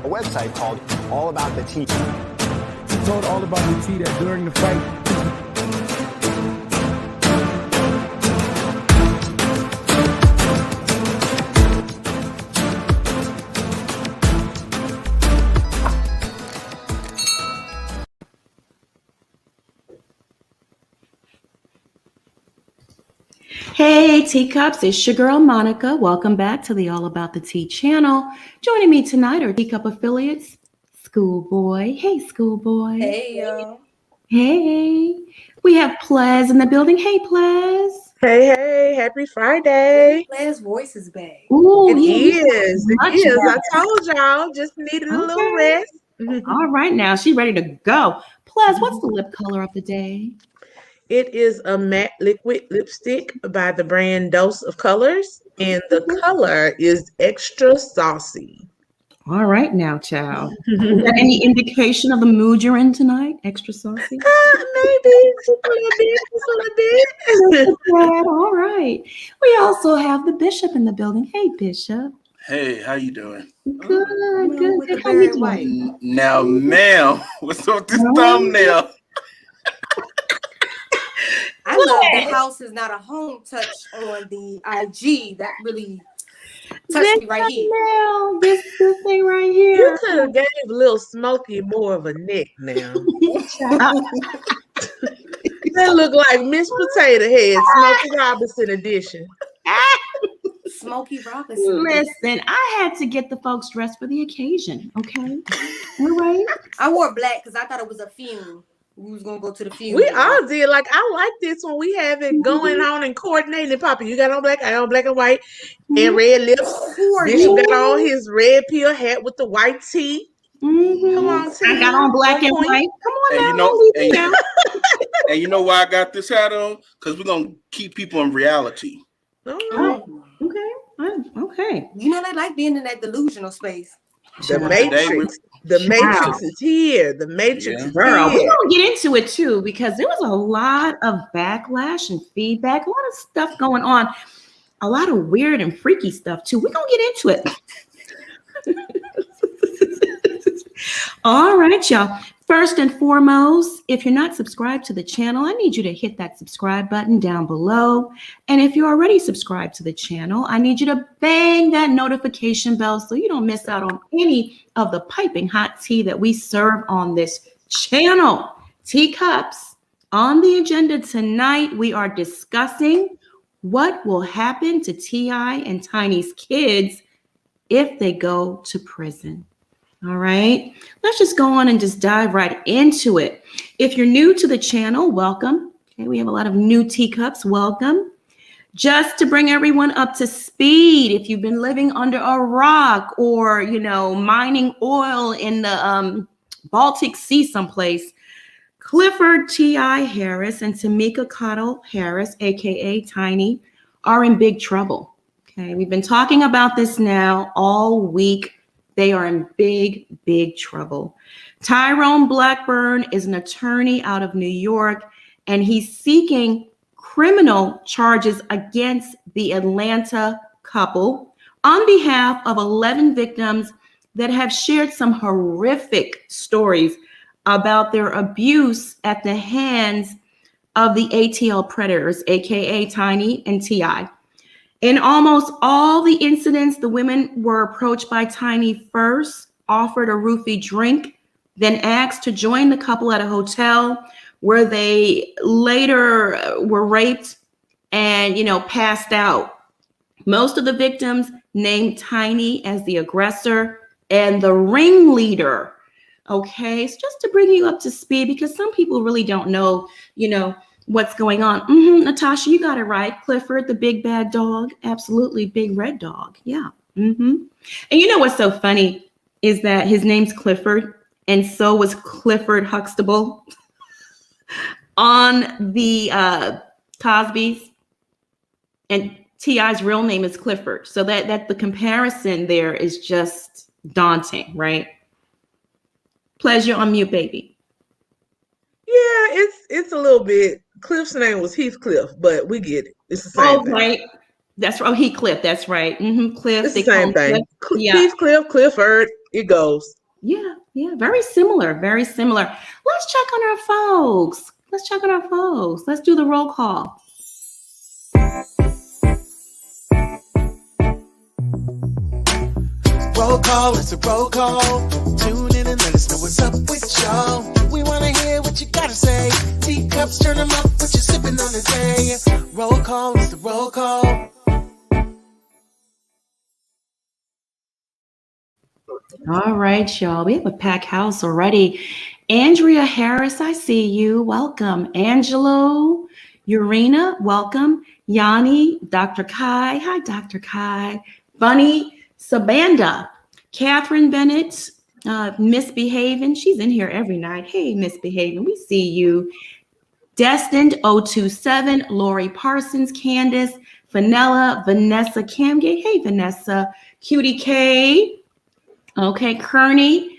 a website called All About the Tea. He told All About the Tea that during the fight, Hey teacups, it's your girl Monica. Welcome back to the All About the Tea channel. Joining me tonight are Teacup affiliates, Schoolboy. Hey Schoolboy. Hey y'all. Hey. We have Plez in the building. Hey Plez. Hey, happy Friday. Last voice is back. Ooh, It yeah, is. much It is. better. I told y'all, just needed a little Okay. rest. All right, now she's ready to go. Plez, what's the lip color of the day? It is a matte liquid lipstick by the brand Dose of Colors, and the color is extra saucy. All right now, child. Is that any indication of the mood you're in tonight? Extra saucy? Maybe just a little bit. All right. We also have the Bishop in the building. Hey, Bishop. Hey, how you doing? Good. With the How you Barry doing? White. Now, ma'am, what's up with this Oh. thumbnail? I love the house is not a home touch on the IG. That really touched me right here. Now, this thing right You here. could have gave Little Smokey more of a neck now. That look like Miss Potato Head, Smokey Robinson edition. Smokey Robinson. Listen, I had to get the folks dressed for the occasion. Okay. All right. I wore black because I thought it was a fume. We was gonna go to the fume. We all did. Like, I like this when we have it going on and coordinating. Papa, you got on black, I on black and white, and red lips. Bishop got on his red pill hat with the white tee. Mm-hmm. Come on, team. I got on black and point. white. Come on And now. you know, don't leave me out. and you know why I got this hat on? Because we're gonna keep people in reality. All right. Okay. You know they like being in that delusional space. The Matrix. The Matrix is here. The Matrix is Girl, we're here. gonna get into it too because there was a lot of backlash and feedback, a lot of stuff going on, a lot of weird and freaky stuff too. We're gonna get into it. All right, y'all. First and foremost, if you're not subscribed to the channel, I need you to hit that subscribe button down below. And if you're already subscribed to the channel, I need you to bang that notification bell so you don't miss out on any of the piping hot tea that we serve on this channel. Teacups. On the agenda tonight, we are discussing what will happen to T.I. and Tiny's kids if they go to prison. All right, let's just go on and just dive right into it. If you're new to the channel, welcome. Okay, we have a lot of new teacups. Welcome. Just to bring everyone up to speed, if you've been living under a rock or, mining oil in the Baltic Sea someplace, Clifford T.I. Harris and Tamika Cottle Harris, aka Tiny, are in big trouble. Okay, we've been talking about this now all week. They are in big, big trouble. Tyrone Blackburn is an attorney out of New York, and he's seeking criminal charges against the Atlanta couple on behalf of 11 victims that have shared some horrific stories about their abuse at the hands of the ATL predators, aka Tiny and T.I. In almost all the incidents, the women were approached by Tiny first, offered a roofie drink, then asked to join the couple at a hotel where they later were raped and, passed out. Most of the victims named Tiny as the aggressor and the ringleader. Okay, so just to bring you up to speed, because some people really don't know, what's going on. Natasha, you got it right. Clifford, the big bad dog. Absolutely, big red dog. Yeah. And you know what's so funny is that his name's Clifford, and so was Clifford Huxtable on the Cosby's, and T.I.'s real name is Clifford. So that the comparison there is just daunting, right? Pleasure on mute, baby. Yeah, it's a little bit. Cliff's name was Heathcliff, but we get it. It's the same thing. Right. That's right. Heathcliff. That's right. Cliff. It's the same thing. Yeah. Heathcliff, Clifford. It goes. Yeah, very similar, very similar. Let's check on our folks. Let's do the roll call. Roll call, it's a roll call. Tune in and let us know what's up with y'all. We want to hear what you got to say. Teacups, turn them up, what you sipping on today. Roll call, it's the roll call. All right, y'all. We have a packed house already. Andrea Harris, I see you. Welcome. Angelo, Urena, welcome. Yanni, Dr. Kai. Hi, Dr. Kai. Bunny, Sabanda, Catherine Bennett, Misbehaving. She's in here every night. Hey, Misbehaving. We see you. Destined 027, Lori Parsons, Candace, Vanilla, Vanessa Camgate. Hey, Vanessa. Cutie K. Okay, Kearney,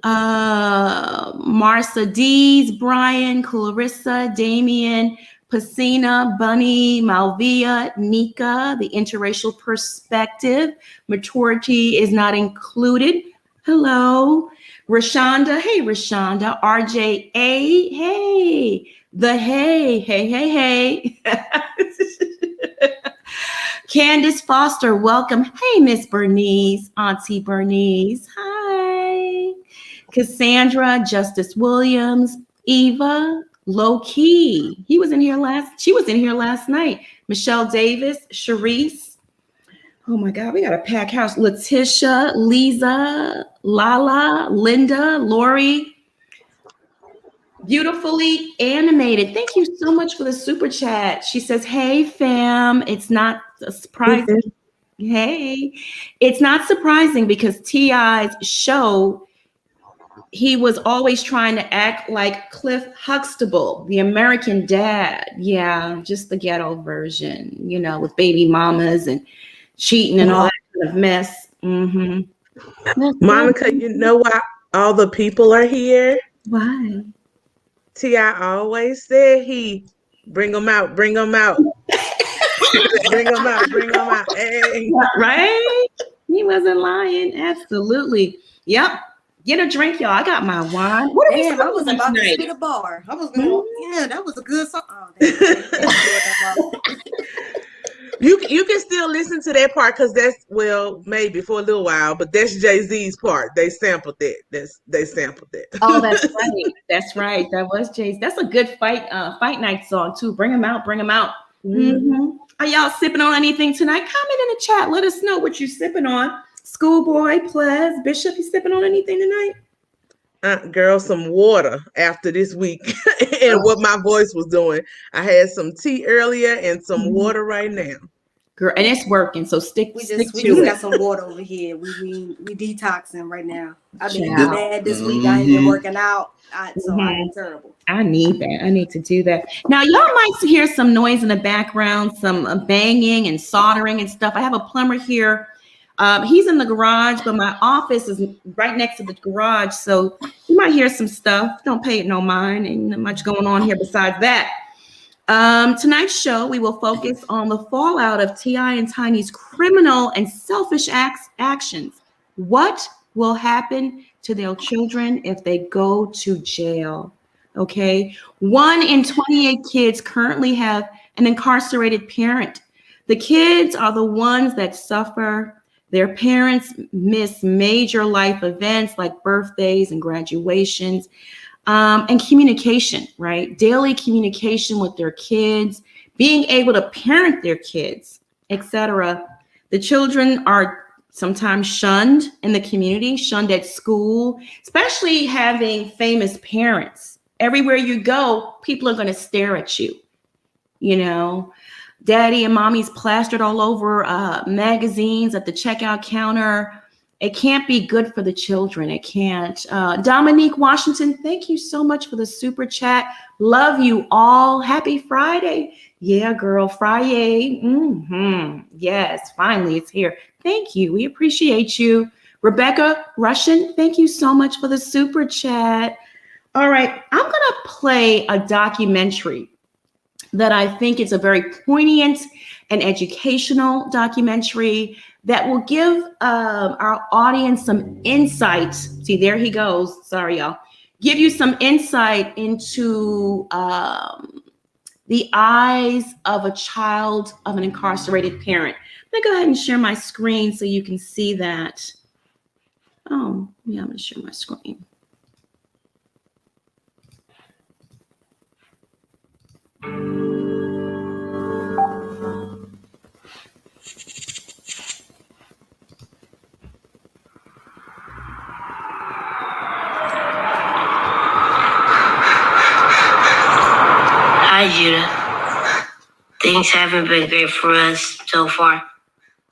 Marcia Dees, Brian, Clarissa, Damian, Pacina, Bunny, Malvia, Nika, the interracial perspective. Maturity is not included. Hello. Rashonda, hey, Rashonda. RJA, hey. The hey. Candace Foster, welcome. Hey, Miss Bernice, Auntie Bernice. Hi. Cassandra, Justice Williams, Eva, Low Key. She was in here last night. Michelle Davis, Sharice. Oh my God, we got a packed house. Letitia, Lisa, Lala, Linda, Lori. Beautifully animated. Thank you so much for the super chat. She says, hey, fam. It's not surprising. Hey, it's not surprising because T.I.'s show, he was always trying to act like Cliff Huxtable, the American dad. Yeah, just the ghetto version, with baby mamas and cheating and all that kind of mess. Mm-hmm. Monica, you know why all the people are here? Why? T.I. always said he bring them out. Bring them out. Hey. Right? He wasn't lying. Absolutely. Yep. Get a drink, y'all. I got my wine. What are we Damn, I was smoking about tonight? to spit a bar. I was going, yeah, that was a good song. Oh, You can still listen to that part because that's, maybe for a little while, but that's Jay-Z's part. They sampled that. They sampled that. Oh, that's right. That's right. That was Jay's. That's a good fight night song too. Bring them out. Mm-hmm. Are y'all sipping on anything tonight? Comment in the chat. Let us know what you're sipping on. Schoolboy, Ples, Bishop, you sipping on anything tonight? Girl, some water after this week and what my voice was doing. I had some tea earlier and some water right now. Girl, and it's working, so stick we to just it. got some water over here. We detoxing right now. I've been bad this week. I ain't been working out, so I'm terrible. I need that. I need to do that. Now, y'all might hear some noise in the background, some banging and soldering and stuff. I have a plumber here. He's in the garage, but my office is right next to the garage, so you might hear some stuff. Don't pay it no mind. Ain't not much going on here besides that. Tonight's show, we will focus on the fallout of T.I. and Tiny's criminal and selfish actions. What will happen to their children if they go to jail? Okay. 1 in 28 kids currently have an incarcerated parent. The kids are the ones that suffer. Their parents miss major life events like birthdays and graduations. And communication, right? Daily communication with their kids, being able to parent their kids, etc. The children are sometimes shunned in the community, shunned at school, especially having famous parents. Everywhere you go, people are going to stare at you. Daddy and mommy's plastered all over magazines at the checkout counter. It can't be good for the children. It can't. Dominique Washington, thank you so much for the super chat. Love you all. Happy Friday. Yeah, girl, Friday. Yes, finally it's here. Thank you. We appreciate you. Rebecca Russian, thank you so much for the super chat. All right, I'm going to play a documentary that I think is a very poignant and educational documentary that will give our audience some insight. See, there he goes. Sorry, y'all. Give you some insight into the eyes of a child of an incarcerated parent. I'm gonna go ahead and share my screen so you can see that. Oh, yeah, I'm gonna share my screen. Hi, Judah. Things haven't been great for us so far.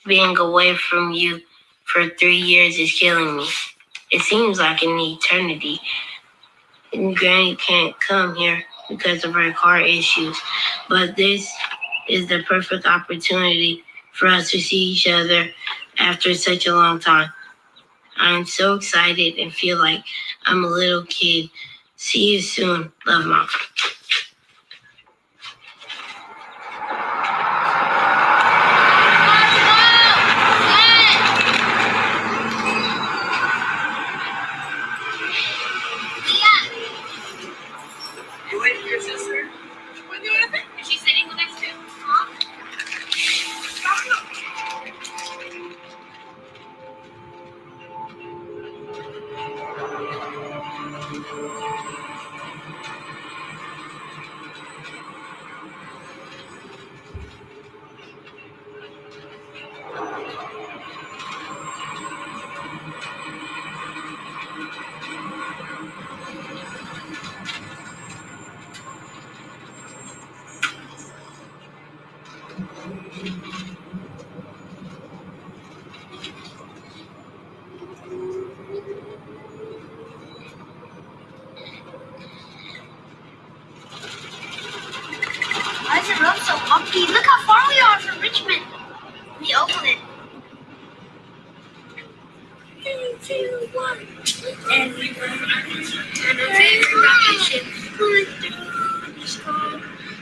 Being away from you for 3 years is killing me. It seems like an eternity. And Granny can't come here because of her car issues. But this is the perfect opportunity for us to see each other after such a long time. I'm so excited and feel like I'm a little kid. See you soon. Love, Mom. You waiting for your sister? What do you want to think? Is she sitting next to Mom? Why is the road so bumpy? Look how far we are from Richmond. We open it. 3, 2, 1. Everywhere on a favorite vacation. Going through the storm.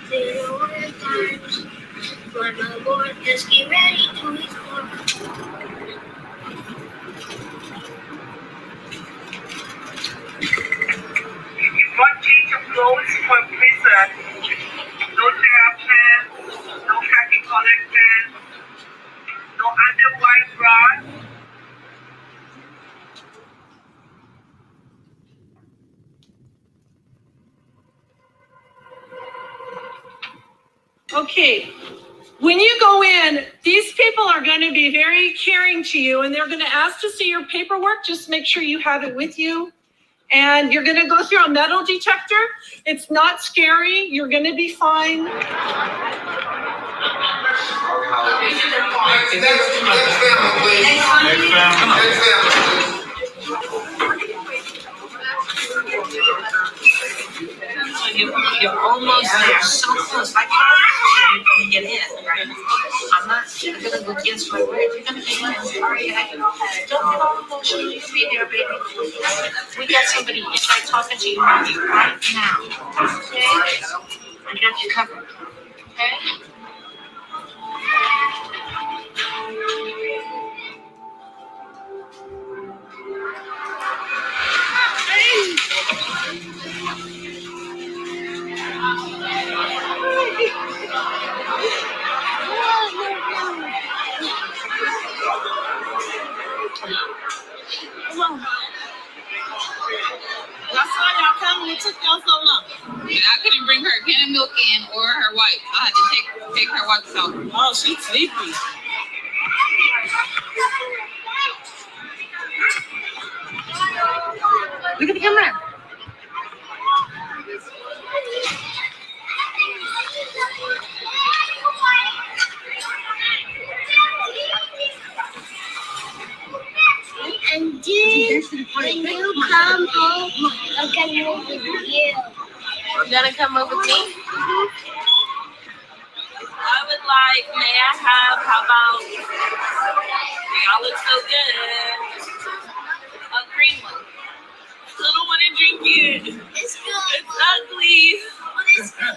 0 times. Climb aboard, just get ready to explore. One change of clothes for prison. No tear pants, no khaki colored pants, no underwire bras. Okay, when you go in, these people are going to be very caring to you and they're going to ask to see your paperwork. Just make sure you have it with you. And you're going to go through a metal detector. It's not scary. You're going to be fine. You're almost there, so close. I can't even get in, right? I'm not gonna go against my word. You're gonna be in. Sorry, don't get all emotional. You'll be there, baby. We got somebody inside talking to you right now. Okay? I got you covered. Okay? I saw y'all coming. It took y'all so long. And I couldn't bring her can of milk in or her wipes. I had to take her wipes out. Oh, she's sleepy. Look at the camera. And when you come home, I'm gonna move with you. You gonna come over with me? I would like, may I have, how about, y'all look so good. A green one. I don't want to drink it. It's good. It's ugly. But it's good.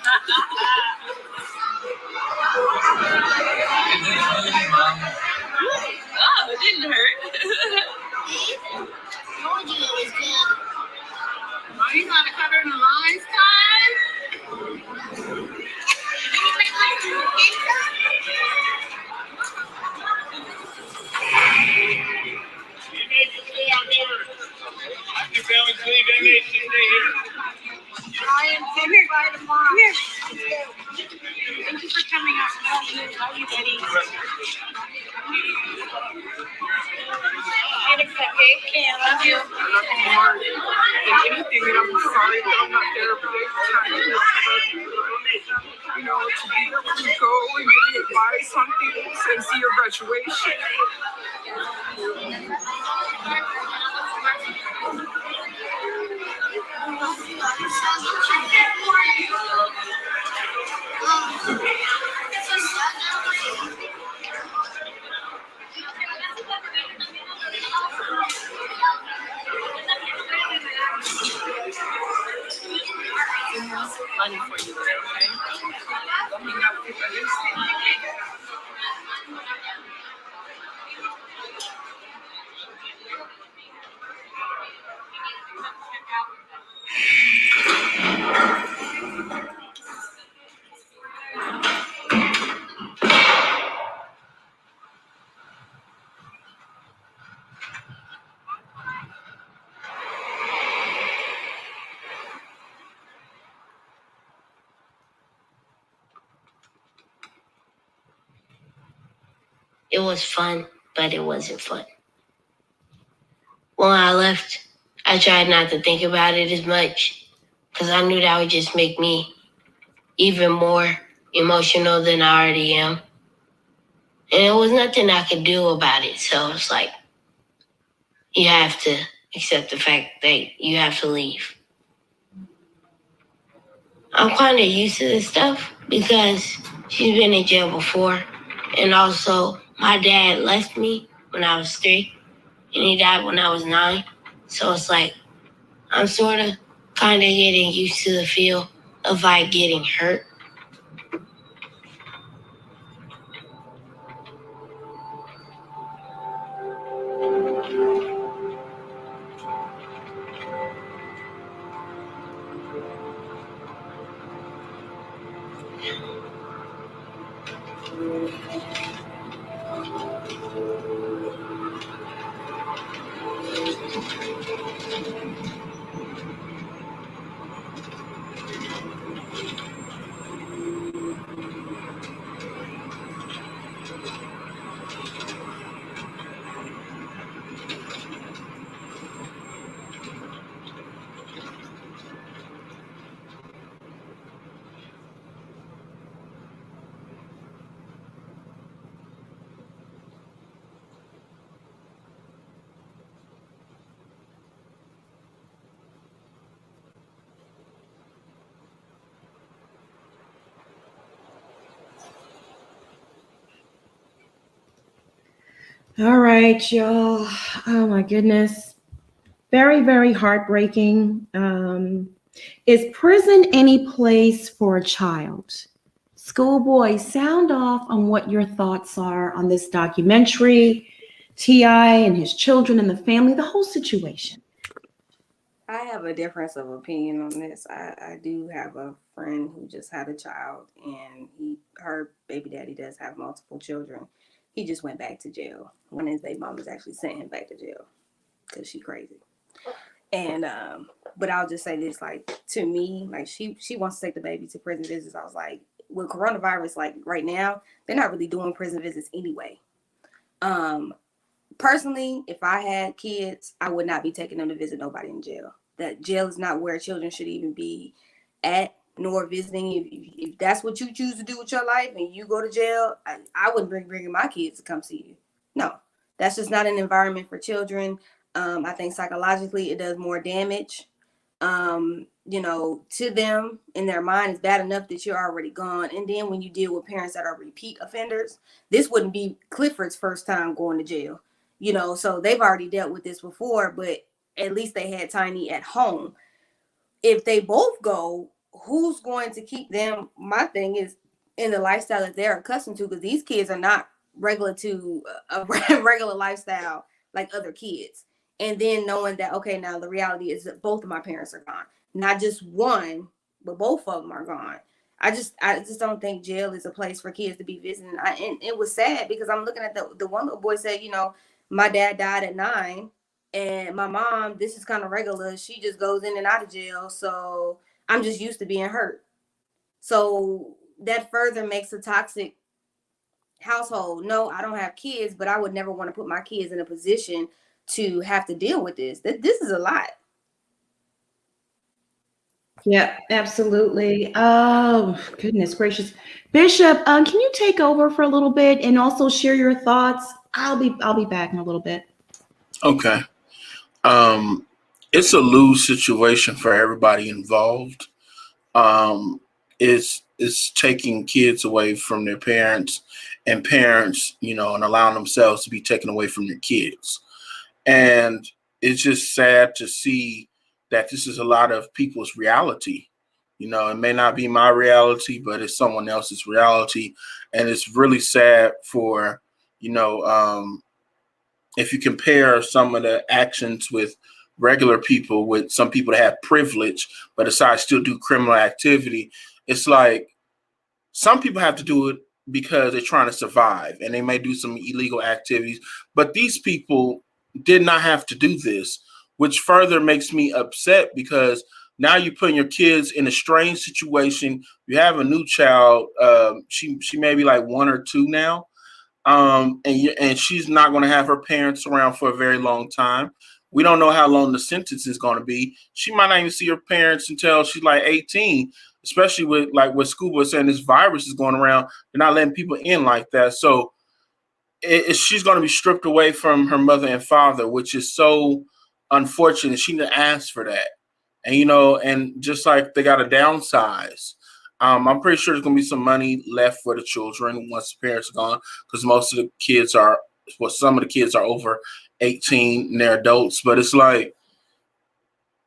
Okay, I love you. I love you more than anything, and I'm sorry that I'm not there every day. You know, to be able to go and give you advice on things and see your graduation. Money for you, okay? Don't hang out with people. It was fun, but it wasn't fun. When I left, I tried not to think about it as much because I knew that would just make me even more emotional than I already am. And there was nothing I could do about it. So it's like, you have to accept the fact that you have to leave. I'm kind of used to this stuff because she's been in jail before. And also, my dad left me when I was 3, and he died when I was 9. So it's like, I'm sort of kind of getting used to the feel of like getting hurt. All right, y'all. Oh my goodness. Very, very heartbreaking. Is prison any place for a child? Schoolboy, sound off on what your thoughts are on this documentary, T.I. and his children and the family, the whole situation. I have a difference of opinion on this. I do have a friend who just had a child, and her baby daddy does have multiple children. He just went back to jail. One of his baby mamas actually sent him back to jail because she crazy. And but I'll just say this, like, to me, like, she wants to take the baby to prison visits. I was like, with coronavirus, like right now, they're not really doing prison visits anyway. Personally, if I had kids, I would not be taking them to visit nobody in jail. That jail is not where children should even be at, nor visiting. If that's what you choose to do with your life and you go to jail, I wouldn't bringing my kids to come see you. No, that's just not an environment for children. I think psychologically it does more damage, to them in their mind. It's bad enough that you're already gone. And then when you deal with parents that are repeat offenders, this wouldn't be Clifford's first time going to jail. So they've already dealt with this before, but at least they had Tiny at home. If they both go, who's going to keep them? My thing is in the lifestyle that they're accustomed to, because these kids are not regular to a regular lifestyle like other kids. And then knowing that, okay, now the reality is that both of my parents are gone, not just one, but both of them are gone. I just don't think jail is a place for kids to be visiting. And it was sad because I'm looking at the one little boy said, my dad died at 9, and my mom, this is kind of regular. She just goes in and out of jail. So I'm just used to being hurt. So that further makes a toxic household. No, I don't have kids, but I would never want to put my kids in a position to have to deal with this. This is a lot. Yeah, absolutely. Oh, goodness gracious. Bishop, can you take over for a little bit and also share your thoughts? I'll be back in a little bit. Okay. It's a lose situation for everybody involved. It's taking kids away from their parents, and parents, and allowing themselves to be taken away from their kids. And it's just sad to see that this is a lot of people's reality. It may not be my reality, but it's someone else's reality. And it's really sad for, if you compare some of the actions with regular people, with some people that have privilege, but decide to still do criminal activity, it's like some people have to do it because they're trying to survive and they may do some illegal activities. But these people did not have to do this, which further makes me upset because now you're putting your kids in a strange situation. You have a new child. She may be like 1 or 2 now. And she's not going to have her parents around for a very long time. We don't know how long the sentence is going to be. She might not even see her parents until she's like 18, especially with like what Scuba was saying, this virus is going around. They're not letting people in like that. So she's going to be stripped away from her mother and father, which is so unfortunate. She didn't ask for that. And, and just like they got to downsize. I'm pretty sure there's going to be some money left for the children once the parents are gone, because most of the kids some of the kids are over 18 and they're adults. But it's like,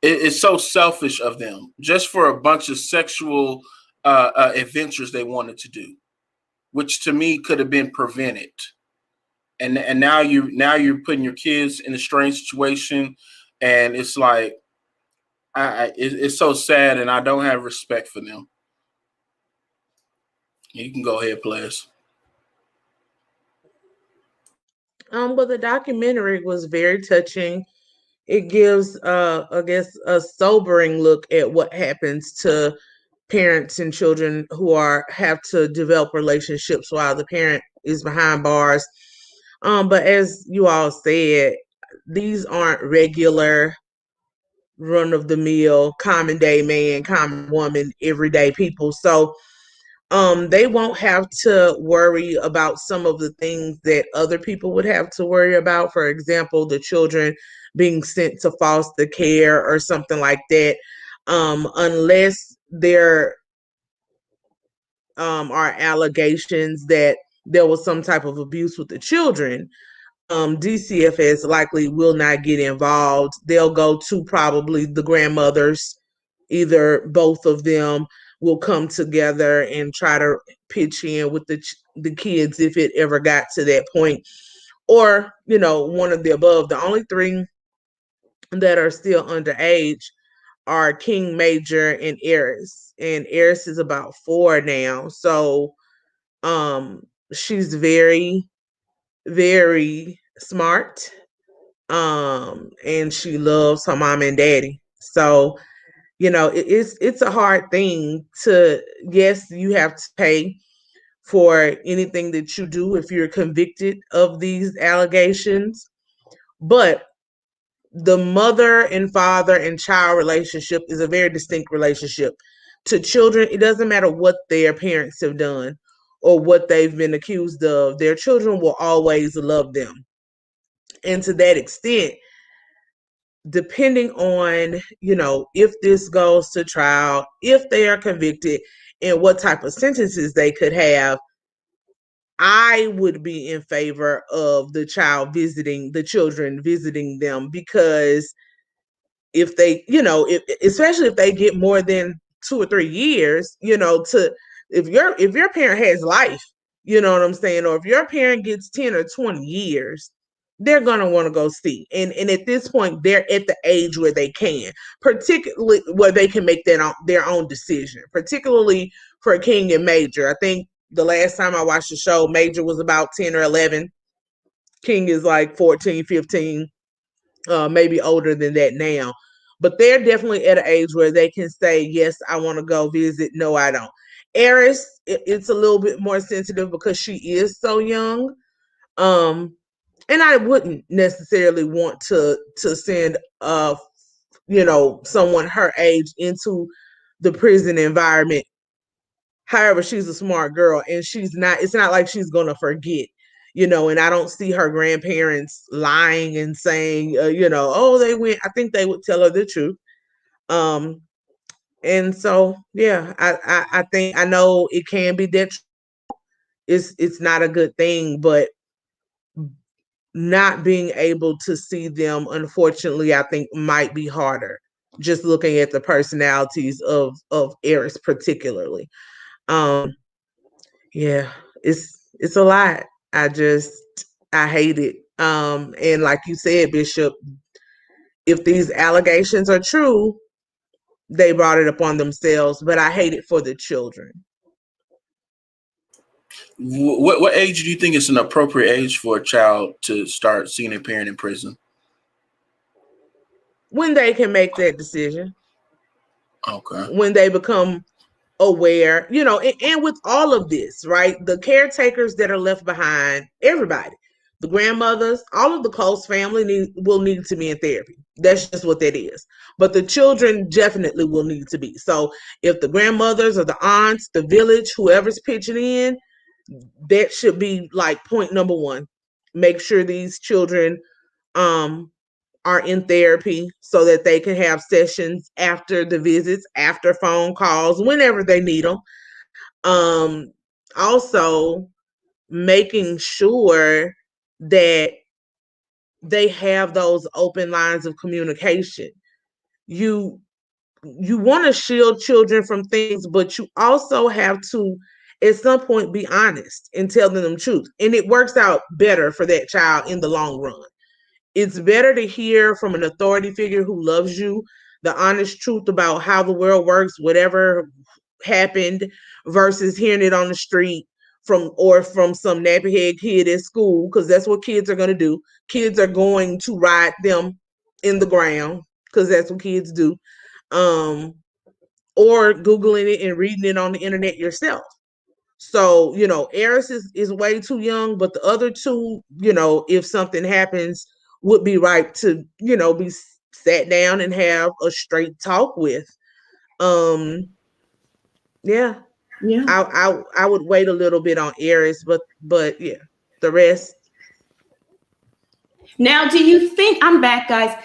it's so selfish of them just for a bunch of sexual adventures they wanted to do, which to me could have been prevented. And now you're putting your kids in a strange situation, and it's like, it's so sad, and I don't have respect for them. You can go ahead, please. Well, the documentary was very touching. It gives, I guess, a sobering look at what happens to parents and children who have to develop relationships while the parent is behind bars. But as you all said, these aren't regular run of the mill, common day man, common woman, everyday people. So they won't have to worry about some of the things that other people would have to worry about. For example, the children being sent to foster care or something like that, unless there are allegations that there was some type of abuse with the children. DCFS likely will not get involved. They'll go to probably the grandmothers, either both of them will come together and try to pitch in with the kids if it ever got to that point, or one of the above. The only 3 that are still underage are King, Major, and Eris is about 4 now. So she's very, very smart, and she loves her mom and daddy. So it's a hard thing to, yes, you have to pay for anything that you do if you're convicted of these allegations, but the mother and father and child relationship is a very distinct relationship. To children, it doesn't matter what their parents have done or what they've been accused of, their children will always love them. And to that extent, depending on, if this goes to trial, if they are convicted, and what type of sentences they could have, I would be in favor of the children visiting them, because if they, especially if they get more than 2 or 3 years, if your parent has life, you know what I'm saying, or if your parent gets 10 or 20 years, they're gonna want to go see. And at this point, they're at the age where they can, particularly where they can make their own decision, particularly for King and Major. I think the last time I watched the show, Major was about 10 or 11. King is like 14, 15, maybe older than that now. But they're definitely at an age where they can say, yes, I want to go visit. No, I don't. Eris, it's a little bit more sensitive because she is so young. And I wouldn't necessarily want to send someone her age into the prison environment. However, she's a smart girl and it's not like she's gonna forget, and I don't see her grandparents lying and saying, oh, they went. I think they would tell her the truth. And so, yeah, I think I know it can be detrimental. It's not a good thing, but not being able to see them, unfortunately, I think might be harder. Just looking at the personalities of Eris particularly. Yeah, it's a lot. I hate it. And like you said, Bishop, if these allegations are true, they brought it upon themselves, but I hate it for the children. What age do you think is an appropriate age for a child to start seeing a parent in prison? When they can make that decision. Okay. When they become aware, and with all of this, right? The caretakers that are left behind, everybody, the grandmothers, all of the close family will need to be in therapy. That's just what that is. But the children definitely will need to be. So if the grandmothers or the aunts, the village, whoever's pitching in, that should be like point number one. Make sure these children are in therapy so that they can have sessions after the visits, after phone calls, whenever they need them. Also making sure that they have those open lines of communication. You want to shield children from things, but you also have to at some point be honest and tell them the truth. And it works out better for that child in the long run. It's better to hear from an authority figure who loves you the honest truth about how the world works, whatever happened, versus hearing it on the street from some nappy-head kid at school, because that's what kids are going to do. Kids are going to ride them in the ground because that's what kids do. Or Googling it and reading it on the internet yourself. So, Eris is way too young, but the other two, if something happens, would be right to, be sat down and have a straight talk with. Yeah. Yeah. I would wait a little bit on Eris, but yeah, the rest. Now, do you think I'm back, guys?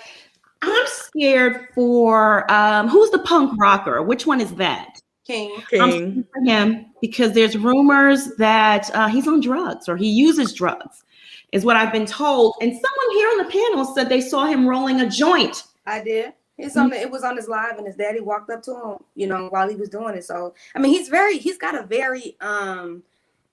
I'm scared for who's the punk rocker? Which one is that? King. I'm scared for him because there's rumors that he's on drugs or he uses drugs, is what I've been told. And someone here on the panel said they saw him rolling a joint. I did. It was on his live, and his daddy walked up to him, while he was doing it. So I mean, he's got a very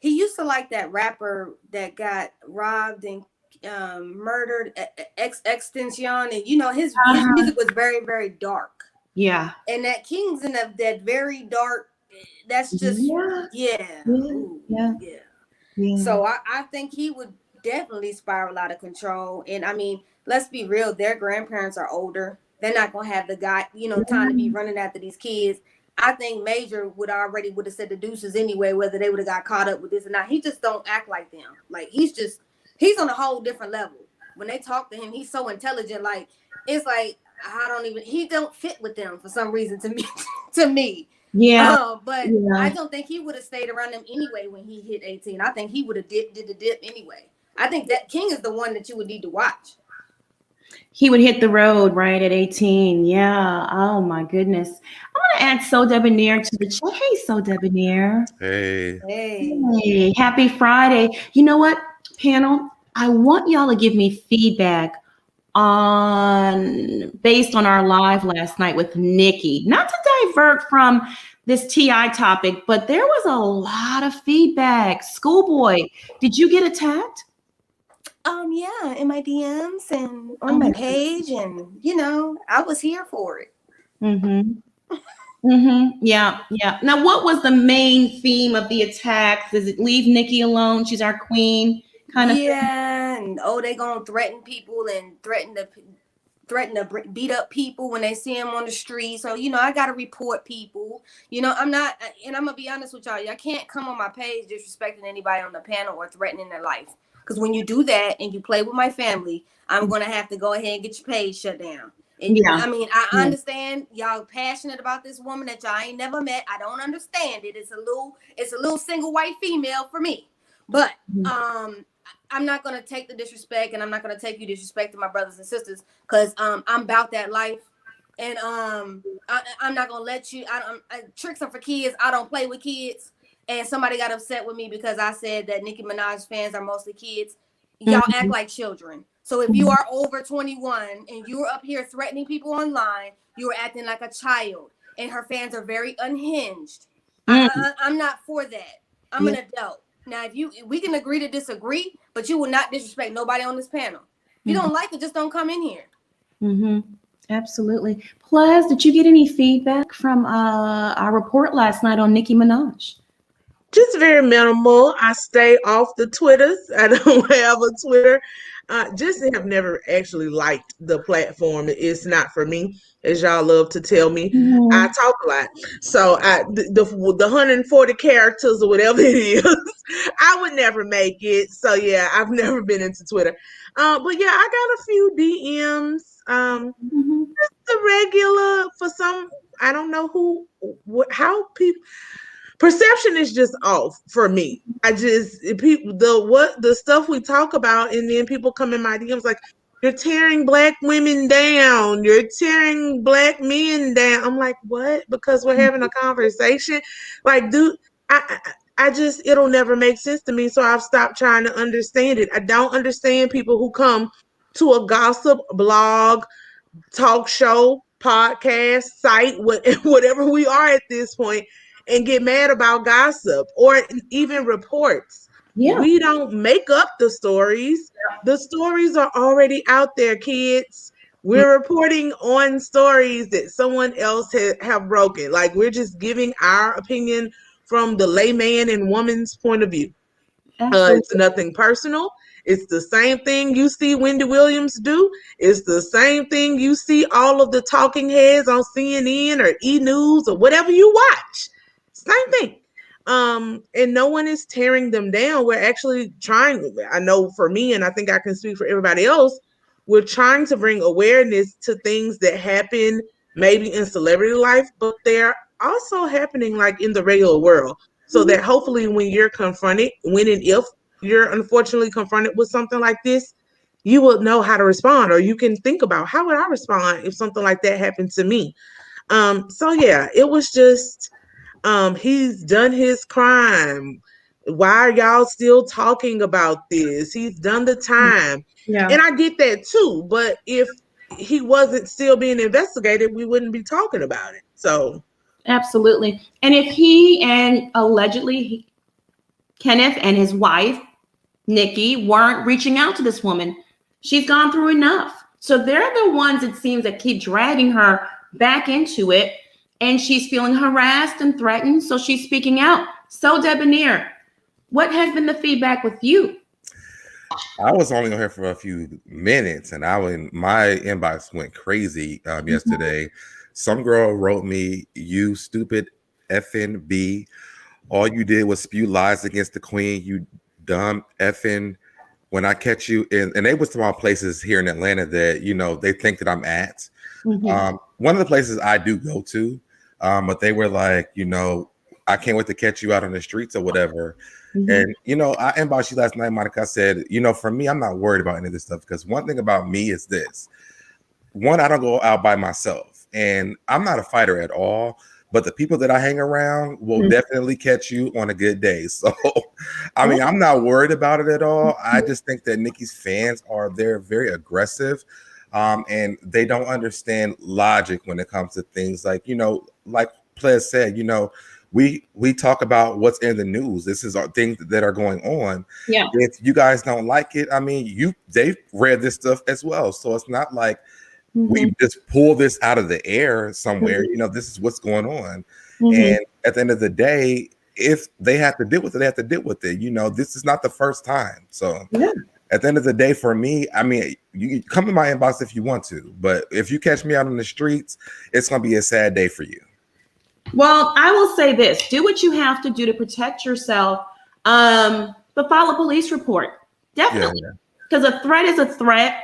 he used to like that rapper that got robbed and murdered, Extension, and his music was very, very dark. Yeah. And that King's in that very dark. That's just yeah. So I think he would definitely spiral out of control. And I mean, let's be real, their grandparents are older. They're not gonna have the guy, time to be running after these kids. I think Major would have said the deuces anyway, whether they would have got caught up with this or not. He just don't act like them. Like he's on a whole different level. When they talk to him, he's so intelligent. Like it's like he don't fit with them for some reason to me. Yeah. But I don't think he would have stayed around them anyway when he hit 18. I think he would have did the dip anyway. I think that King is the one that you would need to watch. He would hit the road right at 18. Yeah. Oh my goodness. I want to add So Debonair to the chat. Hey, So Debonair. Hey. Happy Friday. You know what, panel? I want y'all to give me feedback based on our live last night with Nikki. Not to divert from this TI topic, but there was a lot of feedback. Schoolboy, did you get attacked? Yeah, in my DMs and on my page, and I was here for it. Yeah. Now, what was the main theme of the attacks? Is it leave Nikki alone? She's our queen, kind of. Yeah, and they gonna threaten people and threaten threaten to beat up people when they see them on the street. So, you know, I got to report people. You know, I'm not, and I'm going to be honest with y'all. Y'all can't come on my page disrespecting anybody on the panel or threatening their life. Because when you do that and you play with my family, I'm going to have to go ahead and get your page shut down. And Yeah. I mean, I understand y'all passionate about this woman that y'all ain't never met. I don't understand it. It's a little single white female for me. But I'm not gonna take the disrespect, and I'm not gonna take you disrespecting my brothers and sisters, because I'm about that life, and I'm not gonna let you. Tricks are for kids. I don't play with kids. And somebody got upset with me because I said that Nicki Minaj fans are mostly kids. Y'all act like children. So if you are over 21 and you're up here threatening people online, you're acting like a child. And her fans are very unhinged. I'm not for that. I'm an adult. Now, we can agree to disagree, but you will not disrespect nobody on this panel. If you don't like it, just don't come in here. Absolutely. Plus, did you get any feedback from our report last night on Nicki Minaj? Just very minimal. I stay off the Twitters. I don't have a Twitter. Just have never actually liked the platform. It's not for me, as y'all love to tell me. I talk a lot, so the 140 characters or whatever it is, I would never make it. So yeah, I've never been into Twitter. But yeah, I got a few DMs. Just the regular for some. I don't know how people. Perception is just off for me. The stuff we talk about, and then people come in my DMs like, you're tearing black women down, you're tearing black men down. I'm like, what? Because we're having a conversation. Like, dude, I just, it'll never make sense to me. So I've stopped trying to understand it. I don't understand people who come to a gossip blog, talk show, podcast, site, whatever we are at this point, and get mad about gossip or even reports. Yeah. We don't make up the stories. The stories are already out there, kids. We're reporting on stories that someone else have broken. Like, we're just giving our opinion from the layman and woman's point of view. It's nothing personal. It's the same thing you see Wendy Williams do. It's the same thing you see all of the talking heads on CNN or E! News or whatever you watch. Same thing. And no one is tearing them down. We're actually trying. I know for me, and I think I can speak for everybody else, we're trying to bring awareness to things that happen maybe in celebrity life, but they're also happening like in the regular world. So that hopefully when you're confronted, when and if you're unfortunately confronted with something like this, you will know how to respond, or you can think about, how would I respond if something like that happened to me? So yeah, it was just, he's done his crime. Why are y'all still talking about this? He's done the time. Yeah. And I get that too. But if he wasn't still being investigated, we wouldn't be talking about it. So Absolutely. And if he and allegedly Kenneth and his wife, Nikki, weren't reaching out to this woman, she's gone through enough. So they're the ones, it seems, that keep dragging her back into it. And she's feeling harassed and threatened. So she's speaking out. So Debonair, what has been the feedback with you? I was only on here for a few minutes, and my inbox went crazy yesterday. Some girl wrote me, "You stupid effing B. All you did was spew lies against the queen. You dumb effing. When I catch you," and they was talking about places here in Atlanta that they think that I'm at. One of the places I do go to, but they were like, I can't wait to catch you out on the streets or whatever. And I inboxed you last night, Monica. I said, for me, I'm not worried about any of this stuff, because one thing about me is this: one, I don't go out by myself, and I'm not a fighter at all. But the people that I hang around will definitely catch you on a good day. So, I mean, I'm not worried about it at all. I just think that Nikki's fans they're very aggressive, and they don't understand logic when it comes to things like like Ples said, we talk about what's in the news. This is things that are going on. Yeah. If you guys don't like it, I mean, they've read this stuff as well. So it's not like we just pull this out of the air somewhere. This is what's going on. And at the end of the day, if they have to deal with it, they have to deal with it. This is not the first time. So At the end of the day, for me, I mean, you can come in my inbox if you want to, but if you catch me out on the streets, it's gonna be a sad day for you. Well, I will say this: do what you have to do to protect yourself, but file a police report. Definitely, because a threat is a threat,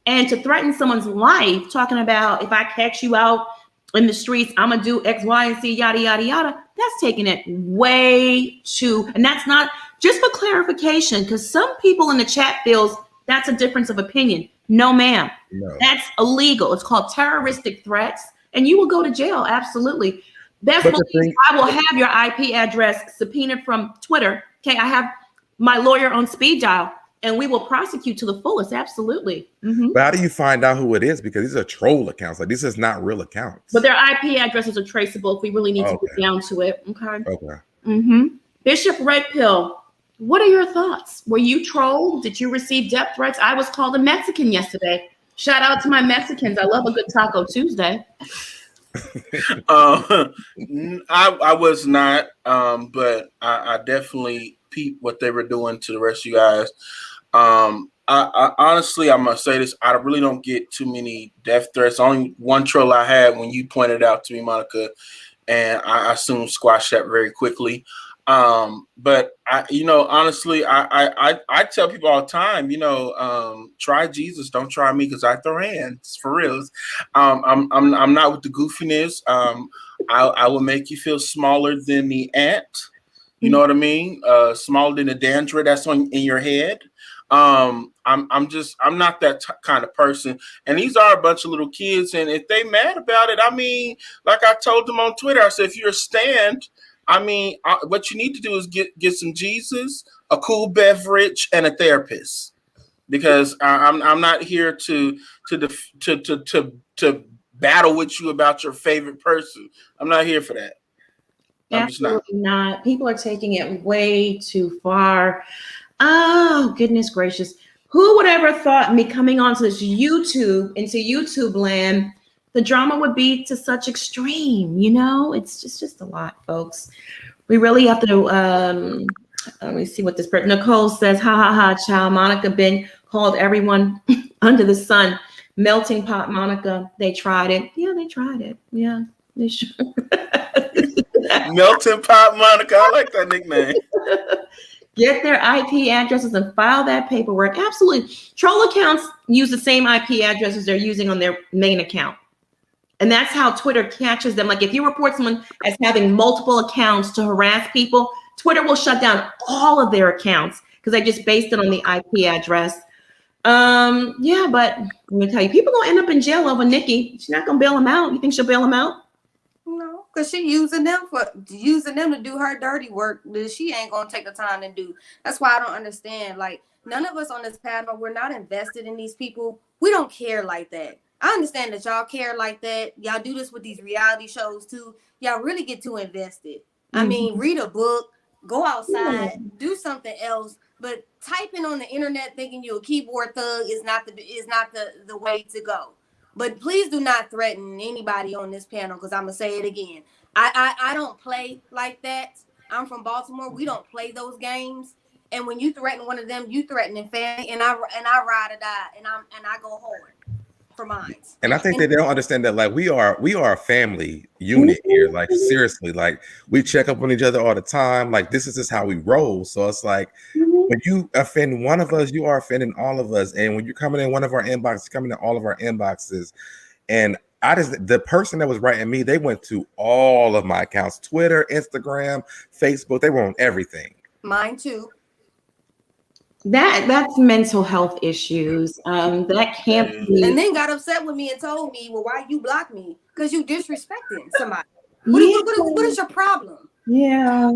and to threaten someone's life, talking about if I catch you out in the streets, I'm gonna do X, Y, and Z, yada yada yada. That's taking it way too, and that's not just for clarification, because some people in the chat feels that's a difference of opinion. No, ma'am, that's illegal. It's called terroristic threats, and you will go to jail. Absolutely. Best believe I will have your IP address subpoenaed from Twitter. Okay, I have my lawyer on speed dial, and we will prosecute to the fullest. Absolutely. But how do you find out who it is? Because these are troll accounts. Like, these is not real accounts. But their IP addresses are traceable if we really need to get down to it. Okay. Okay. Bishop Red Pill, what are your thoughts? Were you trolled? Did you receive death threats? I was called a Mexican yesterday. Shout out to my Mexicans. I love a good Taco Tuesday. I was not, but I definitely peeped what they were doing to the rest of you guys. I honestly, I'm gonna say this: I really don't get too many death threats. Only one troll I had when you pointed out to me, Monica, and I soon squashed that very quickly. But honestly, I tell people all the time, try Jesus, don't try me, because I throw hands for reals. I'm not with the goofiness. I will make you feel smaller than the ant. You know what I mean? Smaller than the dandruff that's in your head. I'm not that kind of person. And these are a bunch of little kids, and if they mad about it, I mean, like I told them on Twitter, I said, if you're a stand, I mean, what you need to do is get some Jesus, a cool beverage, and a therapist, because I'm not here to battle with you about your favorite person. I'm not here for that. Absolutely not. People are taking it way too far. Oh, goodness gracious. Who would ever thought me coming onto this into YouTube land, the drama would be to such extreme, It's just a lot, folks. We really have to, let me see what this person, Nicole says, ha, ha, ha, child. Monica been called everyone under the sun. Melting pot, Monica, they tried it. Yeah, they tried it. Yeah, they sure. Melting pot, Monica, I like that nickname. Get their IP addresses and file that paperwork. Absolutely. Troll accounts use the same IP addresses they're using on their main account. And that's how Twitter catches them. Like, if you report someone as having multiple accounts to harass people, Twitter will shut down all of their accounts because they just based it on the IP address. Yeah, but let me tell you, people gonna end up in jail over Nikki. She's not gonna bail them out. You think she'll bail them out? No, because she using them to do her dirty work that she ain't gonna take the time to do. That's why I don't understand. Like, none of us on this panel, we're not invested in these people. We don't care like that. I understand that y'all care like that. Y'all do this with these reality shows too. Y'all really get too invested. I mean, read a book, go outside, do something else. But typing on the internet thinking you're a keyboard thug is not the way to go. But please do not threaten anybody on this panel, because I'm gonna say it again. I don't play like that. I'm from Baltimore. We don't play those games. And when you threaten one of them, you threatening family. And I ride or die, and I go hard for mine. And I think that they don't understand that, like, we are a family unit here. Like, seriously, like, we check up on each other all the time. Like, this is just how we roll. So it's like, when you offend one of us, you are offending all of us. And when you're coming in one of our inboxes, coming in all of our inboxes, and the person that was writing me, they went to all of my accounts: Twitter, Instagram, Facebook. They were on everything. Mine too. That's mental health issues. That can't be. And then got upset with me and told me, well, why you block me? Because you disrespecting somebody. What is your problem? Yeah.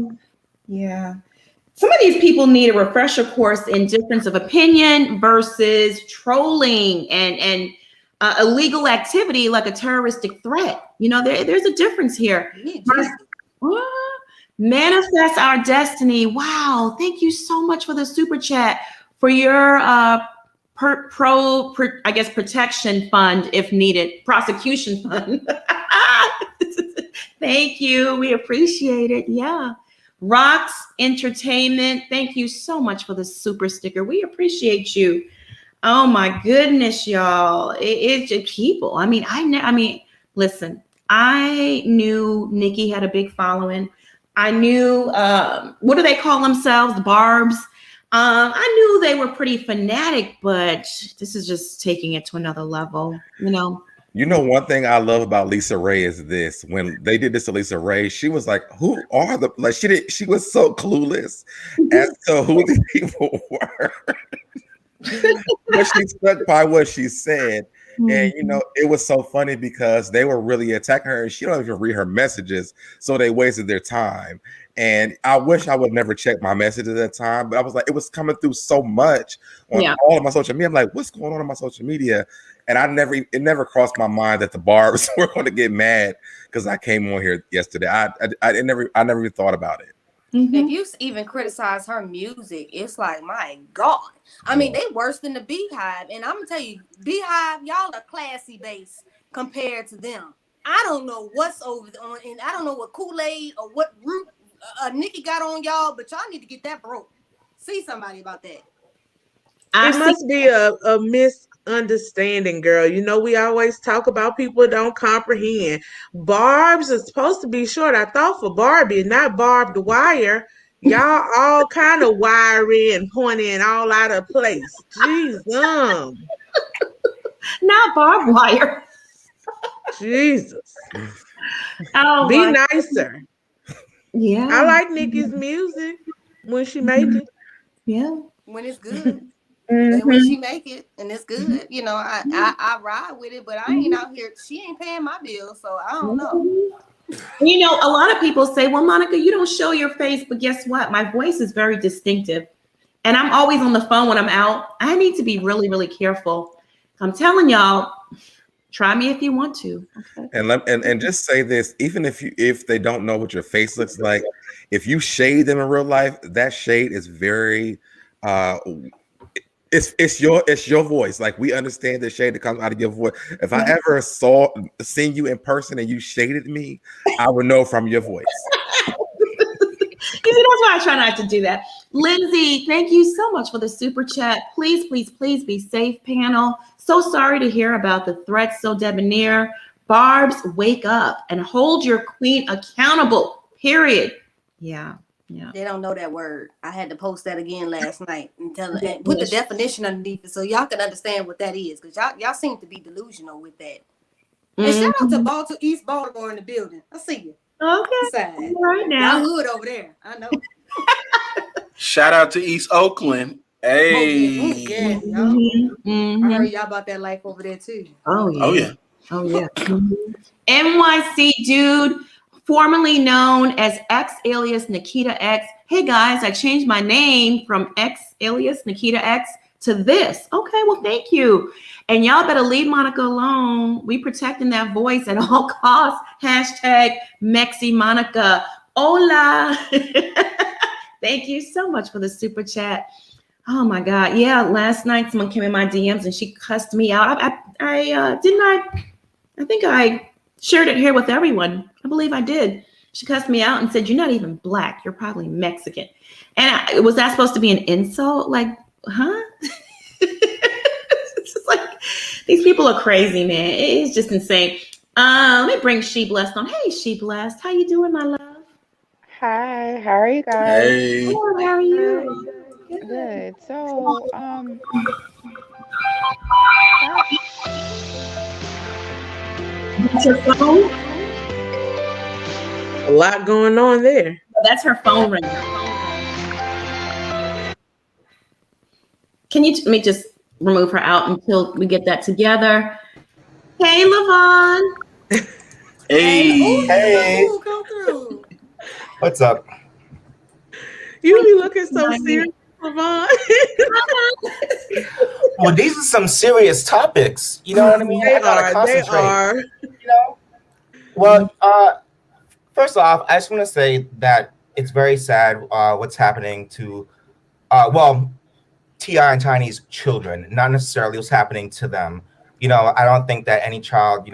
Some of these people need a refresher course in difference of opinion versus trolling and illegal activity like a terroristic threat. There's a difference here. Manifest our destiny. Wow. Thank you so much for the super chat, for your protection fund if needed, prosecution fund. Thank you. We appreciate it. Yeah. Rocks Entertainment, thank you so much for the super sticker. We appreciate you. Oh my goodness, y'all. It's just people. I mean, listen, I knew Nikki had a big following. I knew, what do they call themselves? Barbs. I knew they were pretty fanatic, but this is just taking it to another level, you know? You know, one thing I love about Lisa Ray is this. When they did this to Lisa Ray, she was like, who are the, like, she was so clueless as to who these people were. But she stuck by what she said. And you know, it was so funny because they were really attacking her and she don't even read her messages, so they wasted their time. And I wish I would never check my messages at that time, but I was like, it was coming through so much on all of my social media. I'm like, what's going on my social media? And it never crossed my mind that the Barbs were going to get mad because I came on here yesterday. I never even thought about it. If you even criticize her music, it's like, my God. I mean, they worse than the Beehive. And I'm going to tell you, Beehive, y'all are classy base compared to them. I don't know what's over on, and I don't know what Kool-Aid or what root Nikki got on y'all, but y'all need to get that broke. See somebody about that. It must be a misunderstanding, girl. You know, we always talk about people who don't comprehend. Barbs is supposed to be short. I thought for Barbie, not barbed wire. Y'all all kind of wiry and pointy and all out of place. Jesus. Not barbed wire. Jesus. Oh, be nicer. Yeah. I like Nikki's music when she make it. Yeah. When it's good. And when she make it and it's good, you know, I ride with it, but I ain't out here. She ain't paying my bills, so I don't know. You know, a lot of people say, well, Monica, you don't show your face, but guess what? My voice is very distinctive. And I'm always on the phone when I'm out. I need to be really, really careful. I'm telling y'all, try me if you want to. Okay. And just say this, even if they don't know what your face looks like, if you shade them in real life, that shade is very it's your voice. Like, we understand the shade that comes out of your voice. If I ever seen you in person and you shaded me, I would know from your voice. You see, that's why I try not to do that. Lindsay, thank you so much for the super chat. Please, please, please be safe, panel. So sorry to hear about the threats so debonair. Barbs, wake up and hold your queen accountable, period. Yeah. They don't know that word. I had to post that again last night and put the definition underneath it so y'all can understand what that is, because y'all seem to be delusional with that. And shout out to East Baltimore in the building. I see you. Okay. Right now. Y'all hood over there. I know. Shout out to East Oakland. Hey. I heard y'all about that life over there too. Oh yeah. NYC dude, formerly known as X alias Nikita X. Hey guys, I changed my name from X alias Nikita X to this. Okay, well, thank you. And y'all better leave Monica alone. We protecting that voice at all costs. Hashtag Mexi Monica. Hola. Thank you so much for the super chat. Oh my God. Yeah, last night someone came in my DMs and she cussed me out. I think I shared it here with everyone. I believe I did. She cussed me out and said, "You're not even Black. You're probably Mexican." And was that supposed to be an insult? Like, huh? It's just like, these people are crazy, man. It's just insane. Let me bring She Blessed on. Hey, She Blessed. How you doing, my love? Hi, how are you guys? Hey. Good, how are you? Good. So, That's your phone? A lot going on there. That's her phone ringing. Can you let me just remove her out until we get that together? Hey, Lavon. Hey. Come through. What's up? You be looking so serious, Lavon. Well, these are some serious topics. You know what I mean? I gotta concentrate. They are. You know? Well, first off, I just want to say that it's very sad what's happening to, T.I. and Tiny's children, not necessarily what's happening to them. You know, I don't think that any child,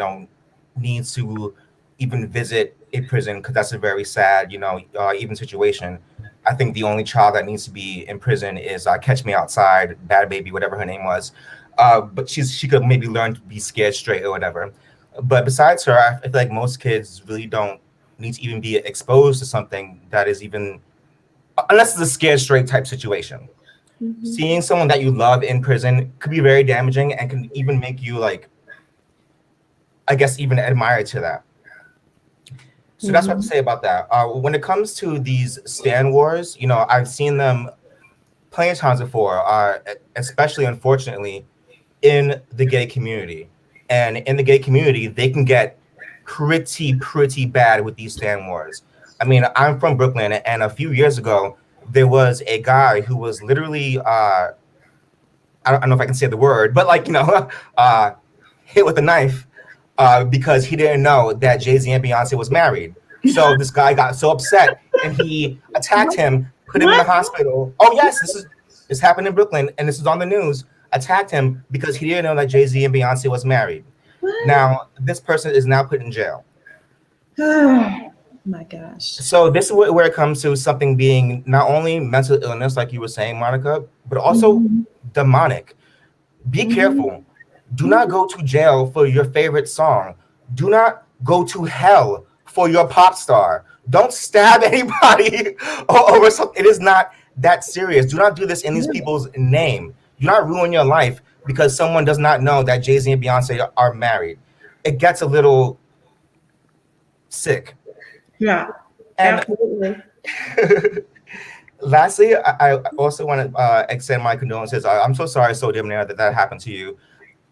needs to even visit in prison, because that's a very sad, even situation. I think the only child that needs to be in prison is Catch Me Outside, Bad Baby, whatever her name was. But she could maybe learn to be scared straight or whatever. But besides her, I feel like most kids really don't need to even be exposed to something that is even, unless it's a scared straight type situation. Mm-hmm. Seeing someone that you love in prison could be very damaging and can even make you I guess even admire to that. So that's what I have to say about that. When it comes to these Stan wars, I've seen them plenty of times before, especially unfortunately in the gay community. And in the gay community, they can get pretty bad with these Stan wars. I mean, I'm from Brooklyn, and a few years ago, there was a guy who was literally, I don't know if I can say the word, but hit with a knife because he didn't know that Jay-Z and Beyonce was married. So this guy got so upset and he attacked him, put him in the hospital. Oh yes, this happened in Brooklyn, and this is on the news. Attacked him because he didn't know that Jay-Z and Beyonce was married. What? Now this person is now put in jail. Oh my gosh. So this is where it comes to something being not only mental illness, like you were saying, Monica, but also demonic. Be careful. Do not go to jail for your favorite song. Do not go to hell for your pop star. Don't stab anybody over something. It is not that serious. Do not do this in these people's name. Do not ruin your life because someone does not know that Jay-Z and Beyonce are married. It gets a little sick. Yeah, and absolutely. Lastly, I also want to extend my condolences. I'm so sorry, So Debonair, that happened to you.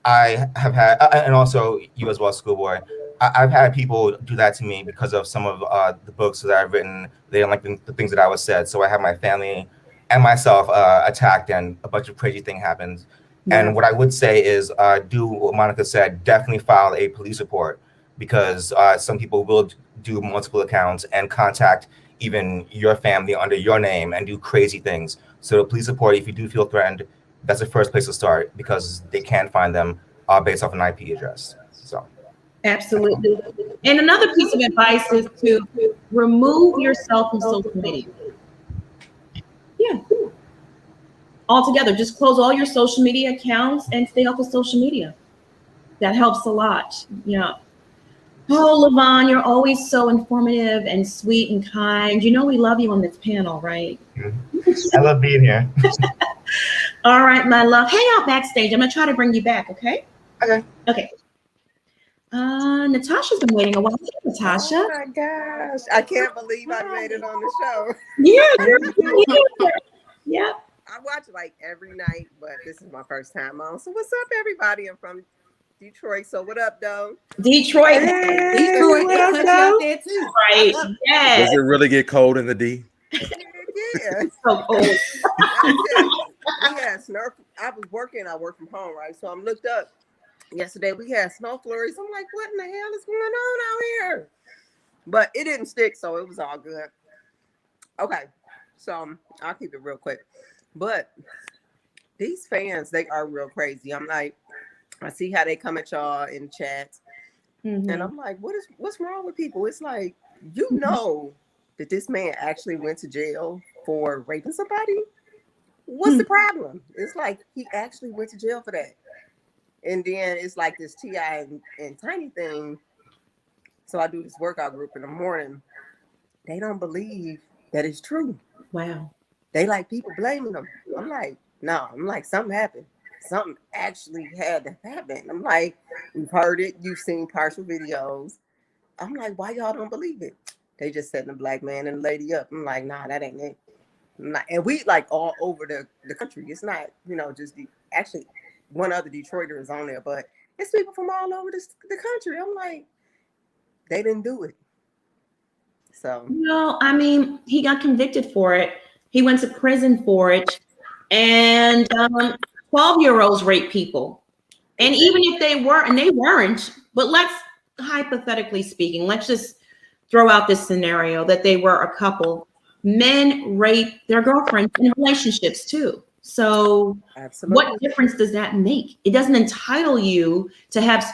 I have had, and also you as well, Schoolboy. I've had people do that to me because of some of the books that I've written. They don't like the things that I was said. So I have my family and myself attacked, and a bunch of crazy thing happens. Yeah. And what I would say is do what Monica said, definitely file a police report, because some people will do multiple accounts and contact even your family under your name and do crazy things. So the police report, if you do feel threatened, that's the first place to start, because they can find them based off an IP address. So, absolutely. And another piece of advice is to remove yourself from social media. Yeah. Altogether, just close all your social media accounts and stay off of social media. That helps a lot. Yeah. Oh, Levon, you're always so informative and sweet and kind. We love you on this panel, right? I love being here. All right, my love. Hang out backstage. I'm going to try to bring you back, okay? Okay. Natasha's been waiting a while. Hey, Natasha. Oh, my gosh. I can't believe I made it on the show. Yeah. Yep. I watch every night, but this is my first time on. So what's up, everybody? I'm from Detroit. So what up, though? Detroit. Hey, Detroit. Out there too. Right. Yes. Does it really get cold in the D? Yeah. So cold. I was working. I work from home, right? So I'm looked up. Yesterday we had snow flurries. I'm like, what in the hell is going on out here? But it didn't stick, so it was all good. Okay, so I'll keep it real quick. But these fans, they are real crazy. I'm like, I see how they come at y'all in chats, and I'm like, what's wrong with people? It's like, that this man actually went to jail for raping somebody. What's the problem? It's like he actually went to jail for that. And then it's like this T.I. and Tiny thing. So I do this workout group in the morning. They don't believe that it's true. Wow. They like people blaming them. I'm like, no. I'm like, something happened. Something actually had to happen. I'm like, we've heard it. You've seen partial videos. I'm like, why y'all don't believe it? They just setting a black man and a lady up. I'm like, nah, that ain't it. And we all over the country. It's not, just actually one other Detroiter is on there, but it's people from all over the country. I'm like, they didn't do it. So no, I mean, he got convicted for it. He went to prison for it, and 12-year-olds rape people. And even if they were, and they weren't, but let's hypothetically speaking, let's just throw out this scenario that they were a couple. Men rape their girlfriends in relationships too. So absolutely. What difference does that make? It doesn't entitle you to have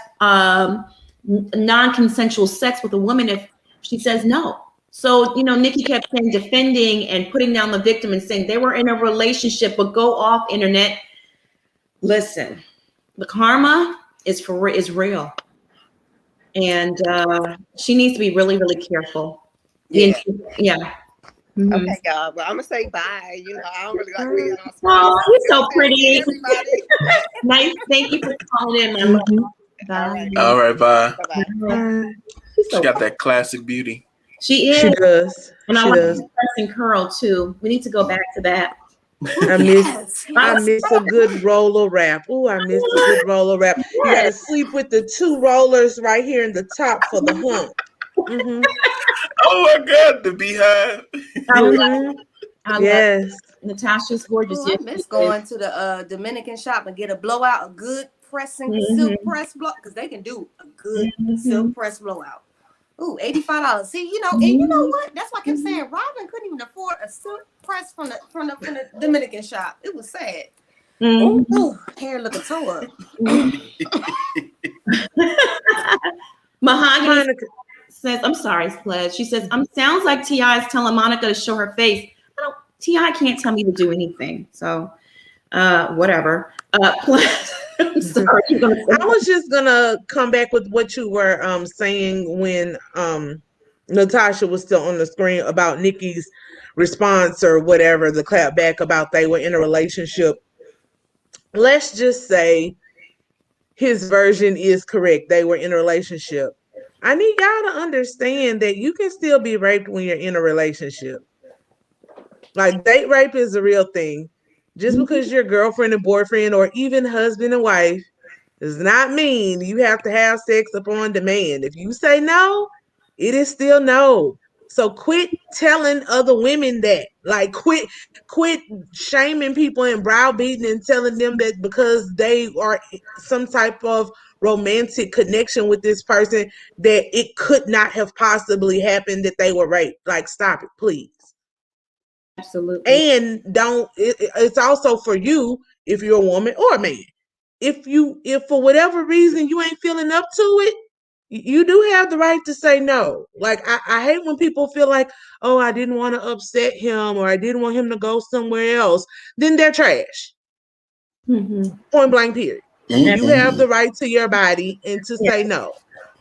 non-consensual sex with a woman if She says no. So, Nikki kept saying defending and putting down the victim and saying they were in a relationship, but go off internet. Listen, the karma is real. And she needs to be really, really careful. Yeah. Yeah. Okay, y'all. Well, I'm gonna say bye. I don't really like being on screen. Oh, you're so pretty. Everybody. Nice. Thank you for calling in, my love. Bye. All right, bye. Bye-bye. She got that classic beauty. She is. She does. And I She like does. the press and curl too. We need to go back to that. I miss a good roller wrap. Oh, I miss a good roller wrap. You got to sleep with the 2 rollers right here in the top for the hump. Mm-hmm. Oh my God, the beehive. Yes. Natasha's gorgeous. I miss going to the Dominican shop and get a blowout, a good pressing silk press blow, because they can do a good silk press blowout. Ooh, $85. See, and you know what? That's why I kept saying Robin couldn't even afford a silk press from the Dominican shop. It was sad. Ooh, hair looking so up. Mahogany says, I'm sorry, Pledge. She says, sounds like T.I. is telling Monica to show her face. T.I. can't tell me to do anything. So, whatever. Pledge, I'm sorry. I was just gonna come back with what you were saying when Natasha was still on the screen about Nikki's response or whatever, the clap back about they were in a relationship. Let's just say his version is correct. They were in a relationship. I need y'all to understand that you can still be raped when you're in a relationship. Like, date rape is a real thing. Just because you're girlfriend and boyfriend or even husband and wife does not mean you have to have sex upon demand. If you say no, it is still no. So quit telling other women that. Like, quit shaming people and browbeating and telling them that because they are some type of romantic connection with this person that it could not have possibly happened that they were raped. Like, stop it, please. Absolutely. And it's also for you if you're a woman or a man. If for whatever reason you ain't feeling up to it, you do have the right to say no. Like, I hate when people feel like, oh, I didn't want to upset him or I didn't want him to go somewhere else. Then they're trash. Point blank, period. You have the right to your body and to say no.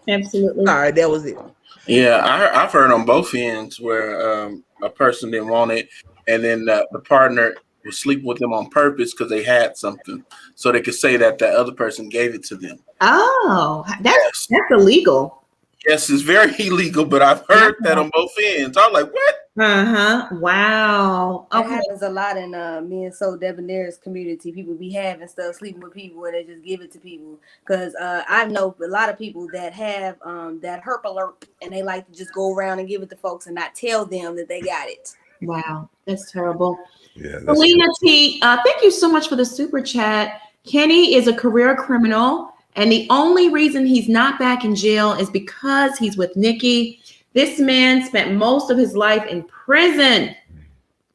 Absolutely. All right, that was it. Yeah, I've heard on both ends where a person didn't want it, and then the partner was sleeping with them on purpose because they had something, so they could say that the other person gave it to them. Oh, that's illegal. Yes, it's very illegal, but I've heard that on both ends. I'm like, what? Wow. That happens a lot in me and So Debonair's community. People be having stuff, sleeping with people, and they just give it to people. Because I know a lot of people that have that herp alert, and they like to just go around and give it to folks and not tell them that they got it. Wow, that's terrible. Yeah, Selena T, thank you so much for the super chat. Kenny is a career criminal, and the only reason he's not back in jail is because he's with Nikki. This man spent most of his life in prison.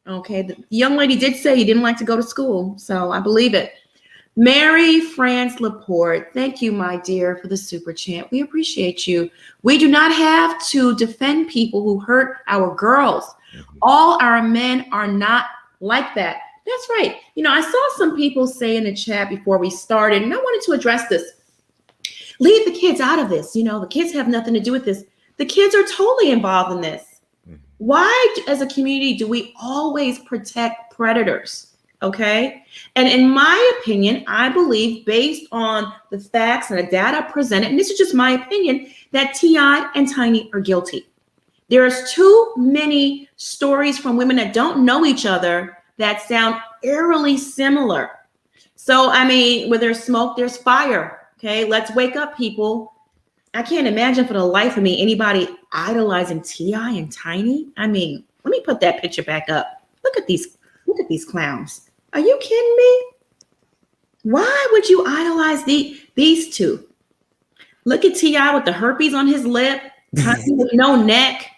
Okay, the young lady did say he didn't like to go to school, so I believe it. Mary France Laporte, thank you, my dear, for the super chat. We appreciate you. We do not have to defend people who hurt our girls. All our men are not like that. That's right. I saw some people say in the chat before we started, and I wanted to address this. Leave the kids out of this. The kids have nothing to do with this. The kids are totally involved in this. Why, as a community, do we always protect predators? Okay. And in my opinion, I believe, based on the facts and the data presented, and this is just my opinion, that T.I. and Tiny are guilty. There's too many stories from women that don't know each other that sound eerily similar. So, where there's smoke, there's fire. Okay. Let's wake up, people. I can't imagine for the life of me anybody idolizing T.I. and Tiny. Let me put that picture back up. Look at these clowns. Are you kidding me? Why would you idolize these two? Look at T.I. with the herpes on his lip, Tiny with no neck,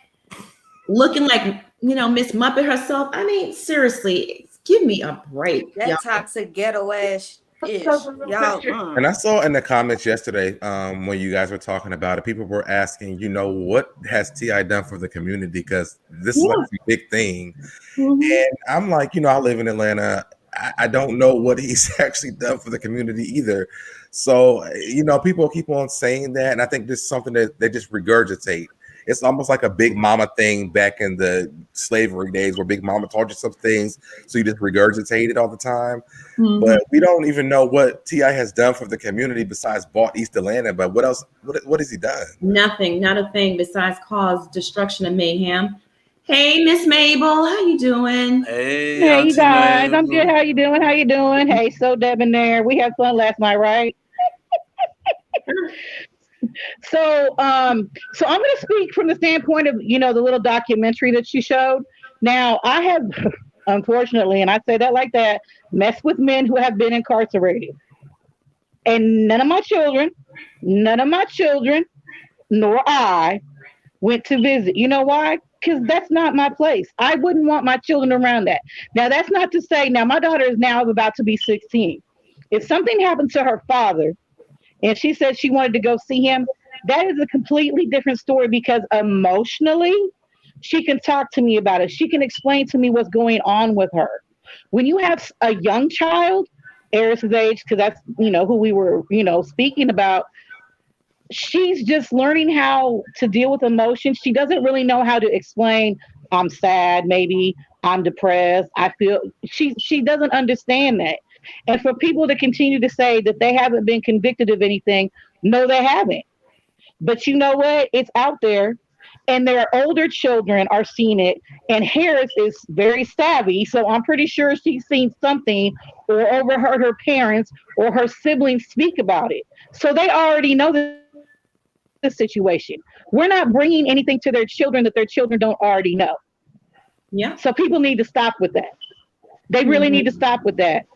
looking like Miss Muppet herself. Seriously, give me a break. That toxic ghetto ass ish. Y'all. And I saw in the comments yesterday, when you guys were talking about it, people were asking, what has T.I. done for the community? Because this is like a big thing. And I'm like, I live in Atlanta. I don't know what he's actually done for the community either. So, people keep on saying that. And I think this is something that they just regurgitate. It's almost like a big mama thing back in the slavery days where big mama taught you some things. So you just regurgitate it all the time. But we don't even know what T.I. has done for the community besides bought East Atlanta. But what else? What has he done? Nothing, not a thing besides cause destruction and mayhem. Hey, Miss Mabel, how you doing? Hey, you guys. I'm good. How you doing? How you doing? Hey, so debonair. We had fun last night, right? So I'm going to speak from the standpoint of, the little documentary that you showed. Now, I have, unfortunately, and I say that like that, messed with men who have been incarcerated. And none of my children, nor I went to visit. You know why? Because that's not my place. I wouldn't want my children around that. Now, that's not to say, now my daughter is now about to be 16. If something happened to her father and she said she wanted to go see him, that is a completely different story because emotionally, she can talk to me about it. She can explain to me what's going on with her. When you have a young child, Eris's age, because that's, who we were, speaking about, she's just learning how to deal with emotions. She doesn't really know how to explain, I'm sad, maybe I'm depressed. I feel she doesn't understand that. And for people to continue to say that they haven't been convicted of anything, no, they haven't. But you know what? It's out there. And their older children are seeing it. And Harris is very savvy. So I'm pretty sure she's seen something or overheard her parents or her siblings speak about it. So they already know the situation. We're not bringing anything to their children that their children don't already know. Yeah. So people need to stop with that. They really need to stop with that.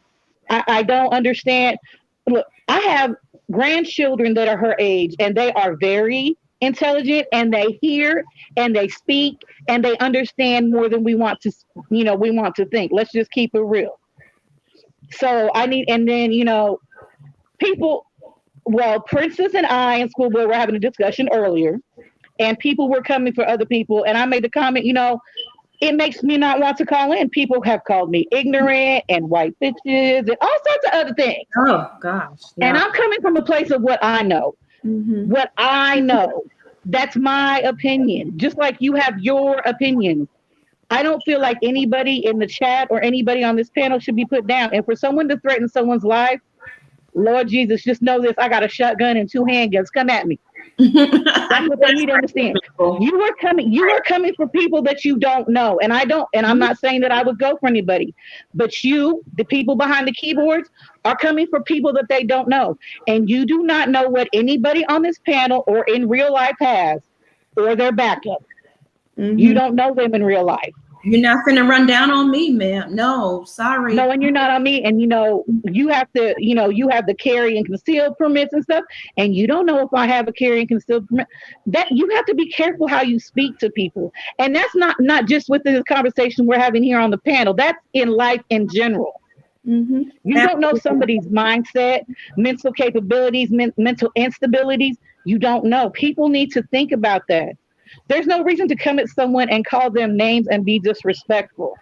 I don't understand. Look, I have grandchildren that are her age, and they are very intelligent, and they hear and they speak and they understand more than we want to, we want to think. Let's just keep it real. So I need, and then, people, well, Princess and I in school board were having a discussion earlier, and people were coming for other people, and I made the comment, it makes me not want to call in. People have called me ignorant and white bitches and all sorts of other things. Oh, gosh. No. And I'm coming from a place of what I know. What I know. That's my opinion. Just like you have your opinion. I don't feel like anybody in the chat or anybody on this panel should be put down. And for someone to threaten someone's life, Lord Jesus, just know this. I got a shotgun and 2 handguns. Come at me. That's what they need to understand. You are coming for people that you don't know. And I'm not saying that I would go for anybody, but you, the people behind the keyboards, are coming for people that they don't know. And you do not know what anybody on this panel or in real life has or their backup. You don't know them in real life. You're not going to run down on me, ma'am. No, sorry. No, and you're not on me. And, you have to, you have the carry and conceal permits and stuff. And you don't know if I have a carry and conceal permit. That you have to be careful how you speak to people. And that's not just within the conversation we're having here on the panel. That's in life in general. You don't know somebody's mindset, mental capabilities, mental instabilities. You don't know. People need to think about that. There's no reason to come at someone and call them names and be disrespectful.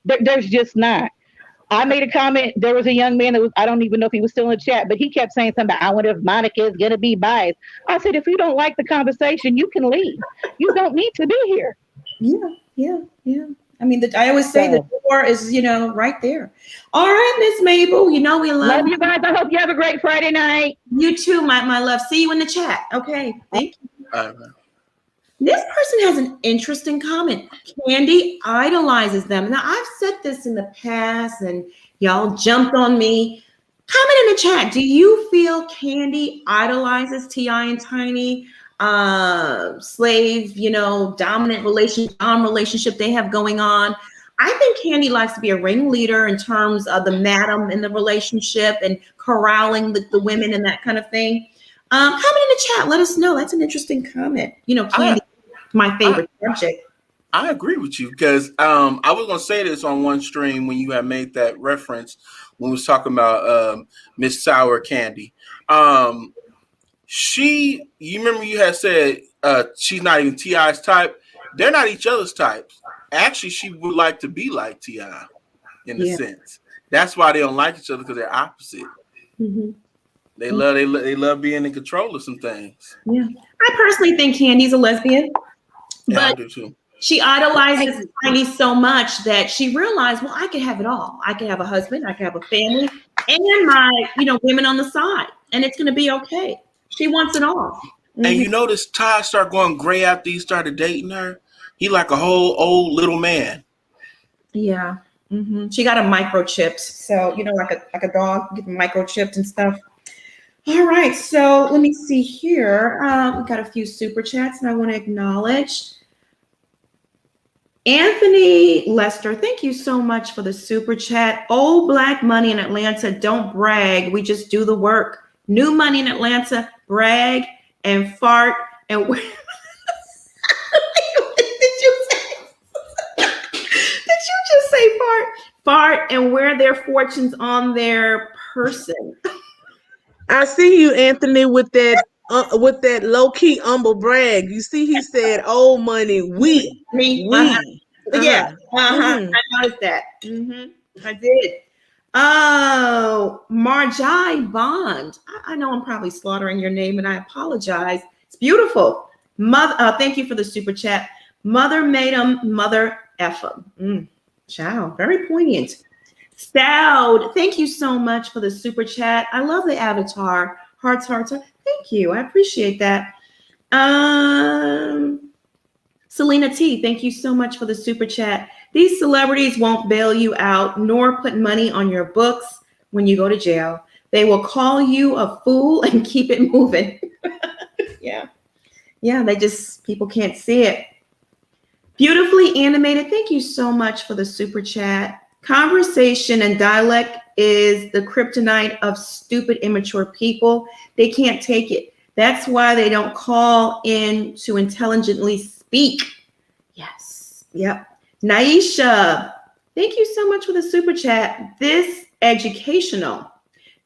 There's just not. I made a comment. There was a young man that was, I don't even know if he was still in the chat, but he kept saying something about, I wonder if Monica is going to be biased. I said, if you don't like the conversation, you can leave. You don't need to be here. Yeah. I mean, I always say the door is, right there. All right, Miss Mabel, we love you guys. I hope you have a great Friday night. You too, my love. See you in the chat. Okay, thank you. All right. This person has an interesting comment. Candy idolizes them. Now, I've said this in the past, and y'all jumped on me. Comment in the chat. Do you feel Candy idolizes T.I. and Tiny? Slave, dominant relationship they have going on. I think Candy likes to be a ringleader in terms of the madam in the relationship and corralling the women and that kind of thing. Comment in the chat. Let us know. That's an interesting comment. Candy, my favorite subject. I agree with you because I was going to say this on one stream when you had made that reference when we was talking about Miss Sour Candy. You remember you had said she's not even T.I.'s type. They're not each other's types. Actually, she would like to be like T.I. in a sense. That's why they don't like each other, because they're opposite. Mm-hmm. They love being in control of some things. Yeah, I personally think Candy's a lesbian, Yeah, I but do too. she idolizes Tiny so much that she realized, well, I could have it all. I could have a husband, I could have a family, and my, women on the side, and it's going to be okay. She wants it all. And you notice Todd started going gray after he started dating her. He like a whole old little man. Yeah. Mm-hmm. She got a microchips, so like a dog, get microchipped and stuff. All right, so let me see here. We got a few super chats, and I want to acknowledge Anthony Lester. Thank you so much for the super chat. Old black money in Atlanta, don't brag. We just do the work. New money in Atlanta, brag and fart and. Did you just say fart and wear their fortunes on their person? I see you, Anthony, with that low key humble brag. You see, he said, "Old money, we." Yeah, I noticed that. I did. Oh, Marjai Bond. I know I'm probably slaughtering your name, and I apologize. It's beautiful. Mother, thank you for the super chat. Mother made him, mother F him. Ciao, very poignant. Stout, thank you so much for the super chat. I love the avatar. Hearts. Thank you. I appreciate that. Selena T, thank you so much for the super chat. These celebrities won't bail you out nor put money on your books when you go to jail. They will call you a fool and keep it moving. Yeah, people can't see it. Beautifully animated, thank you so much for the super chat. Conversation and dialect is the kryptonite of stupid, immature people. They can't take it. That's why they don't call in to intelligently speak. Yes. Yep. Naisha, thank you so much for the super chat. This educational.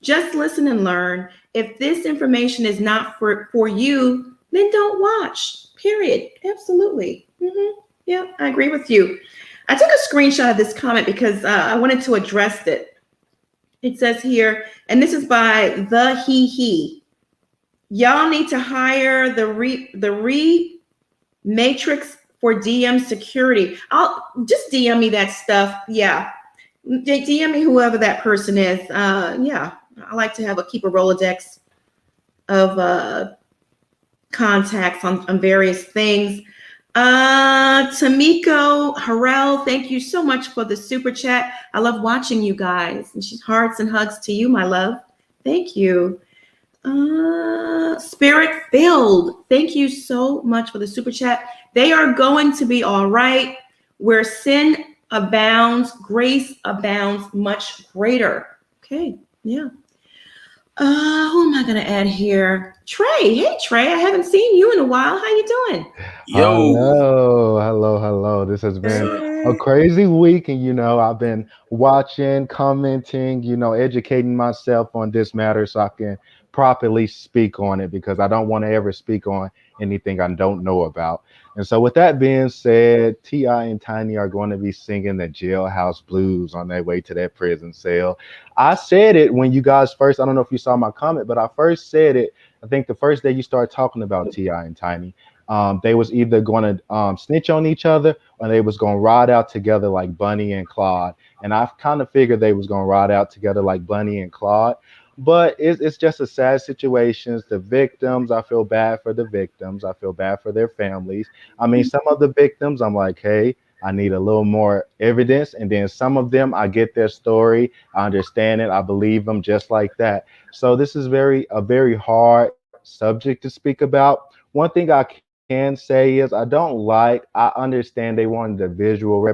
Just listen and learn. If this information is not for you, then don't watch. Period. Absolutely. Yeah, I agree with you. I took a screenshot of this comment because I wanted to address it. It says here, and this is by the he. Y'all need to hire the matrix for DM security. I'll just DM me that stuff. Yeah, DM me whoever that person is. Yeah, I like to keep a Rolodex of contacts on various things. Tamiko Harrell, thank you so much for the super chat. I love watching you guys. And she's hearts and hugs to you, my love. Thank you. Spirit filled, thank you so much for the super chat. They are going to be all right. Where sin abounds, grace abounds much greater. Okay, yeah. Who am I gonna add here? Trey. Hey Trey, I haven't seen you in a while. How you doing? Hello. This has been a crazy week, and I've been watching, commenting, educating myself on this matter so I can properly speak on it, because I don't want to ever speak on anything I don't know about. And so, with that being said, T.I. and Tiny are going to be singing the jailhouse blues on their way to that prison cell. I said it when you guys first, I don't know if you saw my comment, but I first said it, I think the first day you started talking about T.I. and Tiny. They was either going to snitch on each other, or they was going to ride out together like Bunny and Claude. And I kind of figured they was going to ride out together like Bunny and Claude. But it's just a sad situation. The victims, I feel bad for the victims. I feel bad for their families. I mean, some of the victims, I'm like, hey, I need a little more evidence. And then some of them, I get their story. I understand it. I believe them just like that. So this is a very hard subject to speak about. One thing I can say is I understand they wanted the visual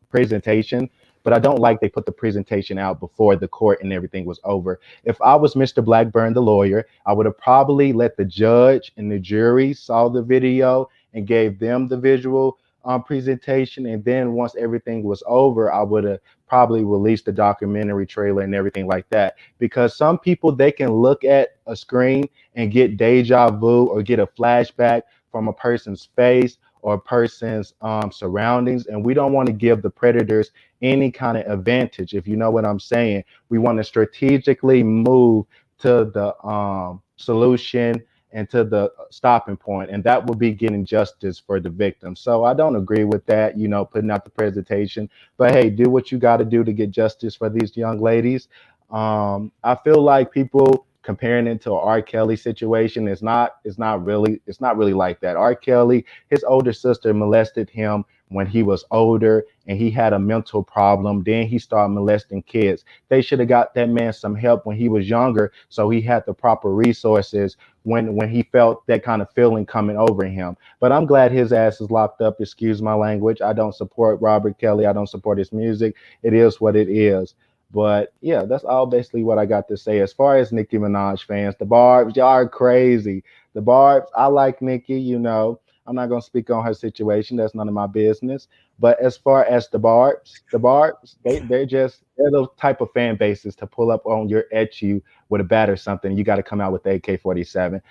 presentation, but I don't like they put the presentation out before the court and everything was over. If I was Mr. Blackburn, the lawyer, I would have probably let the judge and the jury saw the video and gave them the visual presentation. And then once everything was over, I would have probably release the documentary trailer and everything like that. Because some people, they can look at a screen and get deja vu or get a flashback from a person's face or a person's surroundings. And we don't want to give the predators any kind of advantage, if you know what I'm saying. We want to strategically move to the solution and to the stopping point, and that would be getting justice for the victim. So I don't agree with that, you know, putting out the presentation. But hey, do what you got to do to get justice for these young ladies. I feel like people comparing it to an R. Kelly situation is not really like that. R. Kelly, his older sister molested him when he was older and he had a mental problem. Then he started molesting kids. They should have got that man some help when he was younger, so he had the proper resources when he felt that kind of feeling coming over him. But I'm glad his ass is locked up. Excuse my language. I don't support Robert Kelly. I don't support his music. It is what it is. But yeah, that's all basically what I got to say. As far as Nicki Minaj fans, the Barbs, y'all are crazy. The Barbs, I like Nicki, you know. I'm not gonna speak on her situation. That's none of my business. But as far as the Barbs, they're those type of fan bases to pull up on your at you with a bat or something. You got to come out with the AK-47.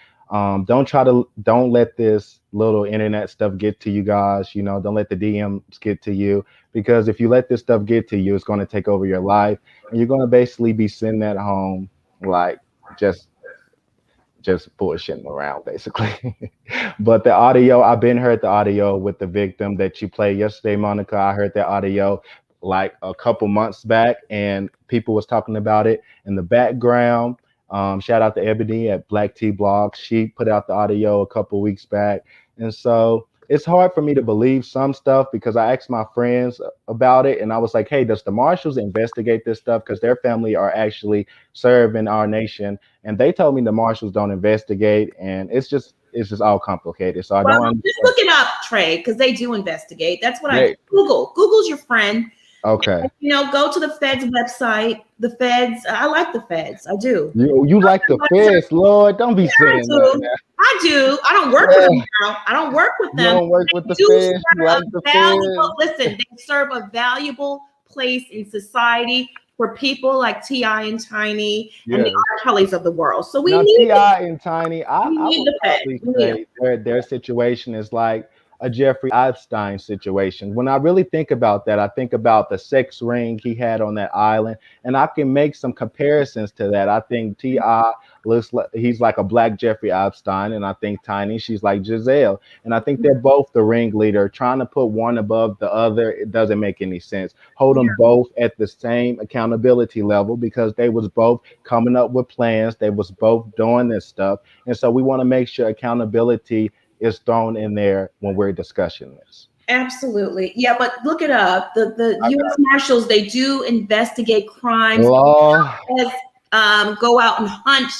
Don't let this little internet stuff get to you guys. You know, don't let the DMs get to you, because if you let this stuff get to you, it's going to take over your life, and you're going to basically be sitting at home like just bullshitting around basically. But the audio, I've been heard the audio with the victim that you played yesterday, Monica. I heard that audio like a couple months back, and people was talking about it in the background. Shout out to Ebony at Black Tea Blog. She put out the audio a couple weeks back. And so it's hard for me to believe some stuff, because I asked my friends about it and I was like, hey, does the marshals investigate this stuff? Because their family are actually serving our nation. And they told me the marshals don't investigate, and it's just all complicated. So I don't understand. Just look it up, Trey, because they do investigate. That's what I Google. Google's your friend. Okay. And, you know, go to the Fed's website. The Feds, I like the Feds. I do. You like the Feds, Lord? Don't be saying that now. I do. I don't work with them now. I don't work with them. You don't work with the Feds. You like the Feds. Listen, they serve a valuable place in society for people like T.I. and Tiny and the R. Kellys of the world. So we need T.I. and Tiny. I would probably say their situation is like a Jeffrey Epstein situation. When I really think about that, I think about the sex ring he had on that island, and I can make some comparisons to that. I think T.I. looks like he's like a black Jeffrey Epstein, and I think Tiny, she's like Giselle. And I think they're both the ringleader. Trying to put one above the other, it doesn't make any sense. Hold them both at the same accountability level, because they was both coming up with plans. They was both doing this stuff. And so we want to make sure accountability is thrown in there when we're discussing this. Absolutely. Yeah, but look it up. The U.S. Marshals, they do investigate crimes. Law. Go out and hunt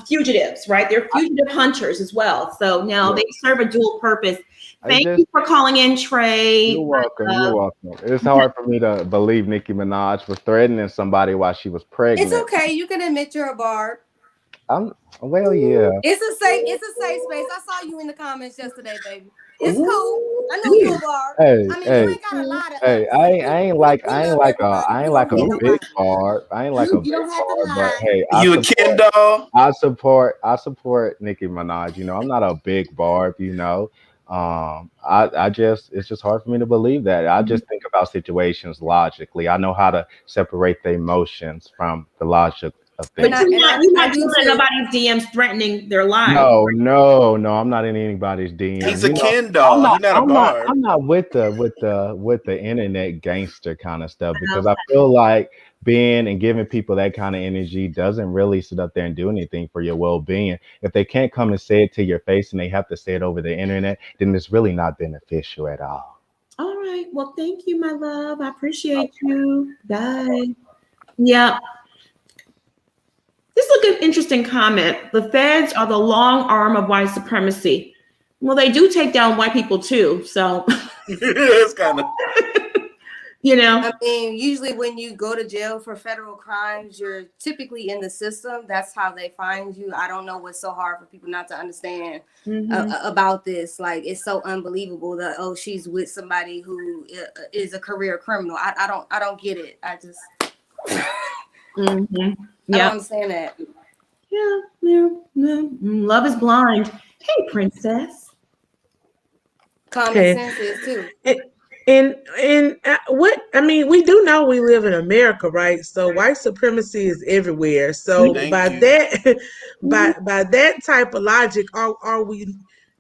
fugitives, right? They're fugitive hunters as well. So now they serve a dual purpose. Thank you for calling in, Trey. You're welcome. You're welcome. It's hard for me to believe Nicki Minaj was threatening somebody while she was pregnant. It's okay. You can admit you're a barb. Well, yeah. It's a safe space. I saw you in the comments yesterday, baby. It's cool. I know you're a barb. Hey, I mean, hey, you ain't got a lot of hey, I ain't like a big barb. I ain't like a big barb, but hey, You a Ken doll? I support Nicki Minaj. You know, I'm not a big barb, you know. It's just hard for me to believe that. I just think about situations logically. I know how to separate the emotions from the logic of things. But you're not doing nobody's DMs threatening their lives. No, I'm not in anybody's DMs. He's a Ken doll. He's not a barb. I'm not with the internet gangster kind of stuff, because I feel like being and giving people that kind of energy doesn't really sit up there and do anything for your well-being. If they can't come and say it to your face and they have to say it over the internet, then it's really not beneficial at all. All right. Well, thank you, my love. I appreciate you. Bye. Yeah. This is an interesting comment. The Feds are the long arm of white supremacy. Well, they do take down white people too. So it's kind of. I mean, usually when you go to jail for federal crimes, you're typically in the system. That's how they find you. I don't know what's so hard for people not to understand about this. Like, it's so unbelievable that, oh, she's with somebody who is a career criminal. I don't get it. I just I don't understand that. Love is blind. Hey, princess. Common sense is too. And what I mean, we do know we live in America, right? So white supremacy is everywhere. So by that, by that type of logic, are we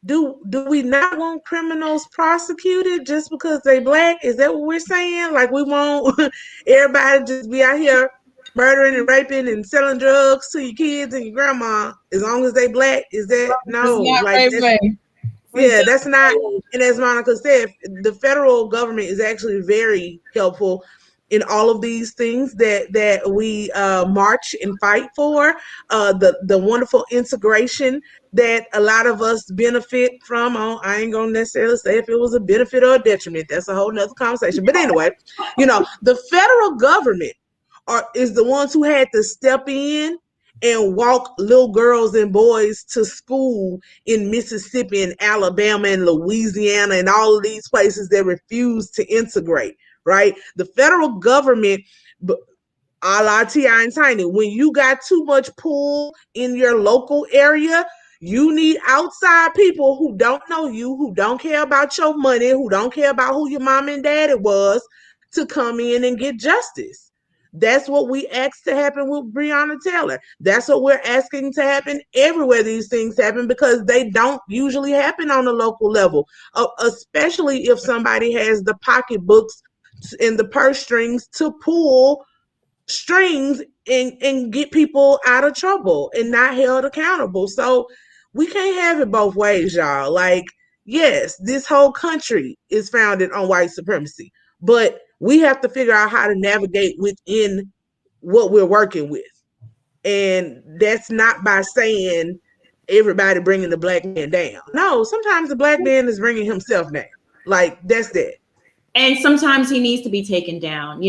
do we not want criminals prosecuted just because they black? Is that what we're saying? Like, we want everybody to just be out here murdering and raping and selling drugs to your kids and your grandma as long as they black? Is that no? Like, that's not. And as Monica said, the federal government is actually very helpful in all of these things that we march and fight for. The wonderful integration that a lot of us benefit from. I ain't gonna necessarily say if it was a benefit or a detriment. That's a whole nother conversation. But anyway, the federal government is the ones who had to step in and walk little girls and boys to school in Mississippi and Alabama and Louisiana and all of these places that refuse to integrate, right? The federal government, a la T.I. and Tiny, when you got too much pull in your local area, you need outside people who don't know you, who don't care about your money, who don't care about who your mom and daddy was, to come in and get justice. That's what we asked to happen with Breonna Taylor. That's what we're asking to happen everywhere these things happen, because they don't usually happen on the local level, especially if somebody has the pocketbooks and the purse strings to pull strings and get people out of trouble and not held accountable. So we can't have it both ways, y'all. Like, yes, this whole country is founded on white supremacy, but we have to figure out how to navigate within what we're working with. And that's not by saying everybody bringing the black man down. No, sometimes the black man is bringing himself down. Like, that's that. And sometimes he needs to be taken down,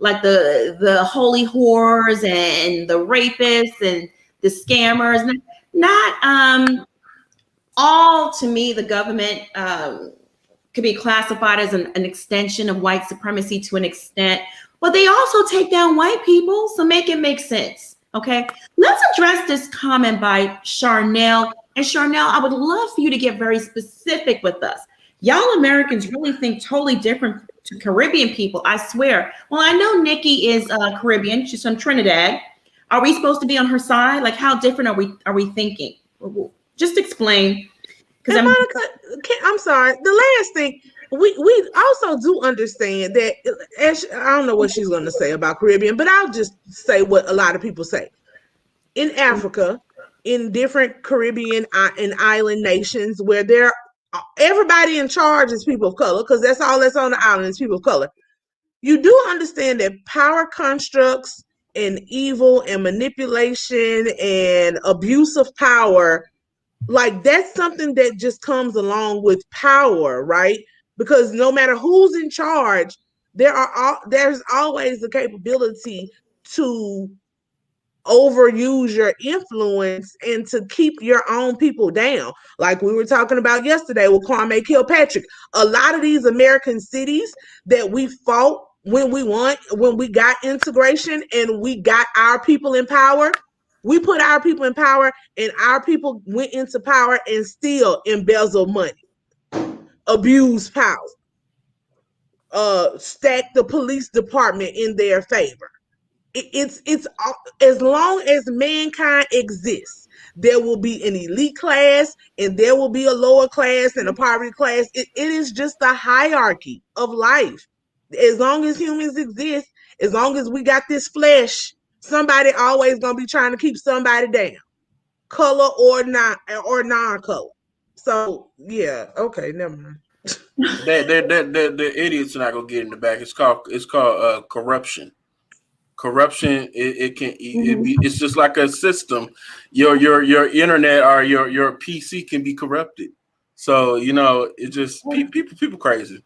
like the holy whores and the rapists and the scammers. Not all, to me, the government could be classified as an extension of white supremacy to an extent, but they also take down white people, so make it make sense. Okay, let's address this comment by Charnel. And Charnel, I would love for you to get very specific with us. Y'all Americans really think totally different to Caribbean people, I swear. Well, I know Nikki is Caribbean. She's from Trinidad. Are we supposed to be on her side? Like, how different are we thinking? Just explain. Because I'm sorry. The last thing, we also do understand that, I don't know what she's going to say about Caribbean, but I'll just say what a lot of people say. In Africa, in different Caribbean and island nations where everybody in charge is people of color, because that's all that's on the island is people of color. You do understand that power constructs and evil and manipulation and abuse of power, like, that's something that just comes along with power, right? Because no matter who's in charge, there's always the capability to overuse your influence and to keep your own people down. Like we were talking about yesterday with Kwame Kilpatrick. A lot of these American cities that we fought when we got integration and we got our people in power, we put our people in power, and our people went into power and still embezzle money, abuse power, stack the police department in their favor. It's as long as mankind exists, there will be an elite class and there will be a lower class and a poverty class. It is just a hierarchy of life. As long as humans exist, as long as we got this flesh, somebody always gonna be trying to keep somebody down, color or non-color. So yeah, okay, never mind. The idiots are not gonna get in the back. It's called corruption. Corruption. It's just like a system. Your internet or your PC can be corrupted. So it just people crazy.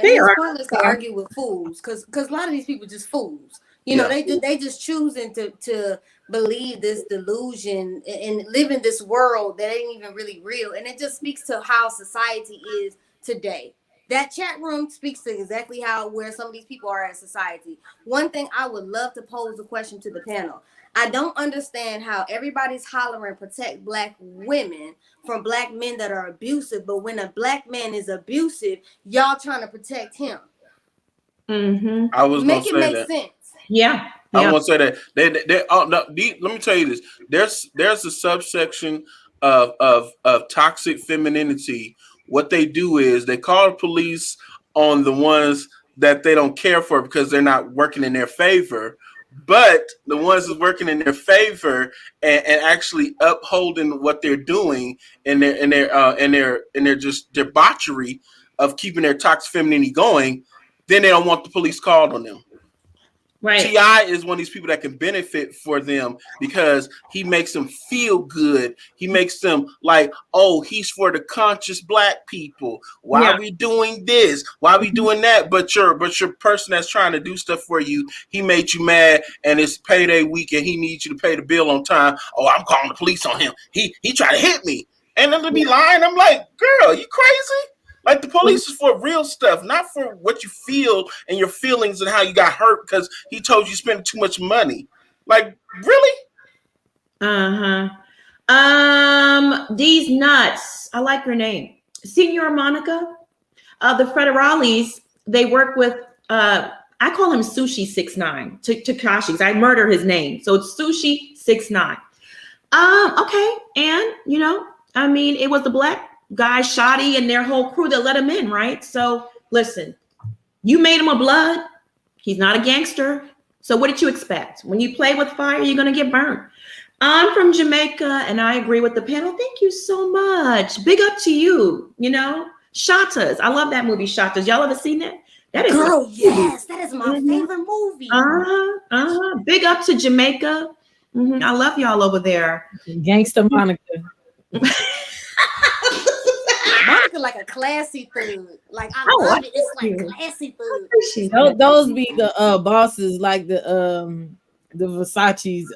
And They it's are. pointless to argue with fools, because a lot of these people just fools. You know, Yeah. they just choosing to believe this delusion and live in this world that ain't even really real. And it just speaks to how society is today. That chat room speaks to exactly how where some of these people are as society. One thing I would love to pose a question to the panel. I don't understand how everybody's hollering protect black women from black men that are abusive, but when a black man is abusive, y'all trying to protect him. Mm-hmm. I was gonna Make it say make that. sense. Yeah. I Yeah. want to say that they oh no, let me tell you this. There's a subsection of toxic femininity. What they do is they call the police on the ones that they don't care for because they're not working in their favor. But the ones that's working in their favor and actually upholding what they're doing and their just debauchery of keeping their toxic femininity going, then they don't want the police called on them. Right. T.I. is one of these people that can benefit for them because he makes them feel good. He makes them like, oh, he's for the conscious black people. Why Yeah. are we doing this? Why are we doing that? But your person that's trying to do stuff for you, he made you mad and it's payday week and he needs you to pay the bill on time. Oh, I'm calling the police on him. He tried to hit me. And then to be lying, I'm like, girl, you crazy? Like the police is for real stuff, not for what you feel and your feelings and how you got hurt because he told you spending too much money. Like, really? Uh-huh. These nuts. I like her name. Senior Monica. The Federales, they work with I call him Sushi 6ix9ine, Takashi's. I murder his name. So it's Sushi 6ix9ine. Okay. And I mean, it was the black guy, Shoddy, and their whole crew that let him in, right? So listen, you made him a blood. He's not a gangster. So what did you expect? When you play with fire, you're gonna get burned. I'm from Jamaica, and I agree with the panel. Thank you so much. Big up to you. Shatas. I love that movie, Shatas. Y'all ever seen that? That is Girl, yes, that is my favorite movie. Big up to Jamaica. I love y'all over there. Gangsta Monica. Monica like a classy thug. Like I love it. It's like classy thug. Those be the bosses, like the Versace's,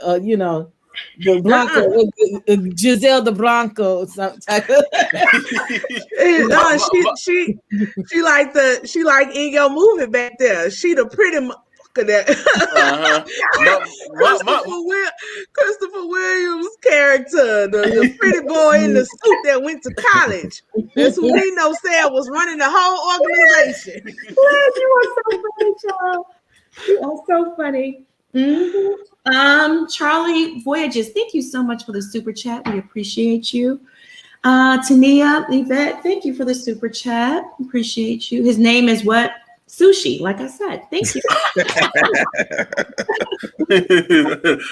the Blanco, Giselle de Blanco. She like in your movie back there. She the pretty that Christopher Williams character, the pretty boy in the suit that went to college. That's who Nino said was running the whole organization. You are so funny, child. You are so funny. Charlie Voyages, thank you so much for the super chat. We appreciate you. Tania Yvette, thank you for the super chat. Appreciate you. His name is what? Sushi, like I said. Thank you.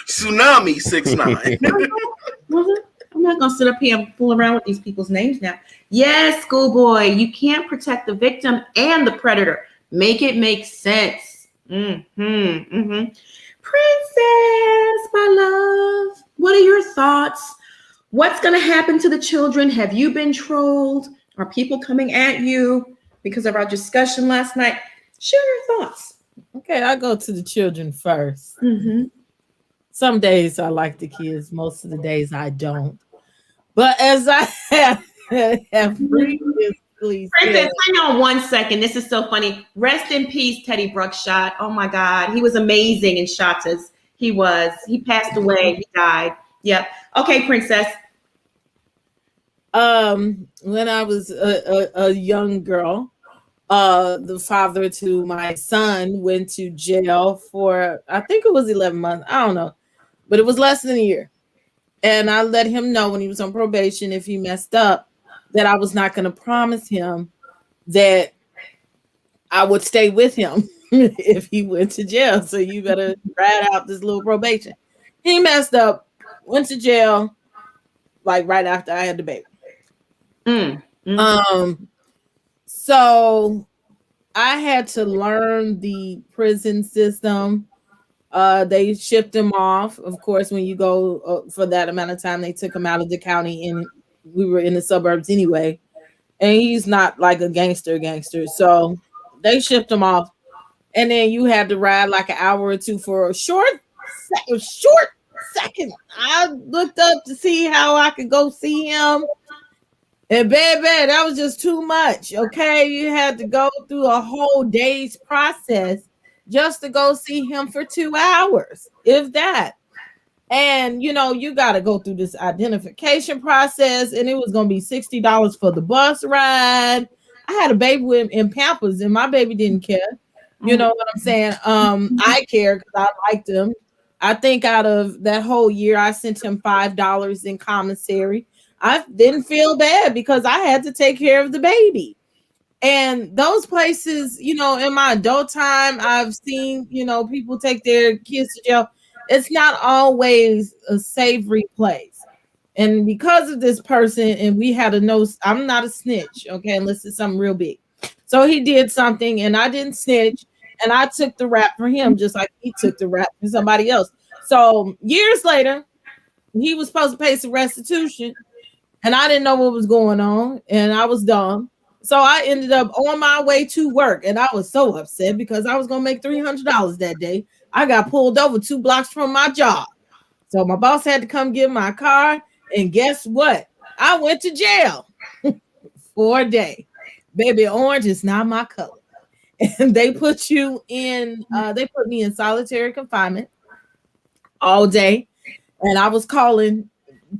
Tsunami 6ix9ine. I'm not gonna sit up here and fool around with these people's names now. Yes, schoolboy, you can't protect the victim and the predator. Make it make sense. Princess, my love, what are your thoughts? What's gonna happen to the children? Have you been trolled? Are people coming at you because of our discussion last night? Share your thoughts. Okay, I go to the children first. Some days I like the kids, most of the days I don't. But as I have previously Princess, said, hang on 1 second. This is so funny. Rest in peace, Teddy Bruckshot. Oh my God, he was amazing in Shotas. He was. He passed away. He died. Yep. Okay, Princess. When I was a young girl, the father to my son went to jail for, I think it was 11 months. I don't know, but it was less than a year. And I let him know when he was on probation, if he messed up, that I was not going to promise him that I would stay with him if he went to jail. So you better ride out this little probation. He messed up, went to jail, like right after I had the baby. So I had to learn the prison system. They shipped him off. Of course, when you go for that amount of time, they took him out of the county, and we were in the suburbs anyway. And he's not like a gangster. So they shipped them off, and then you had to ride like an hour or two for a short second. I looked up to see how I could go see him. And baby, that was just too much. Okay. You had to go through a whole day's process just to go see him for 2 hours, if that. And you got to go through this identification process, and it was going to be $60 for the bus ride. I had a baby in Pampers, and my baby didn't care. You know what I'm saying? I care because I liked him. I think out of that whole year, I sent him $5 in commissary. I didn't feel bad because I had to take care of the baby. And those places, in my adult time, I've seen, people take their kids to jail. It's not always a savory place. And because of this person, and we had a no, I'm not a snitch, okay, unless it's something real big. So he did something and I didn't snitch, and I took the rap for him just like he took the rap for somebody else. So years later, he was supposed to pay some restitution, and I didn't know what was going on, and I was dumb. So I ended up on my way to work, and I was so upset because I was going to make $300 that day. I got pulled over 2 blocks from my job. So my boss had to come get my car, and guess what? I went to jail for a day. Baby, orange is not my color. And they put you in, they put me in solitary confinement all day. And I was calling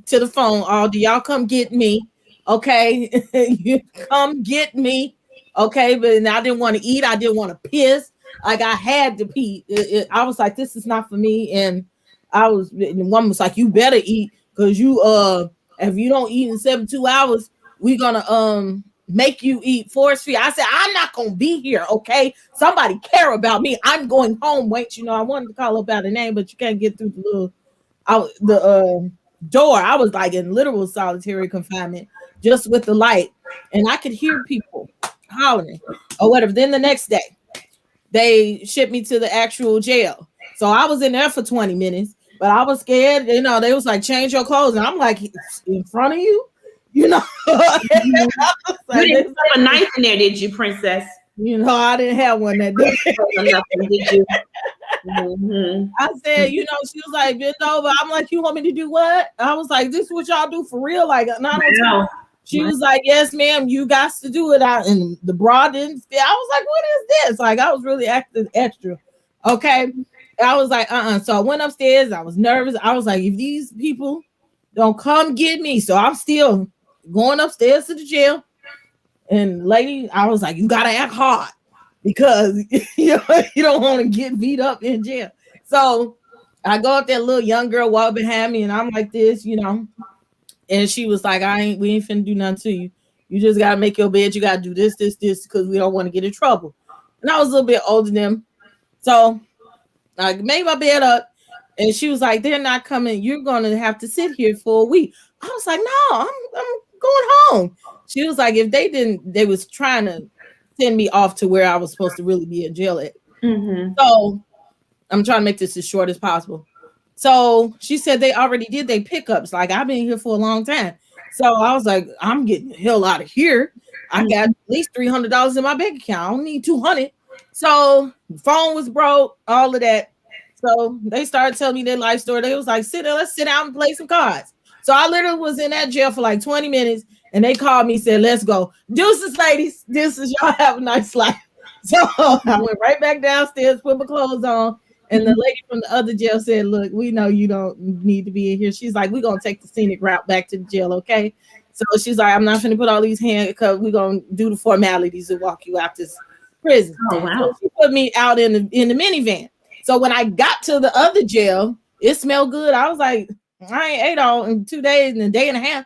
to the phone, oh, do y'all come get me? Okay, you come get me. Okay, but I didn't want to eat. I didn't want to piss. Like I had to pee. I was like, this is not for me. And the woman was like, you better eat because if you don't eat in 72 hours, we're gonna make you eat force feed. I said, I'm not gonna be here. Okay, somebody care about me. I'm going home. Wait, I wanted to call up out a name, but you can't get through the door. I was like in literal solitary confinement just with the light, and I could hear people hollering or whatever. Then the next day they shipped me to the actual jail, so I was in there for 20 minutes, but I was scared. They was like, change your clothes, and I'm like, in front of you. Like, you didn't have a knife in there, did you, princess? I didn't have one that day. Nothing, did you? Mm-hmm. I said, she was like, bend over. I'm like, you want me to do what? I was like, this is what y'all do for real? Like, no. She was like, yes, ma'am, you got to do it out. And the bra didn't fit. I was like, what is this? Like, I was really acting extra. Okay. I was like, So I went upstairs. I was nervous. I was like, if these people don't come get me. So I'm still going upstairs to the jail. And lady, I was like, you got to act hard because you don't want to get beat up in jail. So I go up there, little young girl walk behind me, and I'm like this, and she was like, we ain't finna do nothing to you. You just gotta make your bed. You gotta do this, because we don't want to get in trouble. And I was a little bit older than them. So I made my bed up, and she was like, they're not coming. You're gonna have to sit here for a week. I was like, no, I'm going home. She was like, if they didn't, they was trying to send me off to where I was supposed to really be in jail at. Mm-hmm. So I'm trying to make this as short as possible. So she said they already did their pickups. Like, I've been here for a long time. So I was like, I'm getting the hell out of here. I got at least $300 in my bank account. I don't need 200. So the phone was broke, all of that. So they started telling me their life story. They was like, let's sit down and play some cards. So I literally was in that jail for like 20 minutes, and they called me, said, let's go. Deuces, ladies. Deuces, y'all have a nice life. So I went right back downstairs, put my clothes on. And the lady from the other jail said, look, we know you don't need to be in here. She's like, we're going to take the scenic route back to the jail, okay? So she's like, I'm not going to put all these handcuffs. We're going to do the formalities to walk you out this prison. Oh, wow. So she put me out in the minivan. So when I got to the other jail, it smelled good. I was like, I ain't ate all in 2 days and a day and a half.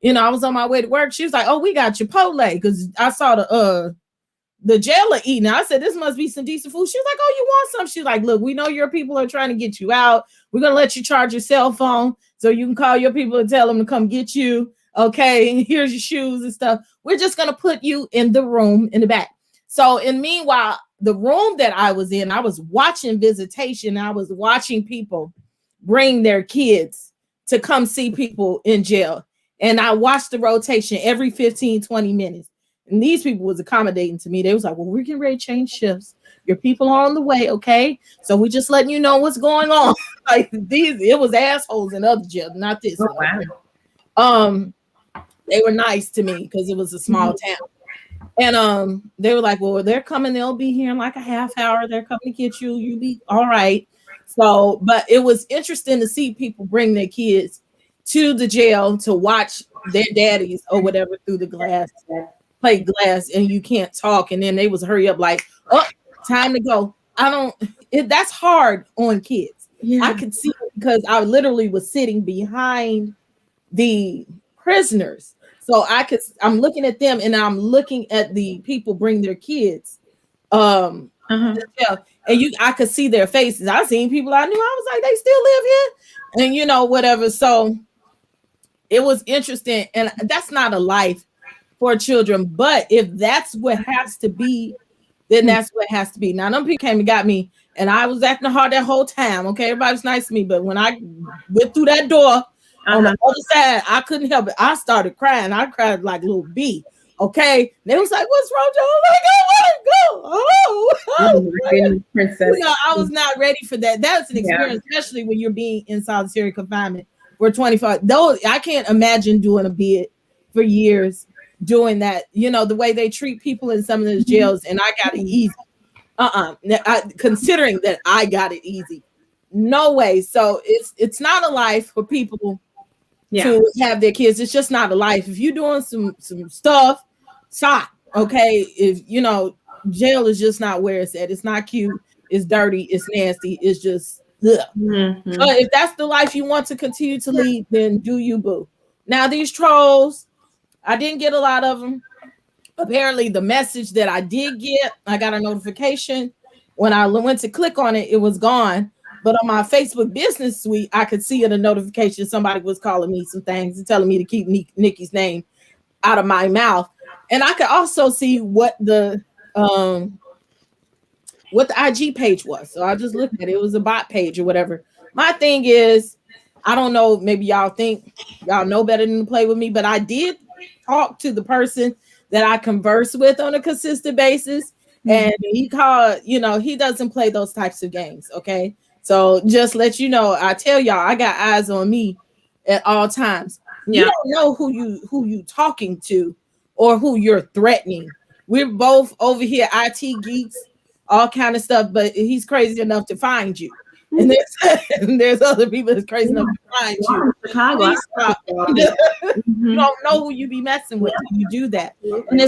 I was on my way to work. She was like, oh, we got Chipotle, because I saw the jailer eating. I said, this must be some decent food. She was like, oh, you want some? She's like, look, we know your people are trying to get you out. We're going to let you charge your cell phone so you can call your people and tell them to come get you. Okay, here's your shoes and stuff. We're just going to put you in the room in the back. So, and meanwhile, the room that I was in, I was watching visitation. I was watching people bring their kids to come see people in jail. And I watched the rotation every 15, 20 minutes. And these people was accommodating to me. They was like, well, we're getting ready to change shifts. Your people are on the way, okay? So we just letting you know what's going on. Like these, it was assholes in other jails, not this one. They were nice to me because it was a small town. And they were like, well, they're coming, they'll be here in like a half hour. They're coming to get you. You'll be all right. So, but it was interesting to see people bring their kids to the jail to watch their daddies or whatever through the glass, plate glass, and you can't talk. And then they was hurry up, like, oh, time to go. That's hard on kids. I could see it because I literally was sitting behind the prisoners. So I'm looking at them and I'm looking at the people bring their kids. To jail. And I could see their faces. I seen people I knew. I was like, they still live here, and whatever. So it was interesting, and that's not a life for children. But if that's what has to be, then that's what has to be. Now, them people came and got me, and I was acting hard that whole time. Okay, everybody was nice to me, but when I went through that door on the other side, I couldn't help it. I started crying. I cried like little B. Okay, they was like, "What's wrong, Joe?" I was like, "I want to go." Princess. I was not ready for that. That's an experience, especially when you're being in solitary confinement for 25. Though I can't imagine doing a bid for years, doing that. The way they treat people in some of those jails, and I got it easy. Considering that I got it easy, no way. So it's not a life for people to have their kids. It's just not a life. If you're doing some stuff, stop. Okay, if jail is just not where it's at. It's not cute. It's dirty. It's nasty. It's just ugh. If that's the life you want to continue to lead, then do you, boo. Now these trolls, I didn't get a lot of them. Apparently, the message that I did get, I got a notification. When I went to click on it, it was gone. But on my Facebook business suite, I could see in a notification somebody was calling me some things and telling me to keep Nikki's name out of my mouth. And I could also see what the IG page was. So I just looked at it. It was a bot page or whatever. My thing is, I don't know, maybe y'all think y'all know better than to play with me, but I did talk to the person that I converse with on a consistent basis. And he called, he doesn't play those types of games. Okay. So just let you know, I tell y'all, I got eyes on me at all times. You don't know who you talking to or who you're threatening. We're both over here, IT geeks, all kind of stuff, but he's crazy enough to find you. And there's other people that's crazy enough to find you. Please stop. You don't know who you be messing with when you do that. And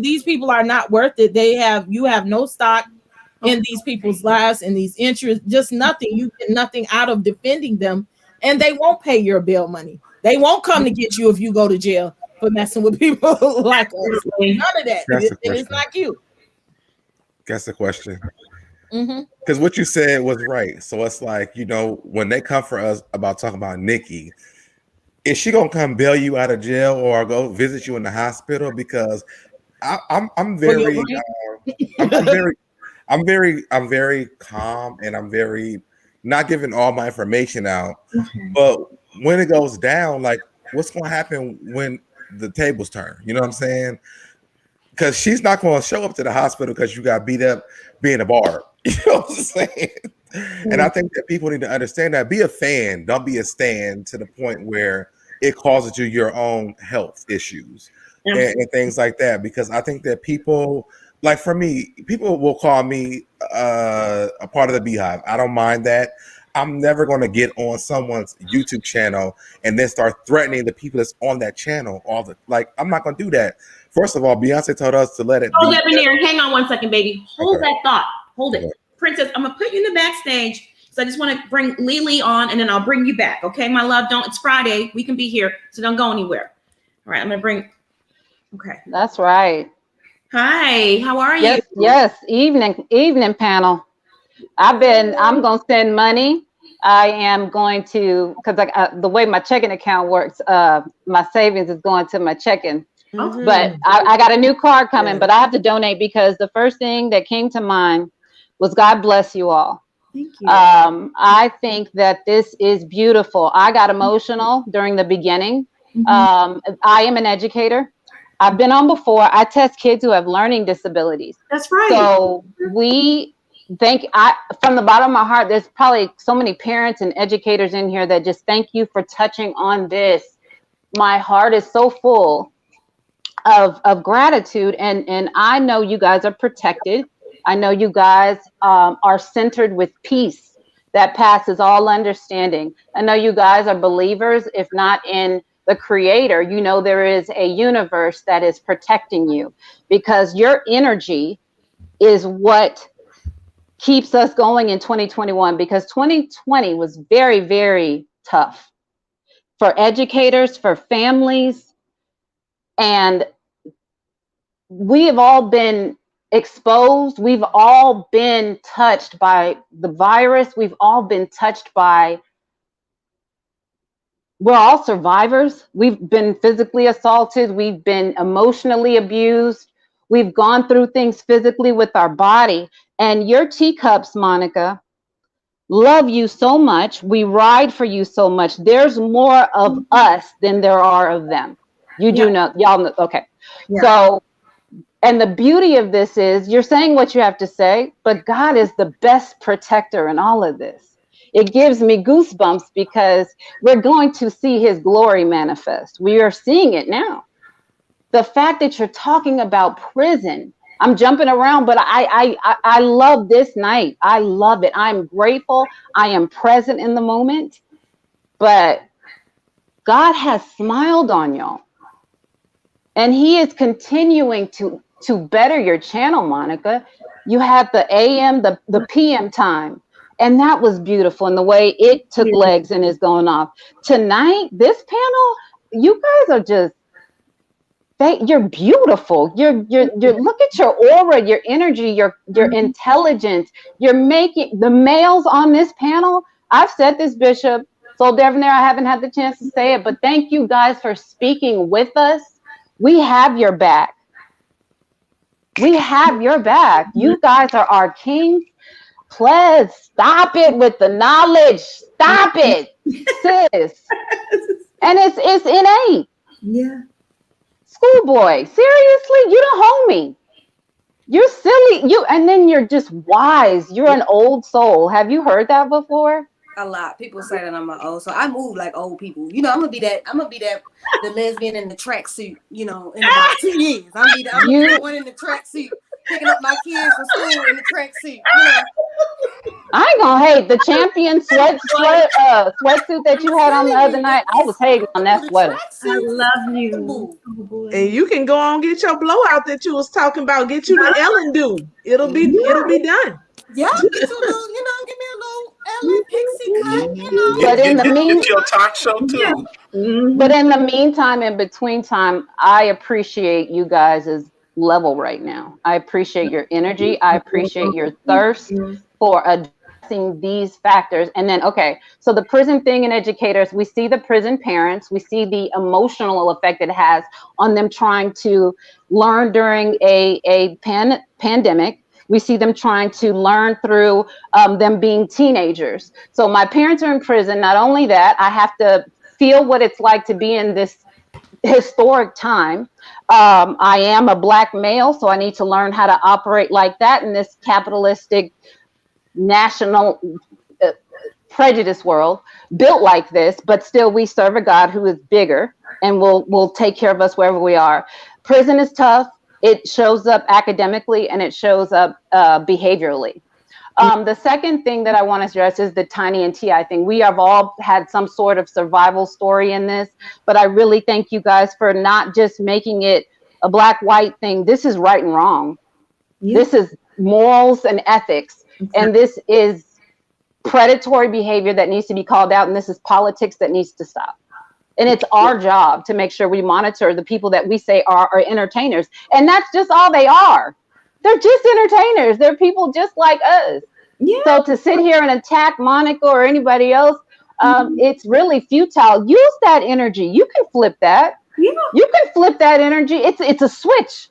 these people are not worth it. You have no stock in these people's lives and these interests, just nothing. You get nothing out of defending them, and they won't pay your bail money. They won't come to get you if you go to jail for messing with people like us. None of that. And it's not cute. That's the question. Because what you said was right. So it's like, when they come for us about talking about Nikki, is she gonna come bail you out of jail or go visit you in the hospital? Because I'm very calm, and I'm very not giving all my information out. But when it goes down, like, what's gonna happen when the tables turn? You know what I'm saying? Because she's not going to show up to the hospital because you got beat up being a barb. You know what I'm saying? And I think that people need to understand that. Be a fan. Don't be a stan to the point where it causes you your own health issues and things like that. Because I think that people, like for me, people will call me a part of the Beehive. I don't mind that. I'm never going to get on someone's YouTube channel and then start threatening the people that's on that channel. I'm not going to do that. First of all, Beyonce told us to let it Hold be. that, Veneer. Hang on one second, baby. Hold that thought. Hold it. Princess, I'm going to put you in the backstage. So I just want to bring Lily on, and then I'll bring you back. Okay, my love? It's Friday. We can be here, so don't go anywhere. All right, I'm going to bring. Okay. That's right. Hi, how are you? Yes. Evening panel. I'm going to send money. I am going to, because the way my checking account works, my savings is going to my checking. But I got a new card coming, but I have to donate because the first thing that came to mind was God bless you all. Thank you. I think that this is beautiful. I got emotional during the beginning. I am an educator. I've been on before. I test kids who have learning disabilities. That's right. So we from the bottom of my heart, there's probably so many parents and educators in here that just thank you for touching on this. My heart is so full of gratitude, and I know you guys are protected. I know you guys are centered with peace that passes all understanding. I know you guys are believers, if not in the creator, you know there is a universe that is protecting you, because your energy is what keeps us going in 2021, because 2020 was very, very tough for educators, for families, and we have all been exposed. We've all been touched by the virus. We've all been touched by, we're all survivors. We've been physically assaulted. We've been emotionally abused. We've gone through things physically with our body. And your teacups, Monica, love you so much. We ride for you so much. There's more of us than there are of them. You do know, y'all know, okay. Yeah. So, and the beauty of this is you're saying what you have to say, but God is the best protector in all of this. It gives me goosebumps because we're going to see his glory manifest. We are seeing it now. The fact that you're talking about prison, I'm jumping around, but I love this night. I love it. I'm grateful. I am present in the moment, but God has smiled on y'all. And he is continuing to better your channel, Monica. You had the AM, the PM time. And that was beautiful. And the way it took legs and is going off. Tonight, this panel, you guys are just, you're beautiful. You're look at your aura, your energy, your intelligence. You're making the males on this panel. I've said this, Bishop. So Debonair, I haven't had the chance to say it, but thank you guys for speaking with us. We have your back. We have your back. You guys are our kings. Please stop it with the knowledge. Stop it, sis. And it's innate. Yeah. Schoolboy, seriously, you the homie. You're silly. And then you're just wise. You're an old soul. Have you heard that before? A lot. People say that I'm old, so I move like old people. You know, I'm gonna be that the lesbian in the tracksuit. You know, in about 2 years, I'm gonna be the one in the tracksuit, picking up my kids from school in the tracksuit. You know, I ain't gonna hate the champion sweatsuit that you had on the other night. I was hating on that sweater. I love you. And you can go on get your blowout that you was talking about. Get you the Ellen do. It'll be done. Yeah, get you a little, give me a little Ellen Pixie cut, But in the meantime, your talk show too. But in the meantime, in between time, I appreciate you guys' level right now. I appreciate your energy. I appreciate your thirst for addressing these factors. And then, okay, so the prison thing in educators, we see the prison parents, we see the emotional effect it has on them trying to learn during a pandemic. We see them trying to learn through them being teenagers. So my parents are in prison. Not only that, I have to feel what it's like to be in this historic time. I am a Black male, so I need to learn how to operate like that in this capitalistic national prejudice world built like this, but still we serve a God who is bigger and will take care of us wherever we are. Prison is tough. It shows up academically and it shows up behaviorally. The second thing that I want to address is the Tiny and T.I. thing. We have all had some sort of survival story in this, but I really thank you guys for not just making it a black-white thing. This is right and wrong. Yeah. This is morals and ethics, and this is predatory behavior that needs to be called out, and this is politics that needs to stop. And it's our job to make sure we monitor the people that we say are entertainers. And that's just all they are. They're just entertainers. They're people just like us. Yeah. So to sit here and attack Monica or anybody else, it's really futile. Use that energy. You can flip that. Yeah. You can flip that energy. It's a switch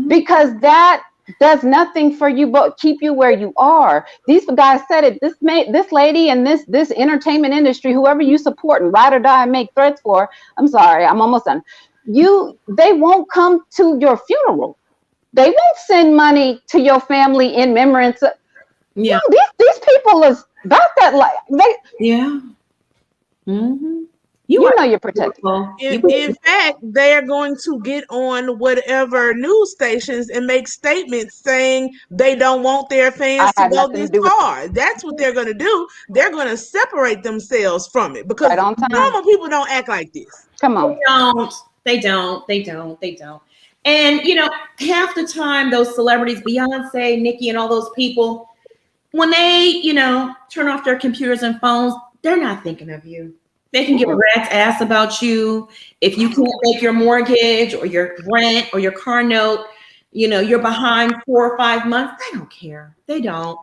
because that does nothing for you but keep you where you are. These guys said it. This lady and this entertainment industry, whoever you support and ride or die and make threats for. I'm sorry, I'm almost done. they won't come to your funeral. They won't send money to your family in remembrance. Yeah. No, these people is about that life. Yeah. Mm-hmm. You know you're protected. In fact, they are going to get on whatever news stations and make statements saying they don't want their fans to go this far. That's what they're going to do. They're going to separate themselves from it because right on time. normal people don't act like this. Come on. They don't. And half the time those celebrities, Beyonce, Nicki, and all those people, when they, turn off their computers and phones, they're not thinking of you. They can give a rat's ass about you. If you can't make your mortgage or your rent or your car note, you're behind 4 or 5 months. They don't care. They don't.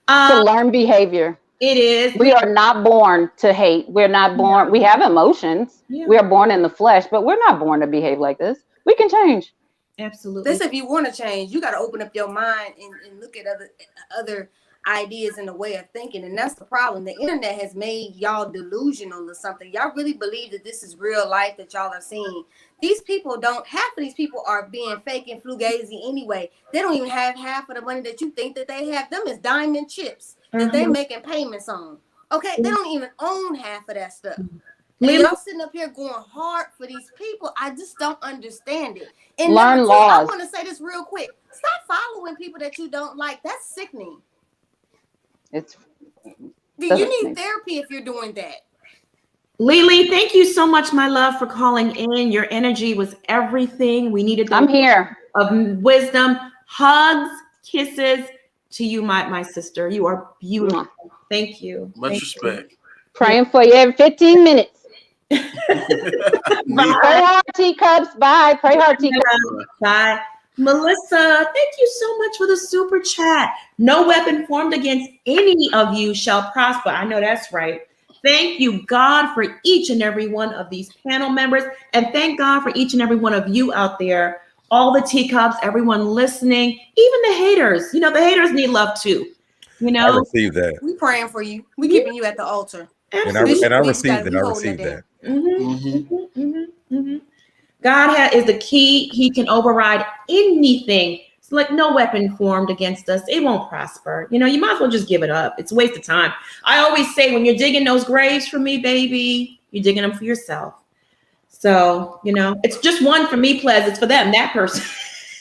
To learn behavior. It is. We are not born to hate. We're not born. We have emotions. Yeah. We are born in the flesh, but we're not born to behave like this. We can change. Absolutely. Listen, if you want to change, you got to open up your mind and look at other ideas and a way of thinking. And that's the problem. The internet has made y'all delusional or something. Y'all really believe that this is real life that y'all are seeing. These people don't, half of these people are being fake and fugazi anyway. They don't even have half of the money that you think that they have. Them is diamond chips that they making payments on. Okay, they don't even own half of that stuff. And y'all sitting up here going hard for these people. I just don't understand it. And learn number two, laws. I want to say this real quick. Stop following people that you don't like. That's sickening. You need therapy if you're doing that. Lily, thank you so much, my love, for calling in. Your energy was everything. We needed. I'm here. Of wisdom, hugs, kisses to you, my sister. You are beautiful. Thank you. Much respect. Praying for you every 15 minutes. Pray hard, teacups. Bye. Pray hard, teacups. Bye. Melissa, thank you so much for the super chat. No weapon formed against any of you shall prosper. I know that's right. Thank you, God, for each and every one of these panel members. And thank God for each and every one of you out there, all the teacups, everyone listening, even the haters. The haters need love too. I received that. We praying for you. We keeping you at the altar. And I received it. I received that. God is the key. He can override anything. It's like no weapon formed against us. It won't prosper. You might as well just give it up. It's a waste of time. I always say when you're digging those graves for me, baby, you're digging them for yourself. So, it's just one for me, Plez. It's for them, that person.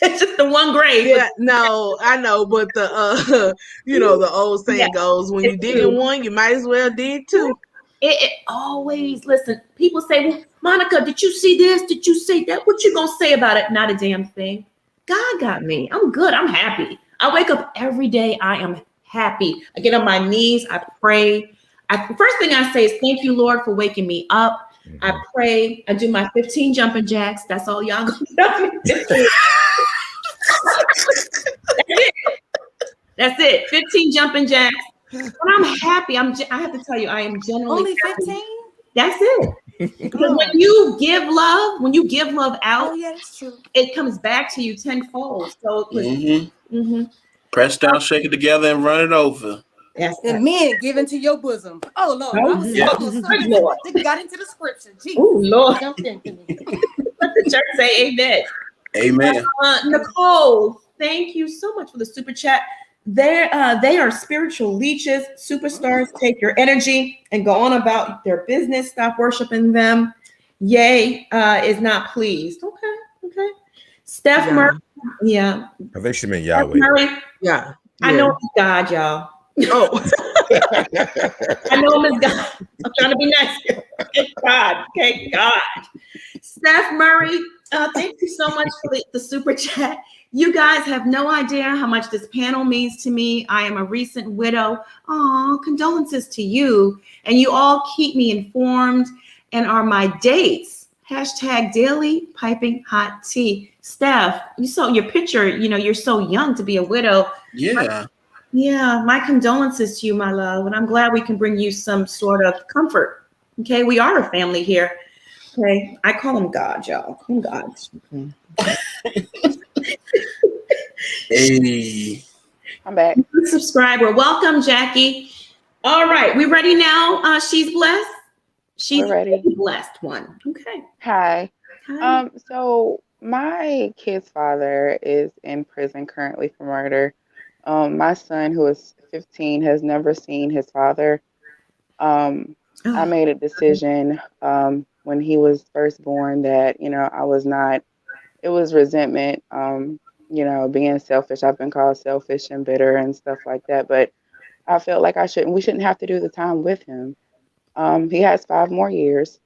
It's just the one grave. Yeah, no, I know, but the the old saying goes, when you dig in one, you might as well dig two. It always, listen, people say, well, Monica, did you see this? Did you see that? What you gonna say about it? Not a damn thing. God got me. I'm good. I'm happy. I wake up every day. I am happy. I get on my knees. I pray. First thing I say is thank you, Lord, for waking me up. I pray. I do my 15 jumping jacks. That's all y'all gonna do. That's it. 15 jumping jacks. When I'm happy, I have to tell you, I am generally only 15. That's it. Because when you give love out, that's true. It comes back to you tenfold. So Press down, shake it together, and run it over. Yes. And men given to your bosom. Oh Lord, I was so got into the scripture. Jesus. Oh Lord. Jumped into me. Let the church say amen. Amen. Nicole, thank you so much for the super chat. They are spiritual leeches. Superstars take your energy and go on about their business. Stop worshiping them. Yay is not pleased. Okay. Steph Murray. Yeah. I think she meant Yahweh. Murray. Yeah. I know it's God, y'all. Oh. I know him as God. I'm trying to be nice. It's God. Okay, God. Steph Murray, thank you so much for the super chat. You guys have no idea how much this panel means to me. I am a recent widow. Oh, condolences to you. And you all keep me informed and are my dates. # daily piping hot tea. Steph, you saw your picture, you're so young to be a widow. Yeah. My condolences to you, my love. And I'm glad we can bring you some sort of comfort. Okay, we are a family here. Okay, I call him God, y'all. Call him God. Hey. I'm back. Subscriber. Welcome, Jackie. All right, we ready now? She's blessed. She's We're ready. the blessed one. Okay. Hi. So my kid's father is in prison currently for murder. My son, who is 15, has never seen his father. I made a decision when he was first born that, I was not, it was resentment, being selfish. I've been called selfish and bitter and stuff like that, but I felt like we shouldn't have to do the time with him. He has 5 more years.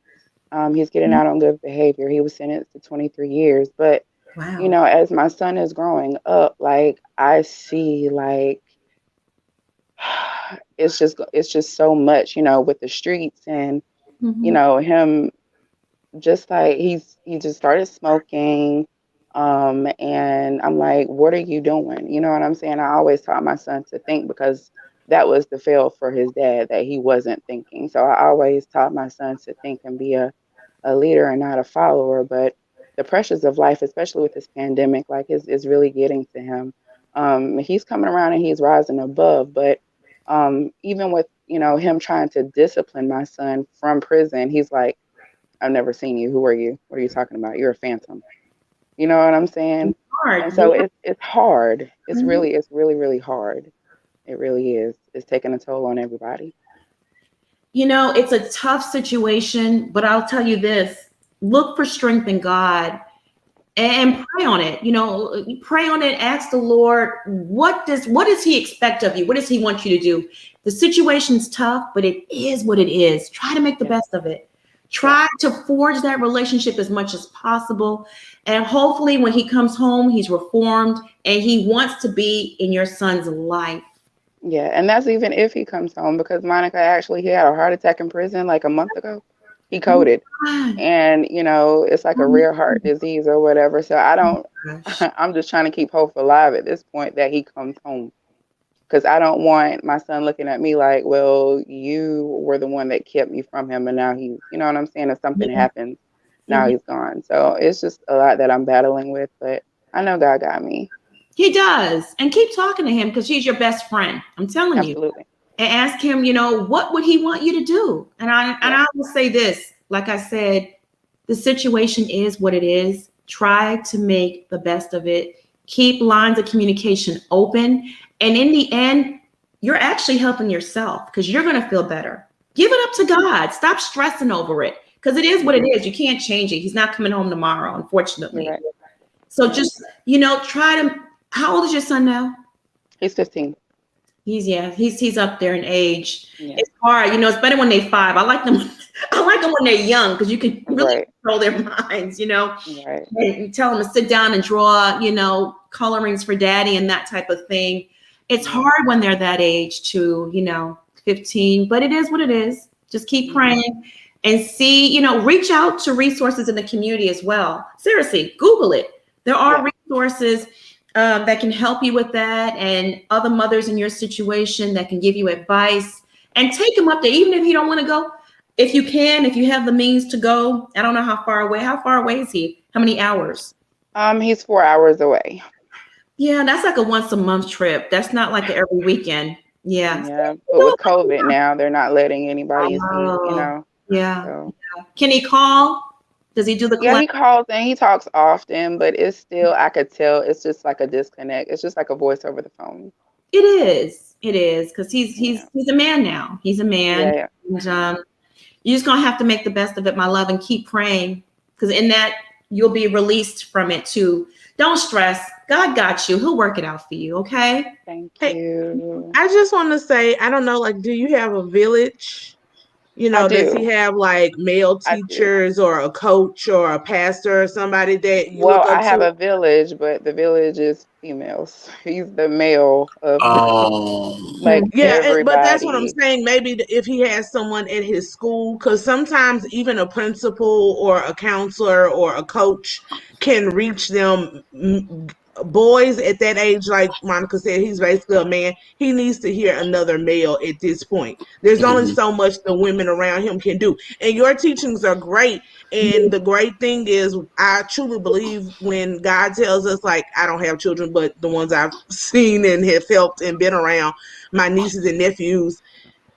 He's getting out on good behavior. He was sentenced to 23 years. But, Wow. as my son is growing up, like I see like it's just so much, with the streets and, Mhm. him just like he just started smoking. And I'm like, what are you doing? You know what I'm saying? I always taught my son to think because that was the fail for his dad, that he wasn't thinking. So I always taught my son to think and be a leader and not a follower. But the pressures of life, especially with this pandemic, like is really getting to him. He's coming around and he's rising above, but even with him trying to discipline my son from prison, he's like, I've never seen you. Who are you? What are you talking about? You're a phantom. You know what I'm saying? And Hard. so Yeah. it's hard. Mhm. It's really, really hard. It really is. It's taking a toll on everybody. It's a tough situation, but I'll tell you this: look for strength in God and pray on it. Pray on it. Ask the Lord, what does He expect of you? What does He want you to do? The situation's tough, but it is what it is. Try to make the best of it. Try to forge that relationship as much as possible, and hopefully, when he comes home, he's reformed and he wants to be in your son's life. Yeah, and that's even if he comes home because Monica actually he had a heart attack in prison like a month ago. He Oh coded. God. And it's like a Oh rare heart disease or whatever. So I don't my gosh. I'm just trying to keep hope alive at this point that he comes home. Because I don't want my son looking at me like, well, you were the one that kept me from him, and now he's, you know what I'm saying? If something Yeah. happens, now he's gone. So it's just a lot that I'm battling with, but I know God got me. He does. And keep talking to him because he's your best friend. I'm telling you. Absolutely. And ask him, what would he want you to do? And Yeah. I will say this, like I said, the situation is what it is. Try to make the best of it. Keep lines of communication open. And in the end, you're actually helping yourself because you're going to feel better. Give it up to God. Stop stressing over it because it is what it Mhm. is. You can't change it. He's not coming home tomorrow, You're unfortunately. right. So Right. just, try to, how old is your son now? He's 15. He's up there in age. Yeah. It's hard, it's better when they're 5. I like them. I like them when they're young because you can really Right. control their minds. Right. And tell them to sit down and draw, colorings for daddy and that type of thing. It's Yeah. hard when they're that age to, 15, but it is what it is. Just keep Mhm. praying and see, reach out to resources in the community as well. Seriously, Google it. There are Yeah. resources that can help you with that, and other mothers in your situation that can give you advice and take them up there, even if you don't want to go. If you can, if you have the means to go, I don't know how far away. How far away is he? How many hours? He's 4 hours away. Yeah, that's like a once a month trip. That's not like a every weekend. Yeah. Yeah. But with COVID now, they're not letting anybody see, Oh, yeah. so. Can he call? Does he do the Yeah, collect? he calls and he talks often, but it's still, I could tell it's just like a disconnect. It's just like a voice over the phone. It is. It is because he's Yeah. he's a man now. He's a man, Yeah. and Yeah. you're just gonna have to make the best of it, my love, and keep praying because in that you'll be released from it too. Don't stress. God got you. He'll work it out for you. Okay. Thank Hey, you. I just want to say, I don't know, like, do you have a village? I Does he do. have like male I do. teachers or a coach or a pastor or somebody that you Well, look I up have to? a village, but the village is females. He's the male of like Yeah, but that's what I'm everybody. saying. Maybe if he has someone at his school, because sometimes even a principal or a counselor or a coach can reach them. Boys at that age, like Monica said, he's basically a man. He needs to hear another male at this point. There's only so much the women around him can do. And your teachings are great. And the great thing is, I truly believe when God tells us, like, I don't have children, but the ones I've seen and have helped and been around, my nieces and nephews,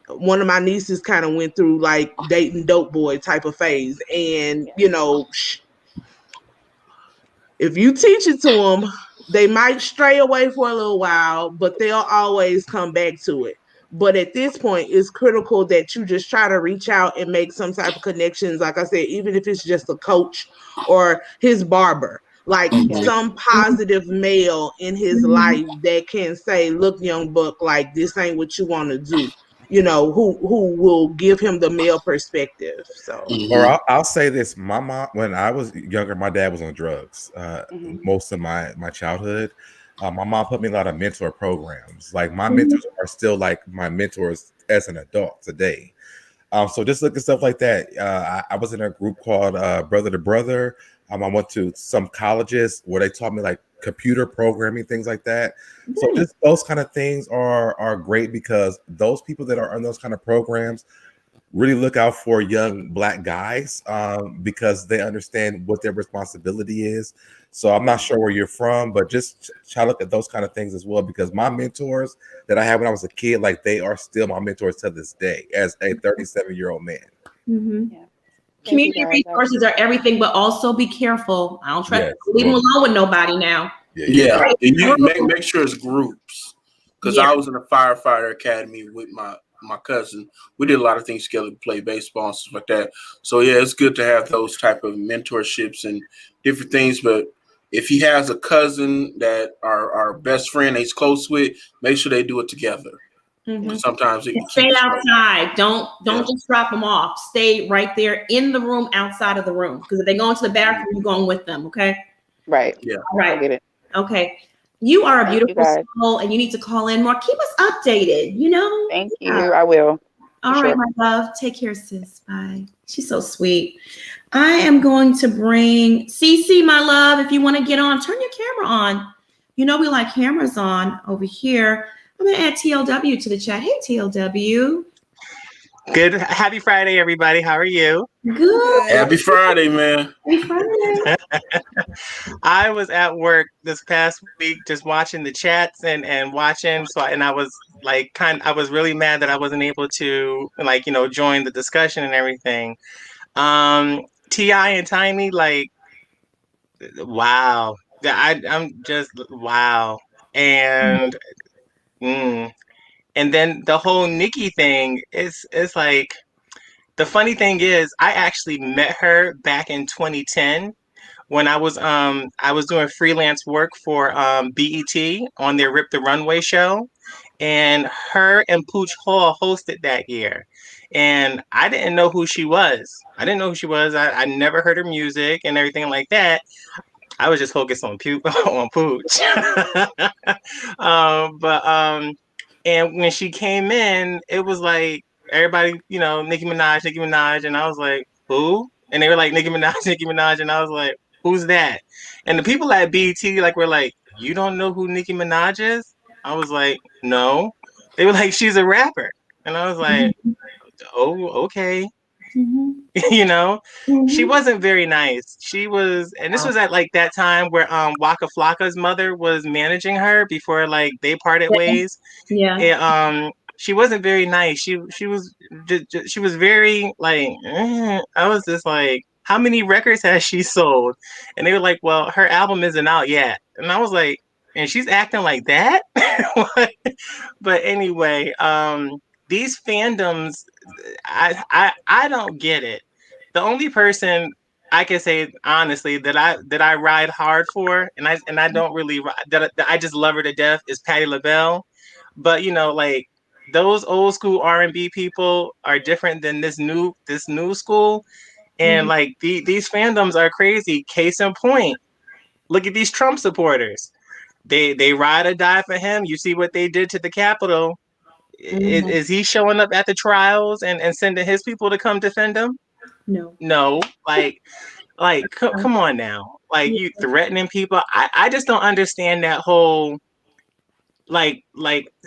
one of my nieces kind of went through like dating dope boy type of phase, and If you teach it to them, they might stray away for a little while, but they'll always come back to it. But at this point, it's critical that you just try to reach out and make some type of connections. Like I said, even if it's just a coach or his barber, like some positive male in his life that can say, "Look, young buck, like this ain't what you want to do." You know, who will give him the male perspective. So, Or I'll say this: my mom, when I was younger, my dad was on drugs. Most of my childhood, my mom put me in a lot of mentor programs. Like my mentors are still like my mentors as an adult today. So just look at stuff like that. I was in a group called Brother to Brother. I went to some colleges where they taught me like computer programming, things like that. So just those kind of things are great because those people that are in those kind of programs really look out for young Black guys because they understand what their responsibility is. So I'm not sure where you're from, but just try to look at those kind of things as well, because my mentors that I had when I was a kid, like they are still my mentors to this day as a 37-year-old man. Community resources are everything, but also be careful. I don't trust leave them alone with nobody now. Yeah. And you make sure it's groups. Because I was in a firefighter academy with my cousin. We did a lot of things together, play baseball and stuff like that. So yeah, it's good to have those type of mentorships and different things. But if he has a cousin that our best friend he's close with, make sure they do it together. Sometimes it stay outside. Don't just drop them off. Stay right there in the room, outside of the room. Because if they go into the bathroom, you're going with them. Okay. Right. Yeah. All right. I get it. Okay. You are a Thank you, beautiful guys. soul, and you need to call in more. Keep us updated. You know. Thank you. I will. All right, my love. Take care, sis. Bye. She's so sweet. I am going to bring Cece, my love. If you want to get on, turn your camera on. You know we like cameras on over here. I'm going to add TLW to the chat. Hey, TLW. Good. Happy Friday, everybody. How are you? Good. Happy Friday, man. Happy Friday. I was at work this past week just watching the chats and watching. I was like I was really mad that I wasn't able to join the discussion and everything. T.I. and Tiny, like, wow. I'm just wow. And and then the whole Nikki thing is like, the funny thing is I actually met her back in 2010 when I was doing freelance work for BET on their Rip the Runway show, and her and Pooch Hall hosted that year. And I didn't know who she was. I never heard her music and everything like that. I was just focused on on Pooch. And when she came in, it was like everybody, Nicki Minaj, and I was like, who? And they were like, Nicki Minaj, Nicki Minaj, and I was like, who's that? And the people at BET were like, you don't know who Nicki Minaj is? I was like, no. They were like, she's a rapper, and I was like, oh, okay. She wasn't very nice. She was, and this was at like that time where Waka Flocka's mother was managing her before like they parted ways. Yeah. And she wasn't very nice. She was she was very like I was just like, how many records has she sold? And they were like, well, her album isn't out yet. And I was like, and she's acting like that? But anyway, these fandoms, I don't get it. The only person I can say honestly that I ride hard for, and I don't really that I just love her to death, is Patti LaBelle. But like those old school R&B people are different than this new school, and like these fandoms are crazy. Case in point, look at these Trump supporters. They ride or die for him. You see what they did to the Capitol. Is he showing up at the trials and sending his people to come defend him? No. Come on now. Like, you threatening people. I just don't understand that whole, like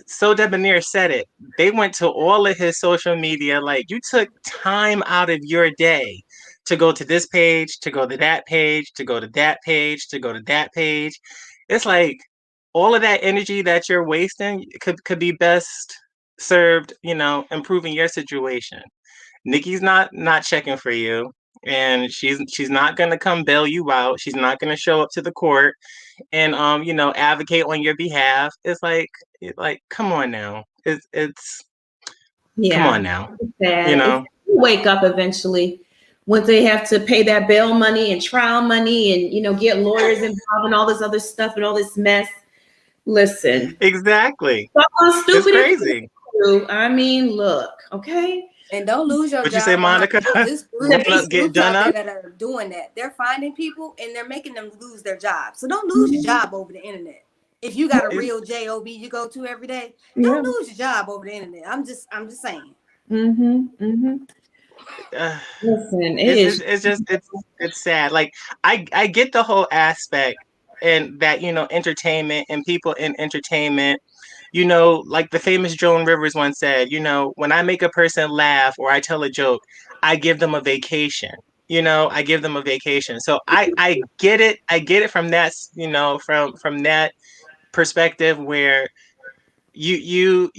So Debonair said it. They went to all of his social media. Like, you took time out of your day to go to this page, to go to that page, to go to that page, to go to that page. It's like all of that energy that you're wasting could be best served, improving your situation. Nikki's not checking for you. and she's not gonna come bail you out. She's not gonna show up to the court and advocate on your behalf. It's like come on now. It's come Yeah, on now. it's You sad. It's know wake up eventually once they have to pay that bail money and trial money and get lawyers involved and all this other stuff and all this mess. Listen, exactly. stop how It's stupid it crazy. is. I mean, look, okay. And don't lose your What you say, job behind Monica? because this group, Won't it's get groups done out there up. that are doing that. They're finding people and they're making them lose their job. So don't lose your job over the internet. If you got a It's, real job you go to every day, Yeah. don't lose your job over the internet. I'm just saying. uh, Listen, it it's, is. it's it's just it's sad. Like I get the whole aspect and that entertainment and people in entertainment. Like the famous Joan Rivers once said, when I make a person laugh or I tell a joke, I give them a vacation. I give them a vacation. So I get it. I get it from that, from that perspective where you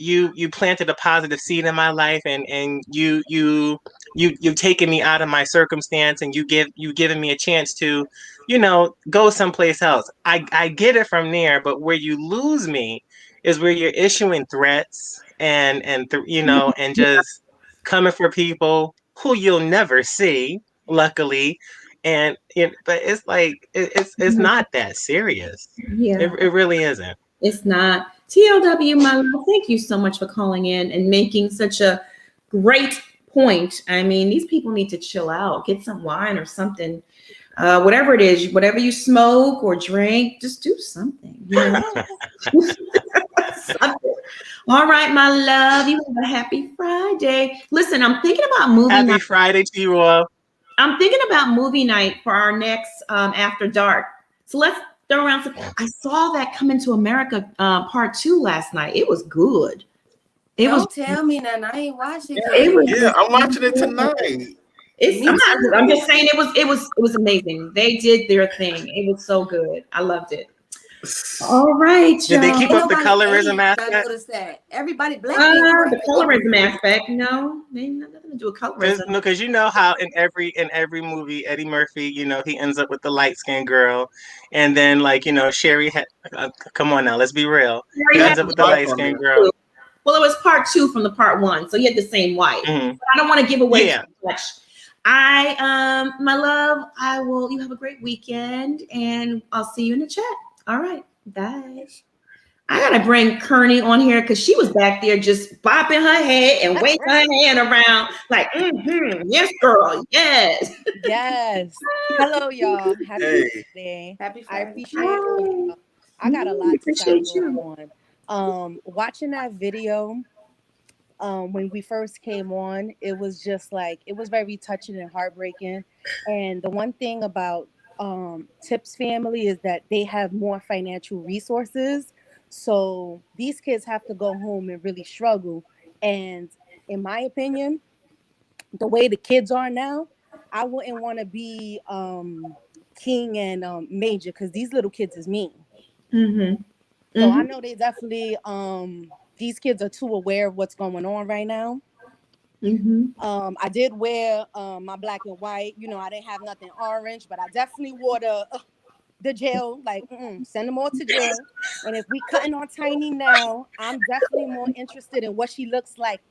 planted a positive seed in my life and you've taken me out of my circumstance and you've given me a chance to go someplace else. I get it from there, but where you lose me is where you're issuing threats and just coming for people who you'll never see, luckily. But it's like it's not that serious. it, Yeah, it really isn't. it's not. TLW, my love, thank you so much for calling in and making such a great point. I mean, these people need to chill out, get some wine or something. Whatever it is, whatever you smoke or drink, just do something. Something. All right, my love, you have a happy Friday. Listen, I'm thinking about movie Happy night. Friday to you all. I'm thinking about movie night for our next After Dark. So let's throw around some. I saw that Coming to America part 2 last night. It was good. It was. Don't tell me nothing. I ain't watching It was. Yeah, I'm watching it tonight. It's. Me too. I'm just saying it was amazing. They did their thing. It was so good. I loved it. All right, Did they y'all. keep Ain't up the nobody colorism aged. I aspect? noticed that. Everybody, black people, white The people. colorism aspect, no, they ain't nothing to do with colorism. Because you know how in every movie Eddie Murphy, he ends up with the light skinned girl, and then Sherry. Come on now, let's be real. Sherry He had ends up with the light skinned girl. Well, it was part 2 from the part 1, so you had the same wife. Mhm. But I don't want to give away Yeah. too much. My love, you have a great weekend and I'll see you in the chat. All right, bye. I gotta bring Kearney on here because she was back there just bopping her head and waving her hand around like, yes, girl, yes. Yes. Hello, y'all. Happy Hey. Friday. Happy I Friday. appreciate all y'all. I got a lot to say Appreciate going you. on. Watching that video, when we first came on, it was just like it was very touching and heartbreaking. And the one thing about Tip's family is that they have more financial resources. So these kids have to go home and really struggle. And in my opinion, the way the kids are now, I wouldn't want to be King and Major because these little kids is mean. So I know they definitely these kids are too aware of what's going on right now. I did wear my black and white. I didn't have nothing orange, but I definitely wore the jail. Like, send them all to jail. And if we cutting on Tiny now, I'm definitely more interested in what she looks like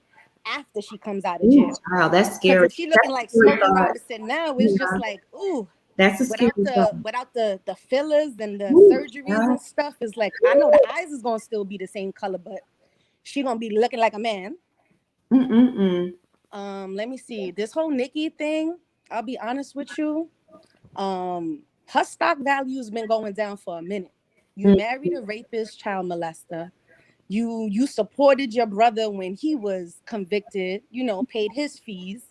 after she comes out of jail. Wow, that's Because scary. if she looking like Smokey Robinson now, it's just like, ooh. That's a scary Without the fillers and the Ooh, surgeries and stuff, is like I know the eyes is gonna still be the same color, but she gonna be looking like a man. Let me see. This whole Nikki thing, I'll be honest with you. Her stock value's been going down for a minute. You married a rapist, child molester. You supported your brother when he was convicted, paid his fees.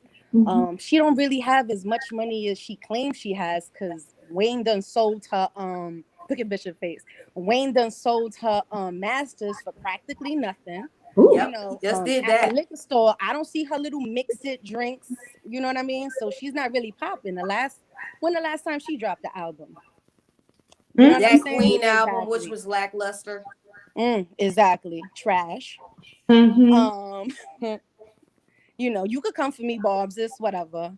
She don't really have as much money as she claims she has because Wayne done sold her look at Bishop face. Wayne done sold her masters for practically nothing. Yep, just did At that. the liquor store, I don't see her little mix-it drinks. You know what I mean? So she's not really popping. When the last time she dropped the album? You know what I'm That saying? Queen album, which was lackluster. Exactly. Trash. You could come for me, Barb's, this, whatever.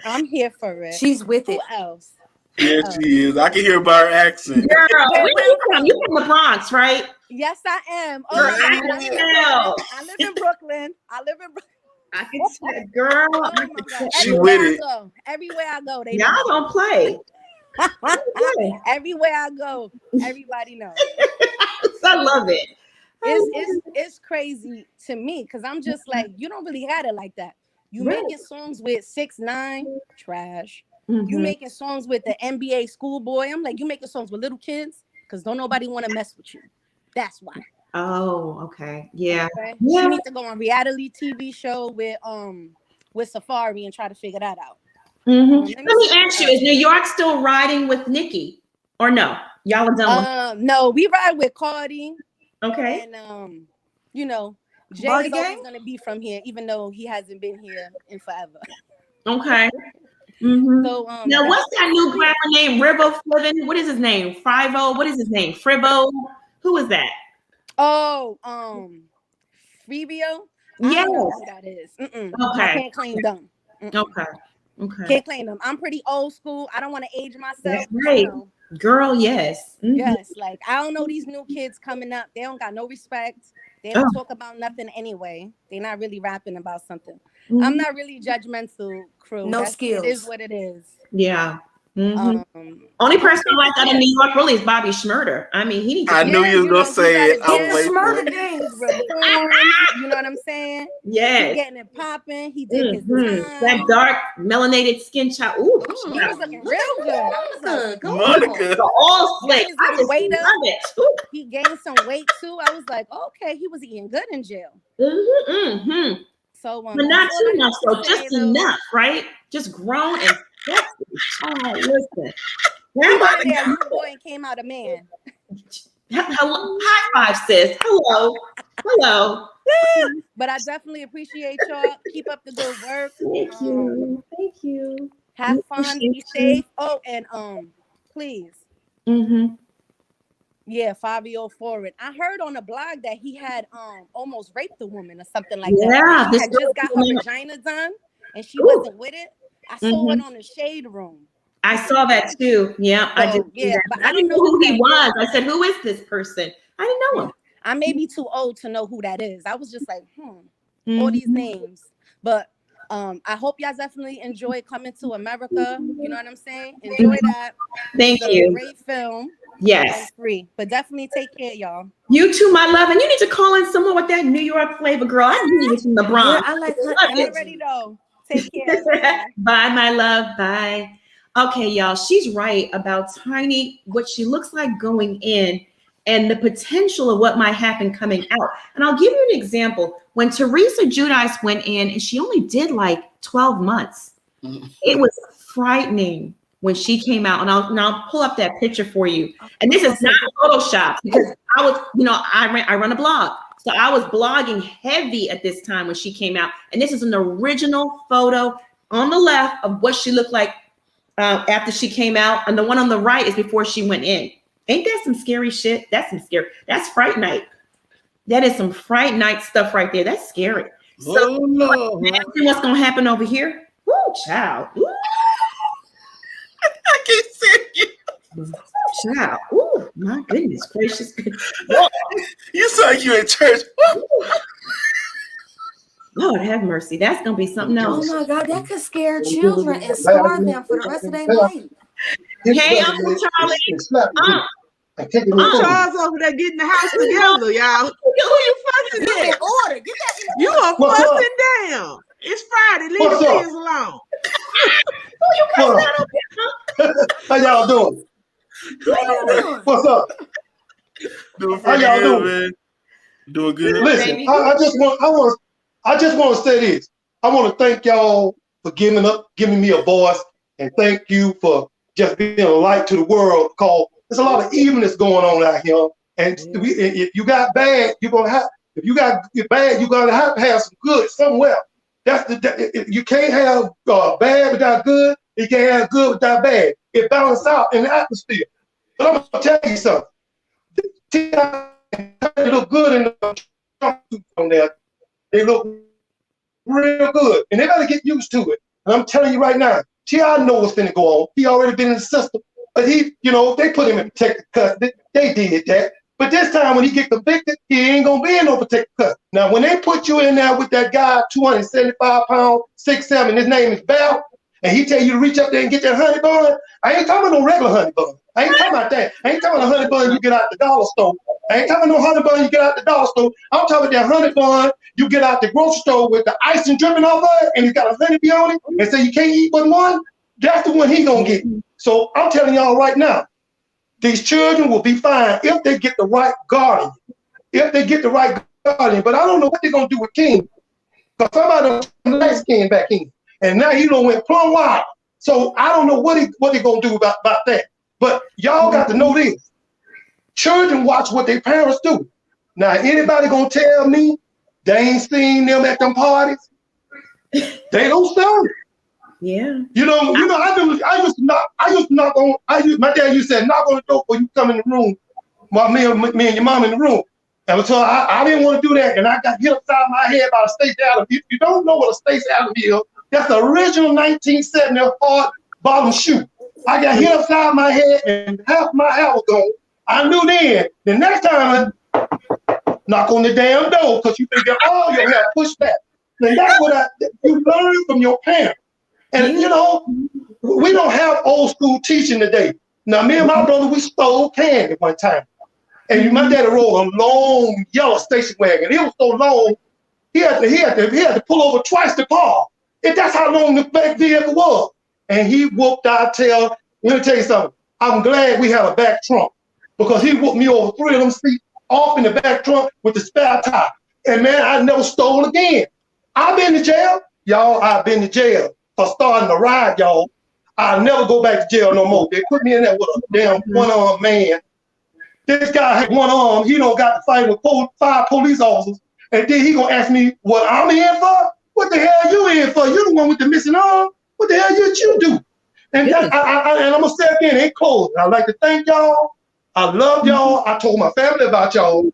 I'm here for it. She's with Who it. else? Yeah, she is. I can hear by her accent. Girl, Where where you from? You from the Bronx, right? Yes, I am. Oh Girl, my I God, can tell. I live in Brooklyn. I live in Brooklyn. I can tell, girl. Oh I my can God. tell. She Everywhere with I it. go. Everywhere I go, they Y'all know. don't play. Okay. Everywhere I go, everybody knows. I love it. It's crazy to me because I'm just like, you don't really had it like that. You Right. making songs with 6ix9ine, trash. You Mhm. making songs with the NBA schoolboy. I'm like, you making songs with little kids because don't nobody want to mess with you. That's why. Oh, okay. Yeah. Okay. She Yeah. needs to go on reality TV show with Safari and try to figure that out. Let Let me see. ask you, is New York still riding with Nicki? Or no? Y'all are done with No, we ride with Cardi. Okay. And you know, Jay Barty is always gang? gonna be from here, even though he hasn't been here in forever. Okay. Mm-hmm. So Now, what's that new rapper name? Rivo Flivin? What is his name? Frivo? What is his name? Frivo? Who is that? Oh, Fabio. I Yes. don't know who that is. I Okay. can't claim them. Okay. Okay. Can't claim them. I'm pretty old school. I don't want to age myself. That's but, right. you know, Girl, yes. Mhm. yes, like I don't know these new kids coming up. They don't got no respect. They Oh. don't talk about nothing anyway. They're not really rapping about something. Mhm. I'm not really judgmental, crew. No It is skills. what it is. Yeah. Mhm. Only But person I like out of yeah. New York really is Bobby Schmurder. I mean, he needs to I be. knew you was gonna He say got it. his I Get was the hair. waiting for Smurder it. gang. He's reformed. You know what I'm saying? Yes. He getting it popping. He did his That time. dark melanated skin child. Ooh, He was looking real good. I was like, Go Monica. all got slick. his I little just weight up. love it. Ooh. He gained some weight too. I was like, okay, he was eating good in jail. Mm-hmm. So But that's not all too I much, have though. to say, Just though. enough, right? Just grown and sexy. Oh, listen. He went in there a little boy and came out a man. Hello. High five, sis. Hello. Hello. But I definitely appreciate y'all. Keep up the good work. Thank you. Thank you. Have We fun. Be appreciate you. safe. Oh, and please. Mm-hmm. Yeah, Fabio Foreign. I heard on a blog that he had almost raped a woman or something like that. Yeah, She this had girl just got her came out. vagina done and she Ooh. wasn't with it. I saw Mm-hmm. it on the Shade Room. I saw that too. Yeah, I did So see yeah, that. but I I didn't don't know know who who he that was. is. I said, "Who is this person?" I didn't know Yeah. him. I may be too old to know who that is. I was just like, all Mhm. these names. But I hope y'all definitely enjoy Coming to America. You know what I'm saying? Enjoy that. Thank It's a you. great film. Yes. And free. But definitely take care, y'all. You too, my love. And you need to call in some more with that New York flavor, girl. I knew you was from the Yeah, Bronx. I like her Love I it. already know. Take care. Love y'all. Bye, my love. Bye. Okay, y'all. She's right about Tiny, what she looks like going in, and the potential of what might happen coming out. And I'll give you an example. When Teresa Giudice went in, and she only did like 12 months, it was frightening when she came out. And I'll pull up that picture for you. And this is not Photoshop because I was, I run a blog. So I was blogging heavy at this time when she came out. And this is an original photo on the left of what she looked like after she came out. And the one on the right is before she went in. Ain't that some scary shit? That's Fright Night. That is some Fright Night stuff right there. That's scary. So imagine what's going to happen over here. Woo, child. Woo. I can't see you. Child. Ooh, my goodness gracious. You sound like you in church. Lord have mercy. That's gonna be something Oh else. my God, that could scare children and scar them for the rest of their life. Hey, Uncle Charlie. Charles over there getting the house together, y'all. Who you fussing Get in at? order. Get that in You order. are fussing down. It's Friday. Leave the kids alone. Who you cussing out over here? How y'all doing? What's up? Doing How pretty y'all good, doing? man. Doing good. Listen, I just want to say this. I want to thank y'all for giving me a voice, and thank you for just being a light to the world. Because there's a lot of evilness going on out here, and if you got bad, you're gonna have. If you got bad, you're gonna have some good somewhere. You can't have bad without good. You can't have good without bad. It balances out in the atmosphere. But I'm gonna tell you something. They look good in the on there. They look real good, and they better get used to it. And I'm telling you right now, T.I. know what's finna go on. He already been in the system, but he, they put him in protective custody. They did that. But this time when he get convicted, he ain't gonna be in no protective custody. Now, when they put you in there with that guy, 275 pounds, 6'7", his name is Val, and he tell you to reach up there and get that honey bun, I ain't talking about no regular honey bun. I ain't talking about that. I ain't talking about a honey bun you get out the dollar store. I ain't talking about no honey bun you get out the dollar store. I'm talking about that honey bun you get out the grocery store with the icing dripping off of it, and it's got a honey bee on it, and say you can't eat but one. That's the one he gonna get. So I'm telling y'all right now, these children will be fine if they get the right guardian. If they get the right guardian. But I don't know what they're gonna do with King, because somebody nice King back in, and now he done went plumb wild. So I don't know what they're gonna do about that. But y'all got to know this: children watch what their parents do. Now, anybody gonna tell me they ain't seen them at them parties? They don't start. Yeah. I used to knock on. My dad used to say, knock on the door before you come in the room. Me and your mom in the room. And so I didn't want to do that, and I got hit upside my head by a Stacey Adams. If you don't know what a Stacey Adams is, that's the original 1970 hard bottom shoe. I got hit upside my head, and half my hair was gone. I knew then. The next time I knock on the damn door, because you can get all your hair pushed back. And that's what you learn from your parents. And we don't have old school teaching today. Now, me and my brother, we stole candy one time. And my daddy rode a long yellow station wagon. It was so long, he had to pull over twice to park. And that's how long the back vehicle was. And he whooped our tail. Let me tell you something. I'm glad we had a back trunk, because he whooped me over 3 of them seats off in the back trunk with the spare tire. And man, I never stole again. I've been to jail. Y'all, I've been to jail for starting a ride, y'all. I'll never go back to jail no more. They put me in there with a damn one-armed man. This guy had one arm. He don't got to fight with 5 police officers. And then he gonna ask me what I'm in for? What the hell you in for? You the one with the missing arm. What the hell you do? And I'm gonna say again, ain't closed. I'd like to thank y'all. I love y'all. I told my family about y'all.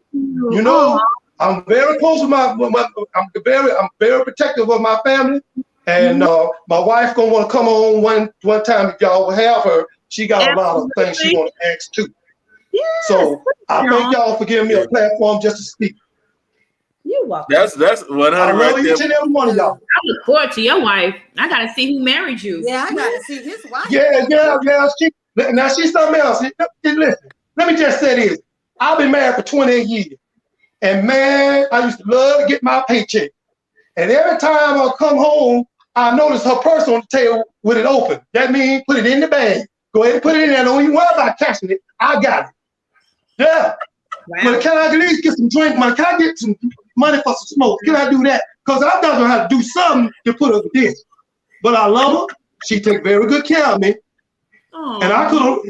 I'm very close with I'm very protective of my family. And my wife gonna want to come on one time if y'all will have her. She got a lot of things she want to ask too. Yes, so I thank y'all for giving me a platform just to speak. You're welcome. That's 100 I love right each there. and every one of y'all. I look forward to your wife. I gotta see who married you. Yeah, I got to see his wife. Yeah. Now she's something else. Listen, let me just say this. I've been married for 28 years. And man, I used to love to get my paycheck. And every time I come home, I notice her purse on the table with it open. That means put it in the bag. Go ahead and put it in there. Don't even worry about cashing it. I got it. Yeah. Wow. But can I at least get some drink money? Can I get some money for some smoke? Can I do that? Because I'm not going to have to do something to put up with this. But I love her. She take very good care of me. Aww. And I could have,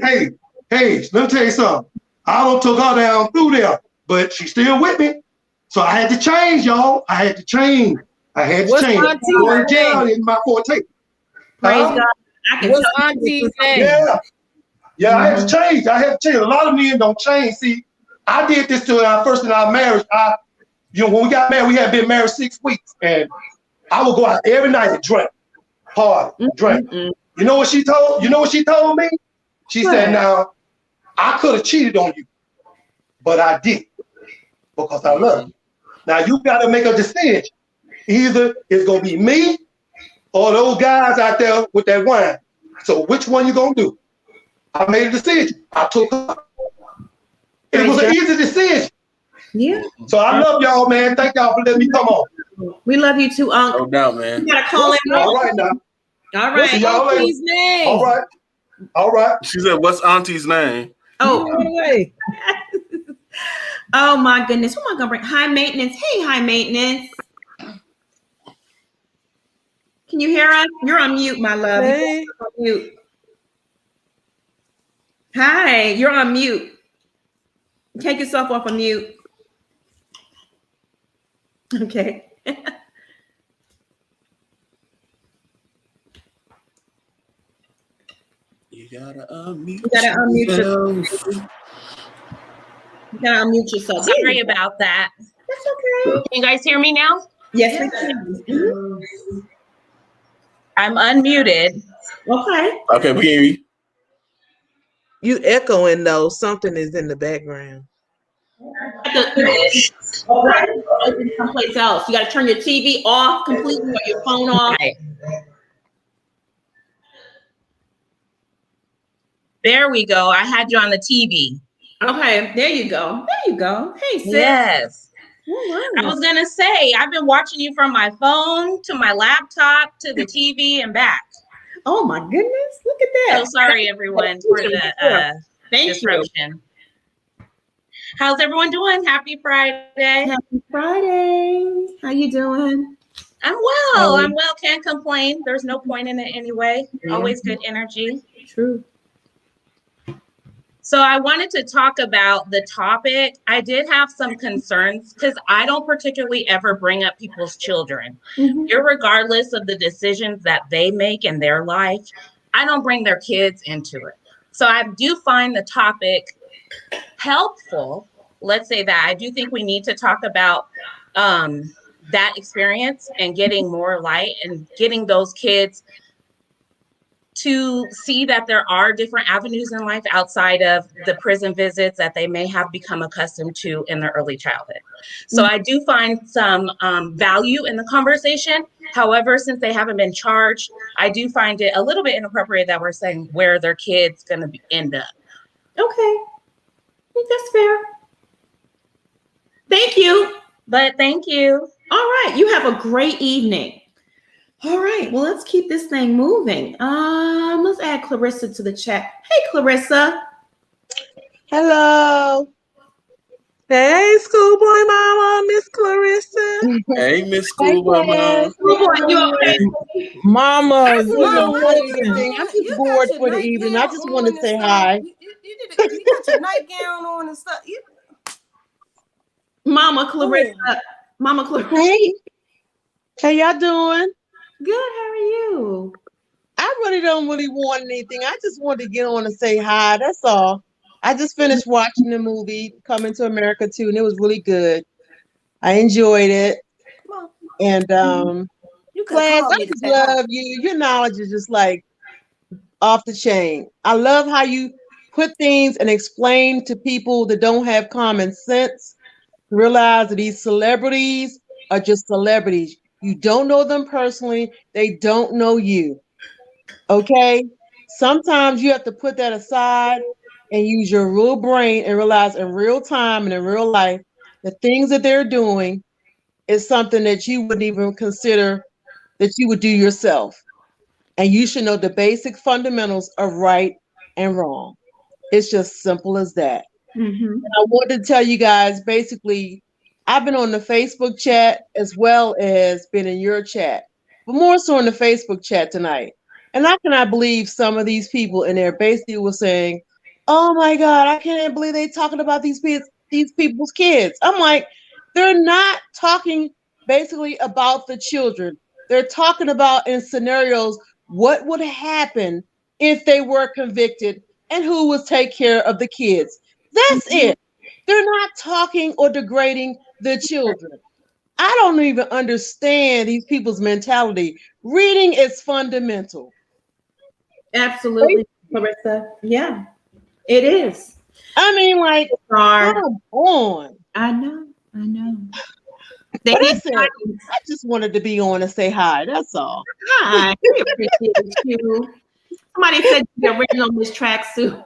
hey, let me tell you something. I don't took her down through there, but she's still with me. So I had to change, y'all. I had to change. What's Going down in my forte. Praise God. What's Auntie's name? Yeah, I had to change. A lot of men don't change. See, I did this to our first in our marriage. When we got married, we had been married 6 weeks, and I would go out every night and drink, party, drink. You know what she told? You know what she told me? She said, "Now, I could have cheated on you, but I did because I love you. Now you got to make a decision. Either it's gonna be me or those guys out there with that wine. So which one you gonna do?" I made a decision. I took her. It was an easy decision. Yeah. So I love y'all, man. Thank y'all for letting me come on. We love you too, Uncle. No doubt, man. You gotta call in. All right now. All right. See y'all later. Auntie's name. All right. She said, "What's Auntie's name?" Oh. Oh my goodness. Who am I gonna bring? High maintenance. Hey, high maintenance. Can you hear us? You're on mute, my love. Hey. You're on mute. Hi, you're on mute. Take yourself off of mute. Okay. You gotta unmute. You gotta unmute yourself. You gotta unmute yourself. Sorry about that. That's okay. Can you guys hear me now? Yes, we can. I'm unmuted. Okay. Okay, we hear you. You echoing though. Something is in the background. Open someplace else. You got to turn your TV off completely or your phone off. Okay. There we go. I had you on the TV. Okay, there you go. There you go. Hey, sis. Yes. Right. I was gonna say I've been watching you from my phone to my laptop to the TV and back. Oh my goodness! Look at that. So sorry, everyone, for the disruption. How's everyone doing? Happy Friday. Happy Friday. How you doing? I'm well. I'm well. Can't complain. There's no point in it anyway. Yeah. Always good energy. True. So I wanted to talk about the topic. I did have some concerns because I don't particularly ever bring up people's children. Irregardless of the decisions that they make in their life, I don't bring their kids into it. So I do find the topic helpful. Let's say that. I do think we need to talk about that experience and getting more light and getting those kids to see that there are different avenues in life outside of the prison visits that they may have become accustomed to in their early childhood. So I do find some value in the conversation. However, since they haven't been charged, I do find it a little bit inappropriate that we're saying where their kid's going to end up. Okay. I think that's fair. Thank you. But thank you. All right. You have a great evening. All right, well, let's keep this thing moving. Let's add Clarissa to the chat. Hey, Clarissa. Hello. Hey, schoolboy mama, Miss Clarissa. Hey, Miss Schoolboy mama. Schoolboy, you okay? Mama, you Mom, know how what? you doing? I'm You just got bored your for the evening. I nightgown just want to on say and hi. stuff. You got your nightgown on and stuff. Mama Clarissa. Mama Clarissa. Hey. How y'all doing? Good, how are you? I really don't really want anything. I just wanted to get on and say hi. That's all. I just finished watching the movie Coming to America 2, and it was really good. I enjoyed it. And you could Class, call I me to just say hi. love you. Your knowledge is just like off the chain. I love how you put things and explain to people that don't have common sense, realize that these celebrities are just celebrities. You don't know them personally. They don't know you. Okay? Sometimes you have to put that aside and use your real brain and realize in real time and in real life the things that they're doing is something that you wouldn't even consider that you would do yourself. And you should know the basic fundamentals of right and wrong. It's just simple as that. And I wanted to tell you guys basically, I've been on the Facebook chat as well as been in your chat, but more so in the Facebook chat tonight. And I cannot believe some of these people in there basically were saying, "Oh my God, I can't believe they talking about these people's kids." I'm like, they're not talking basically about the children. They're talking about in scenarios what would happen if they were convicted and who would take care of the kids. That's it. They're not talking or degrading the children. I don't even understand these people's mentality. Reading is fundamental. Absolutely, Clarissa. Yeah, it is. I mean, like, come on. I know. But I said, I just wanted to be on and say hi. That's all. Hi, we appreciate you. Somebody said the original Miss Tracksuit.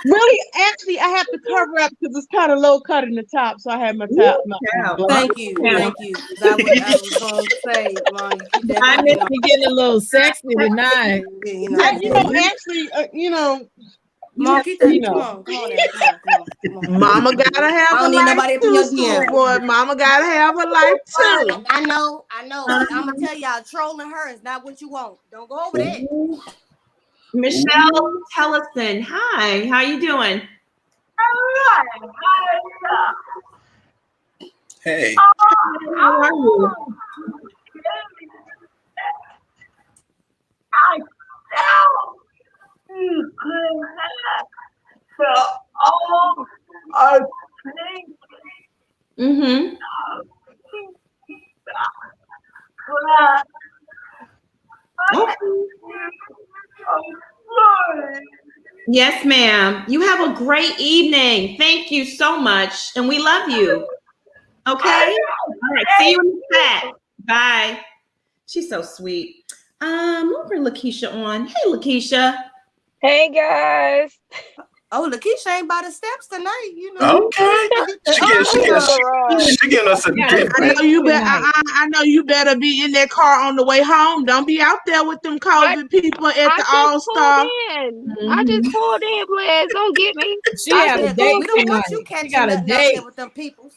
Really, actually, I have to cover up because it's kind of low cut in the top, so I have my top. Thank you. I was going to say, Mom, you keep that. I meant to get a little sexy tonight. Mom, keep that. Come on now. Come on. Mama gotta have I a don't need life nobody up in too, your DM. schoolboy. Mama gotta have a life too. I know. But I'm gonna tell y'all, trolling her is not what you want. Don't go over there. Michelle Tellison. Hi, how you doing? Hey. How are you? Yes, ma'am. You have a great evening. Thank you so much. And we love you. Okay? All right. See you in the chat. Bye. She's so sweet. We'll bring Lakeisha on. Hey, Lakeisha. Hey, guys. Oh, Lakeisha ain't by the steps tonight, you know. Okay. She getting us a different. I know you better. I know you better be in that car on the way home. Don't be out there with them COVID people at the All Star. I just pulled in, please. Don't get me. She I had a just date pulled We don't in. want you tonight. She catching got a nothing out there date. with them peoples.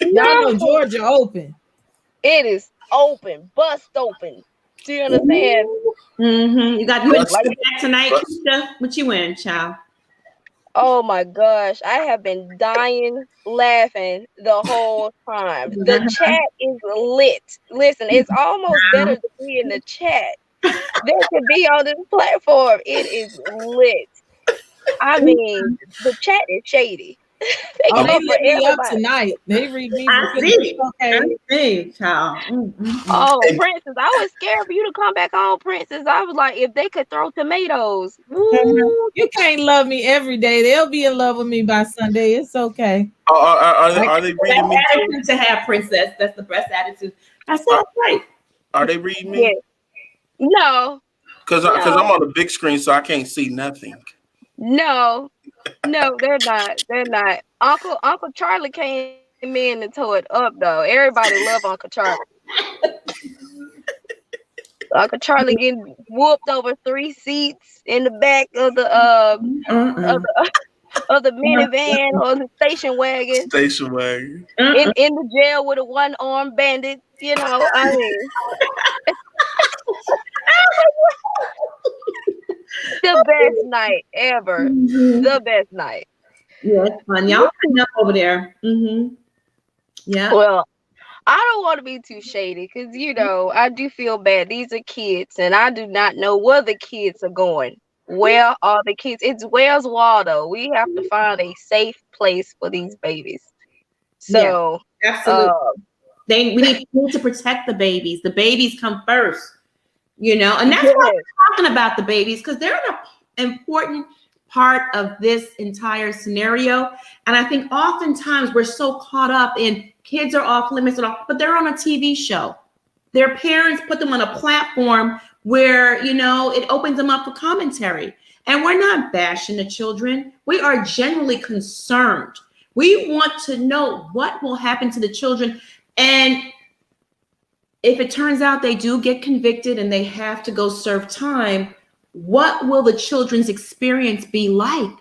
Y'all know No. Georgia open. It is open, bust open. Do you understand? You got you Like, back tonight, Keisha? What you in, child? oh my gosh, I have been dying laughing the whole time. The chat is lit. Listen, it's almost better to be in the chat than to be on this platform. It is lit. I mean, the chat is shady. They Oh, they come for lit me up everybody. tonight. They read me I for see. okay. I see, child. Oh, Princess, I was scared for you to come back on, Princess. I was like, if they could throw tomatoes. Woo. You can't love me every day. They'll be in love with me by Sunday. It's okay. Are they reading me too? Attitude to have, Princess. That's the best attitude. That's all right. Are they reading me? Yeah. No. Because I'm on the big screen, so I can't see nothing. No, they're not. They're not. Uncle Charlie came in and tore it up though. Everybody love Uncle Charlie. Uncle Charlie getting whooped over 3 seats in the back of the of the minivan or the station wagon. Station wagon. In the jail with a one-armed bandit. You know, I mean, the best night ever. The best night. Yeah, it's fun. Y'all clean up over there. Yeah. Well, I don't want to be too shady because, you know, I do feel bad. These are kids, and I do not know where the kids are going. Where are the kids? Where's Waldo? We have to find a safe place for these babies. So, yeah, absolutely. We need to protect the babies. The babies come first, you know, and that's why we're talking about the babies, because they're an important part of this entire scenario. And I think oftentimes we're so caught up in kids are off limits, but they're on a TV show. Their parents put them on a platform where, you know, it opens them up for commentary. And we're not bashing the children. We are genuinely concerned. We want to know what will happen to the children. And if it turns out they do get convicted and they have to go serve time, what will the children's experience be like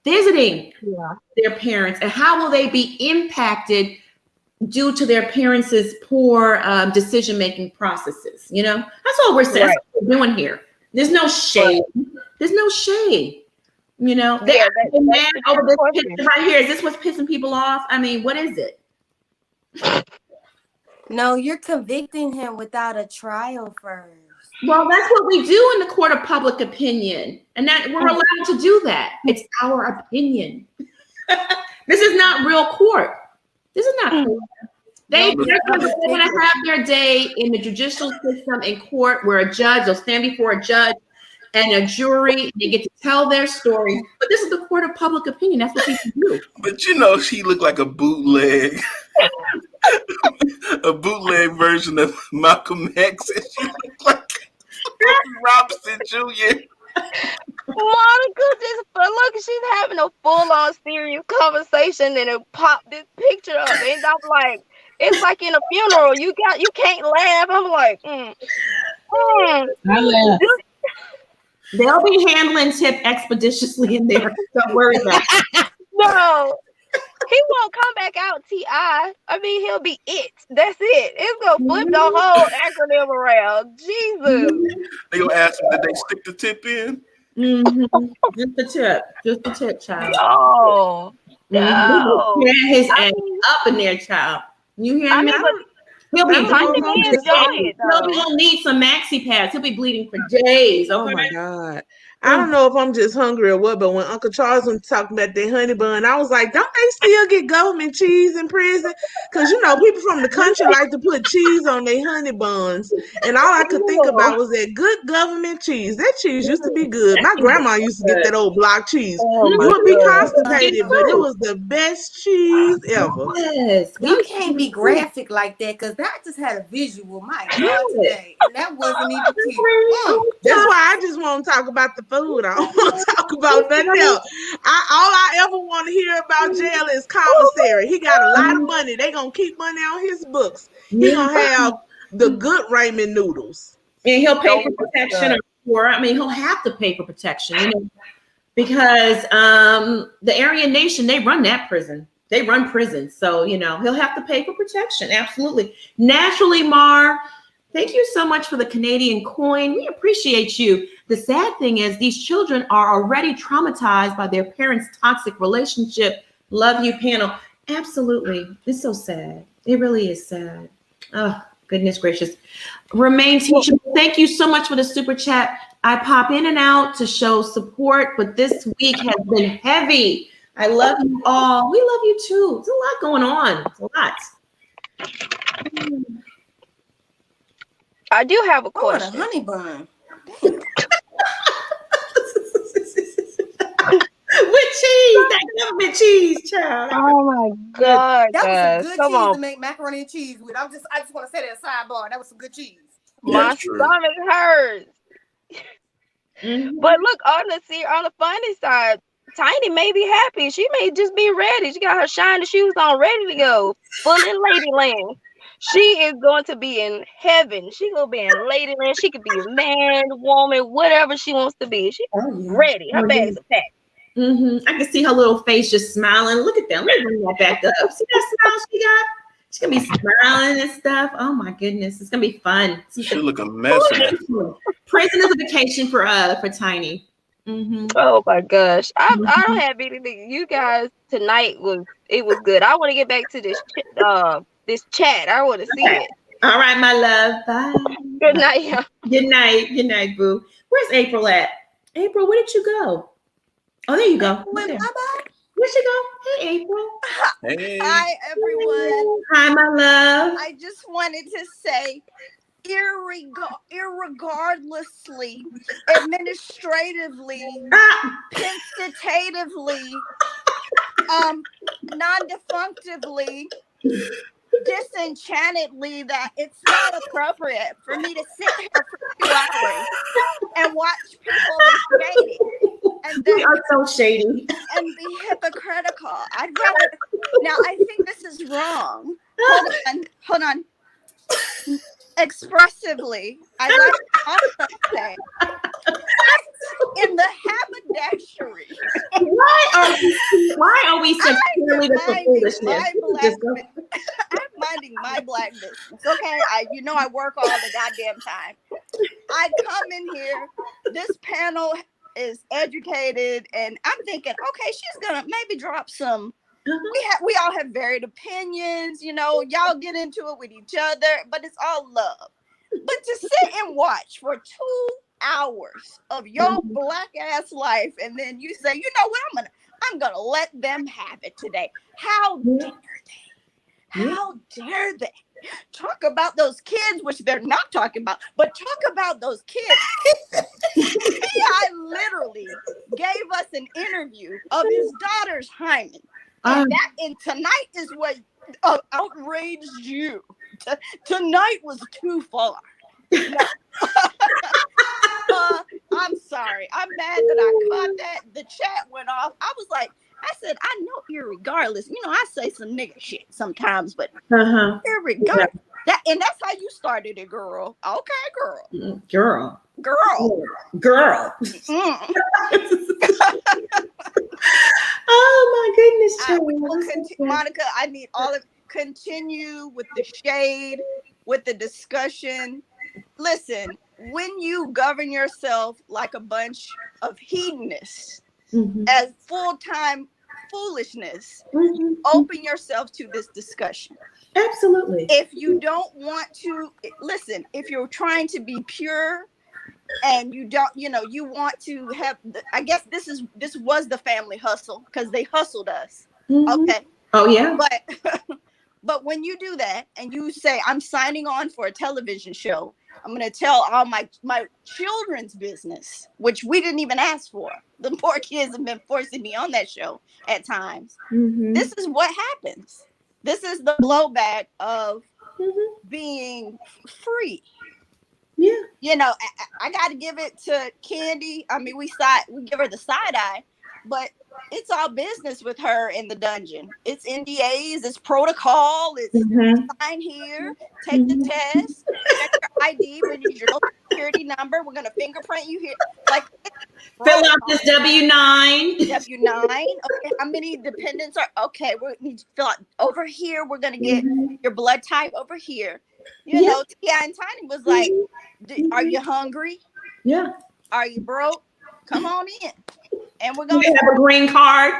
visiting their parents? And how will they be impacted due to their parents' poor decision-making processes? You know, that's all we're saying. That's what we're doing here. There's no shade. There's no shade. You know, man over this picture right here. Is this what's pissing people off? I mean, what is it? No, you're convicting him without a trial first. Well, that's what we do in the court of public opinion, and that we're allowed to do that. It's our opinion. This is not real court. This is not court. They're going to have their day in the judicial system in court, where a judge will stand before a judge and a jury, and they get to tell their story. But this is the court of public opinion. That's what people do. But you know, she looked like a bootleg, version of Malcolm X, and she looked like Robinson Jr. Monica just look, she's having a full-on serious conversation, and it popped this picture up, and I'm like, it's like in a funeral. You can't laugh. I'm like, I laugh. They'll be handling Tip expeditiously in there. Don't worry about it. No, he won't come back out. T.I. I mean, he'll be it. That's it. It's gonna flip the whole acronym around. Jesus. They gonna ask him, did they stick the tip in? Just the tip, child. Oh, no. His ass up in there, child. You hear me? He'll I be don't know if bleeding I'm for just days. hungry. He'll need some maxi pads. He'll be bleeding for days. Oh Okay. my God. I don't know if I'm just hungry or what, but when Uncle Charles was talking about that honey bun, I was like, don't they still get government cheese in prison? Because, people from the country like to put cheese on their honey buns. And all I could think about was that good government cheese. That cheese used to be good. My grandma used to get that old block cheese. Oh You my would be god. constipated, but it was the best cheese ever. Yes. Y'all can't be graphic like that because that just had a visual. My God, today, and that wasn't even cute. That's why I just want to talk about the food. I don't want to talk about nothing else. All I ever want to hear about jail is commissary. He got a lot of money. They gonna keep money on his books. He gonna have the good ramen noodles. And he'll pay Oh for my protection, God. or I mean, he'll have to pay for protection, because the Aryan Nation, they run that prison. They run prisons. So, he'll have to pay for protection. Absolutely. Naturally, Mar, thank you so much for the Canadian coin. We appreciate you. The sad thing is these children are already traumatized by their parents' toxic relationship. Love you, panel. Absolutely. It's so sad. It really is sad. Oh, goodness gracious. Remain teachable. Thank you so much for the super chat. I pop in and out to show support, but this week has been heavy. I love you all. We love you too. There's a lot going on. It's a lot. I do have a I want a question. honey bun. With cheese, that government cheese, child. Oh my God, That was some guys. good Come cheese on. to make macaroni and cheese with. I just want to say that sidebar. That was some good cheese. My stomach hurts. But look, on the funny side, Tiny may be happy. She may just be ready. She got her shiny shoes on, ready to go. Full in Ladyland. She is going to be in heaven. She gonna be in Ladyland. She could be a man, woman, whatever she wants to be. She's ready. Her bags are packed. I can see her little face just smiling. Look at that. Let me bring that back up. See that smile she got? She's gonna be smiling and stuff. Oh my goodness, it's gonna be fun. She look a mess in that. Prison is a vacation for Tiny. Oh my gosh, I don't have anything. You guys tonight was good. I want to get back to this chat. I want to see it. All right, my love. Bye. Good night, y'all. Good night. Good night, boo. Where's April at? April, where did you go? Oh, there you go. Right there. Where'd she go? Hey, April. Hey. Hi, everyone. Hi, my love. I just wanted to say, irregardlessly, administratively, pensatively, non-defunctively, disenchantedly, that it's not appropriate for me to sit here for 2 hours and watch people be shady. And then, we are so shady. And be hypocritical. I'd rather. Now, I think this is wrong. Hold on. Expressively, I'd like to also say, in the haberdashery. Why are we such cheerleaders for foolishness? I'm minding my black business. Okay, I work all the goddamn time. I come in here. This panel is educated, and I'm thinking, okay, she's gonna maybe drop some. We all have varied opinions, y'all get into it with each other, but it's all love. But to sit and watch for 2 hours of your black ass life, and then you say, you know what, I'm gonna let them have it today. How dare they? How dare they? Talk about those kids, which they're not talking about, but talk about those kids. I literally gave us an interview of his daughter's hymen. And tonight is what outraged you. Tonight was too far. No. I'm sorry. I'm mad that I caught that. The chat went off. I was like, I said, I know irregardless. I say some nigga shit sometimes, but irregardless. And that's how you started it, girl. Okay, girl. Girl. Oh my goodness, Monica, I need all of continue with the shade, with the discussion. Listen, when you govern yourself like a bunch of hedonists as full-time foolishness, Mhm. open yourself to this discussion. Absolutely. If you don't want to listen, if you're trying to be pure and you don't, you want to have, I guess this was the family hustle because they hustled us. Mhm. Okay. Oh yeah. But but when you do that and you say, I'm signing on for a television show, I'm going to tell all my children's business, which we didn't even ask for. The poor kids have been forcing me on that show at times. Mhm. This is what happens. This is the blowback of being free. Yeah. I got to give it to Candy. I mean, we give her the side eye, but it's all business with her in the dungeon. It's NDAs, it's protocol, it's sign here, take the test, check your ID, we need your social security number, we're gonna fingerprint you here. Like, fill out this W-9. W-9. Okay, how many dependents are okay? We need to fill out over here. We're gonna get your blood type over here. T.I. and Tiny was like, are you hungry? Yeah. Are you broke? Come on in. And we're Do gonna you have a green card?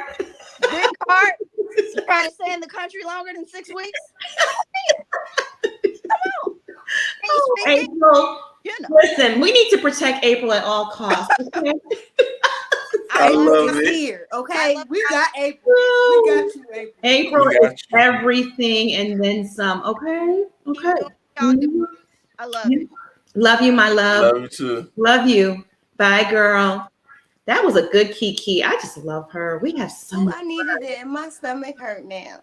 Green card? Trying to stay in the country longer than 6 weeks? Come on. Can you speak it? April, listen, we need to protect April at all costs. Okay? I love it. Here, okay? We got April. We got you, April. April We got is everything and then some. Okay. Okay. I love it. Love you, my love. Love you too. Love you. Bye, girl. That was a good Kiki. I just love her. We have so Ooh, much. I needed it, and my stomach hurt now.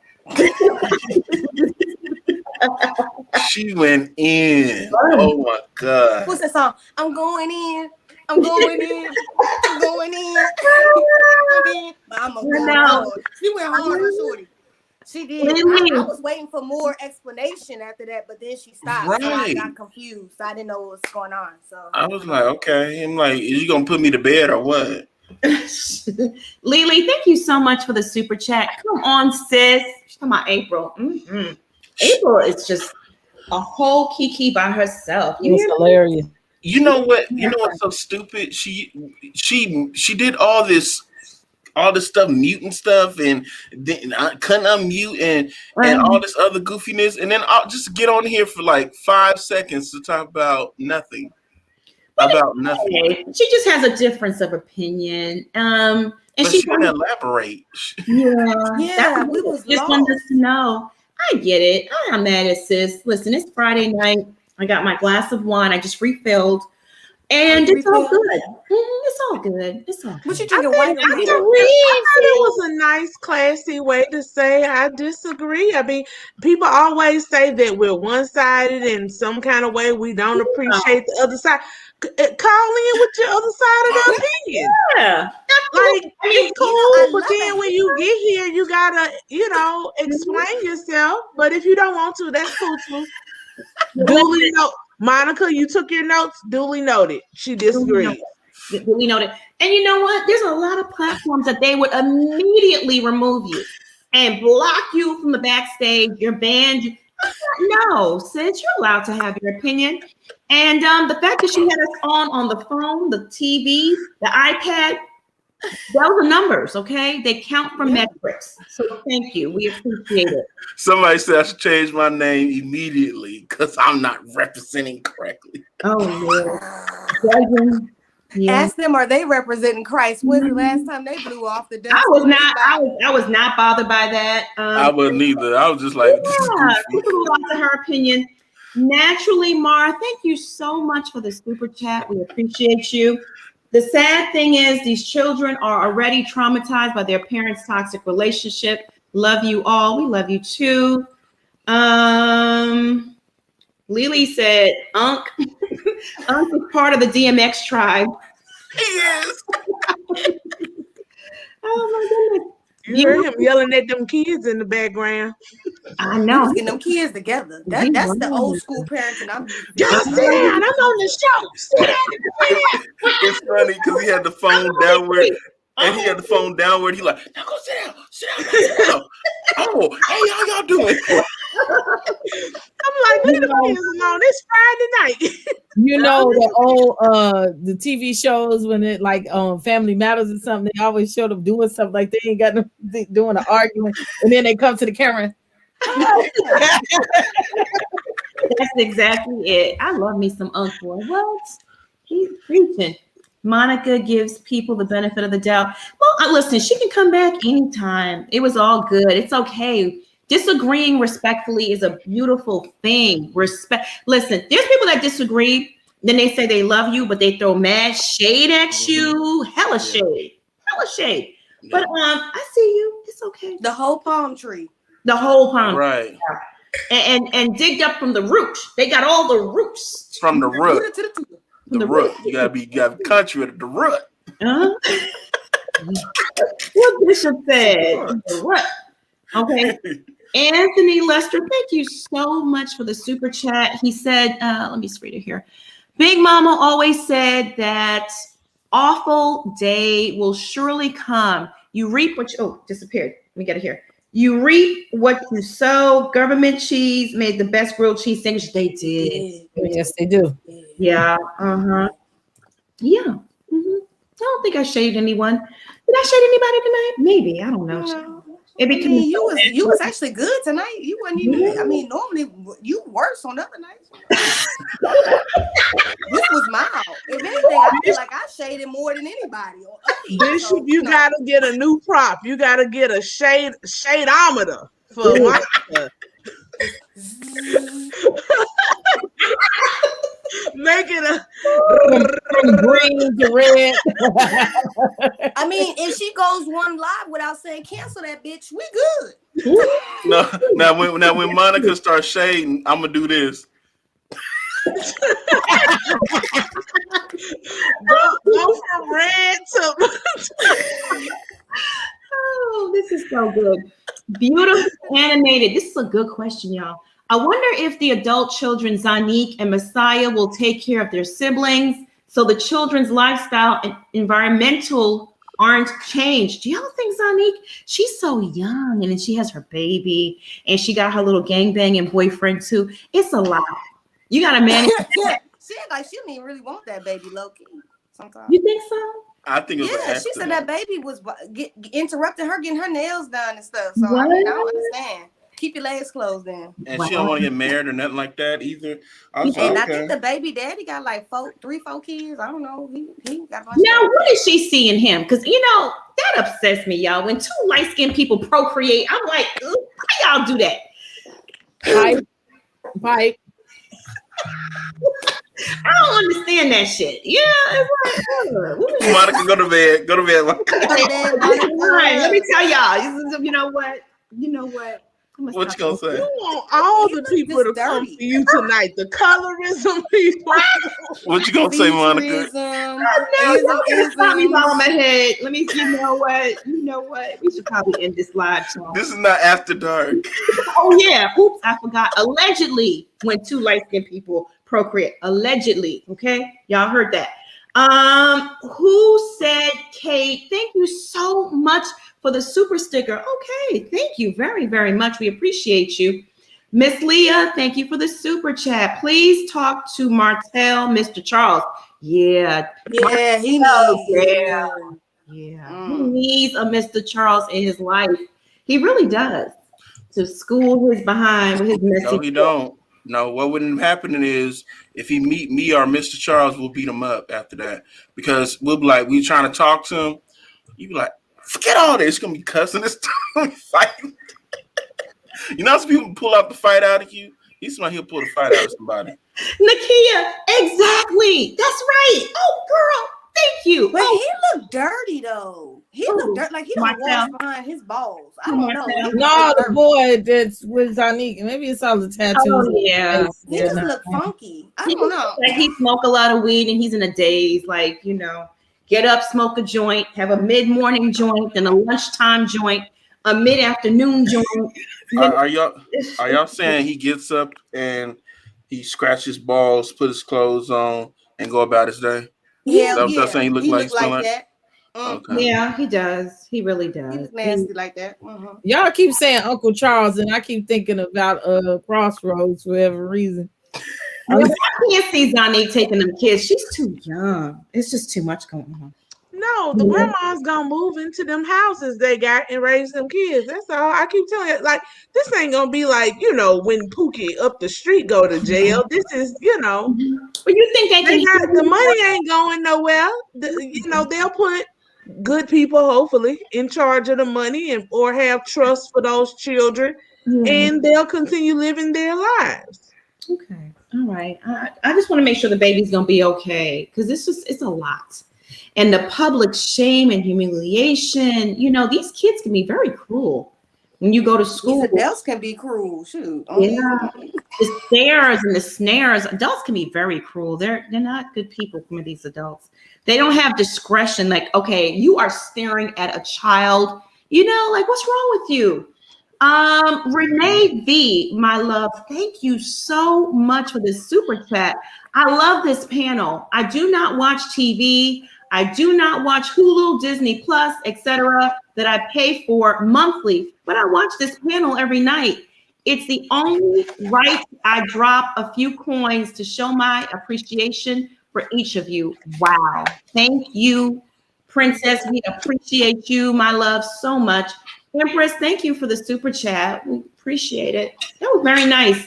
She went in. Oh my God. What's that song? I'm going in. I'm going in. I'm going in. But I'm gonna go hard. She went hard on Shorty. She did. I was waiting for more explanation after that, but then she stopped. So I Right. got confused. I didn't know what was going on. So I was like, okay. I'm like, is you gonna put me to bed or what? Lily, thank you so much for the super chat. Come on, sis. She's talking about April. April is just a whole Kiki by herself. You It's hear me? hilarious. You know what? You know what's so stupid? She did all this stuff, muting stuff, and then I couldn't unmute and all this other goofiness, and then I'll just get on here for like 5 seconds to talk about nothing. About nothing. Okay. She just has a difference of opinion. And But she she didn't elaborate. Yeah, we was just wanted us to know. I get it. I'm not mad at sis. Listen, it's Friday night. I got my glass of wine. I just refilled. And it's all good. It's all good. It's all good. What you I drinking? thought it was a nice, classy way to say I disagree. I mean, people always say that we're one-sided in some kind of way. We don't appreciate the other side. Call in with your other side of the opinion. Yeah. Like, it's cool, but love then when you get here, you gotta, explain yourself. But if you don't want to, that's cool too. Duly note, Monica, you took your notes. Duly noted. She disagrees. Duly noted. And you know what? There's a lot of platforms that they would immediately remove you and block you from the backstage. You're banned. No, sis, you're allowed to have your opinion. And the fact that she had us on the phone, the TV, the iPad, those are numbers, okay? They count for metrics. So thank you. We appreciate it. Somebody said I should change my name immediately because I'm not representing correctly. Oh, Lord. Yeah. Ask them, are they representing Christ? When's the last time they blew off the dust? I was not bothered by that. I wasn't either. I was just like, this is goofy. People lost her opinion. Naturally, Mar, thank you so much for the super chat. We appreciate you. The sad thing is these children are already traumatized by their parents' toxic relationship. Love you all. We love you too. Lily said, Unc is part of the DMX tribe. He is. Oh my goodness. You heard him yelling at them kids in the background. I know. Getting them kids together. That's the old school parenting. I'm Just sit down. I'm on the show. Sit down. It's funny because he had the phone downward. And he had the phone downward. He like, now go sit down. Sit down. Oh, hey, how y'all doing? I'm like, You wait a know, minute, Simone, it's Friday night. you know the old the TV shows when it like Family Matters or something, they always show them doing something like they ain't got no doing an argument, and then they come to the camera. That's exactly it. I love me some Unc Boy. What? He's preaching. Monica gives people the benefit of the doubt. Well, listen, she can come back anytime. It was all good. It's okay. Disagreeing respectfully is a beautiful thing. Respect. Listen, there's people that disagree. Then they say they love you, but they throw mad shade at you. Hella shade. Hella shade. But I see you. It's okay. The whole palm tree. The whole palm. Right. And digged up from the root. They got all the roots. From the root. The root. You gotta country at the root. What Bishop said. What? Okay. Anthony Lester, thank you so much for the super chat. He said, let me just read it here. Big Mama always said that awful day will surely come. You reap what you, disappeared. Let me get it here. You reap what you sow. Government cheese made the best grilled cheese sandwich. They did. Yes, they do. Yeah. Yeah. I don't think I shaded anyone. Did I shade anybody tonight? Maybe. I don't know. No. I mean, you was actually good tonight. You wasn't even. I mean, normally you worse on other nights. This was mild. If anything, I feel like I shaded more than anybody. Bishop, So, you gotta get a new prop. You gotta get a shadeometer for Monica. Make it a from green to red. I mean, if she goes one live without saying cancel that bitch, we good. Now when Monica starts shading, I'm gonna do this. go from red to Oh, this is so good. Beautiful animated. This is a good question, y'all. I wonder if the adult children, Zanique and Messiah, will take care of their siblings so the children's lifestyle and environmental aren't changed. Do y'all think Zanique? She's so young, and then she has her baby, and she got her little gangbanging boyfriend too. It's a lot. You gotta manage. She act like she didn't even really want that baby, low key. Sometimes. You think so? I think it was yeah. She said that baby was interrupting her getting her nails done and stuff. So What? I mean, I don't understand. Keep your legs closed then. And she don't want to get married or nothing like that either. I was And like, I think the baby daddy got like 4 kids. I don't know. He got a bunch Now, of what did she see in him? Because that upsets me, y'all. When two light-skinned people procreate, I'm like, why y'all do that? Pipe. I don't understand that shit. Yeah, it's like, Monica, go to bed. Go to bed. Let me tell y'all. You know what? What you gonna say? You want all the people to come for you tonight. The colorism people. What you gonna say, Monica? Stop me all on my head. Let me. You know what? We should probably end this live show. This is not after dark. Oh yeah. Oops, I forgot. Allegedly, when two light-skinned people procreate. Allegedly. Okay, y'all heard that. Who said Kate? Thank you so much for the super sticker. Okay, thank you very, very much. We appreciate you. Miss Leah, thank you for the super chat. Please talk to Martell, Mr. Charles. Yeah. Yeah, he knows. Yeah. He needs a Mr. Charles in his life. He really does. To school his behind with his message. No, he don't. No, what wouldn't happen is if he meet me or Mr. Charles, we'll beat him up after that. Because we'll be like, we trying to talk to him. You be like, forget all this. It's gonna be cussing this time, fighting. You know, some people pull out the fight out of you. He'll pull the fight out of somebody. Nakia, exactly. That's right. Oh, girl, thank you. But he looked dirty though. He looked dirty, like he don't wash behind his balls. I don't know. No, the boy that's with Zanique. Maybe it's all the tattoos. Oh yeah, he just looked funky. I don't know. Like he smoke a lot of weed and he's in a daze. Like get up, smoke a joint, have a mid-morning joint, then a lunchtime joint, a mid-afternoon joint. Are y'all saying he gets up and he scratches balls, put his clothes on, and go about his day? Yeah, That's saying he look like that. Okay. Yeah, he does. He really does. He was nasty like that. Mm-hmm. Y'all keep saying Uncle Charles, and I keep thinking about Crossroads for whatever reason. Yeah, but I can't see Zanique taking them kids. She's too young. It's just too much going on. No, the grandma's gonna move into them houses they got and raise them kids. That's all. I keep telling you, like, this ain't gonna be like, when Pookie up the street go to jail. This is, But you think they they can got the money ain't going nowhere. They'll put good people, hopefully, in charge of the money or have trust for those children, and they'll continue living their lives. Okay. All right. I just want to make sure the baby's gonna be okay because it's a lot. And the public shame and humiliation, these kids can be very cruel when you go to school. These adults can be cruel. Shoot. Yeah. The stares and the snares. Adults can be very cruel. They're not good people, some of these adults. They don't have discretion. Like, okay, you are staring at a child, like what's wrong with you? Renee V, my love, thank you so much for this super chat. I love this panel. I do not watch TV. I do not watch Hulu, Disney Plus, etc. that I pay for monthly, but I watch this panel every night. It's the only right I drop a few coins to show my appreciation for each of you. Wow. Thank you, Princess. We appreciate you, my love, so much. Empress, thank you for the super chat. We appreciate it. That was very nice.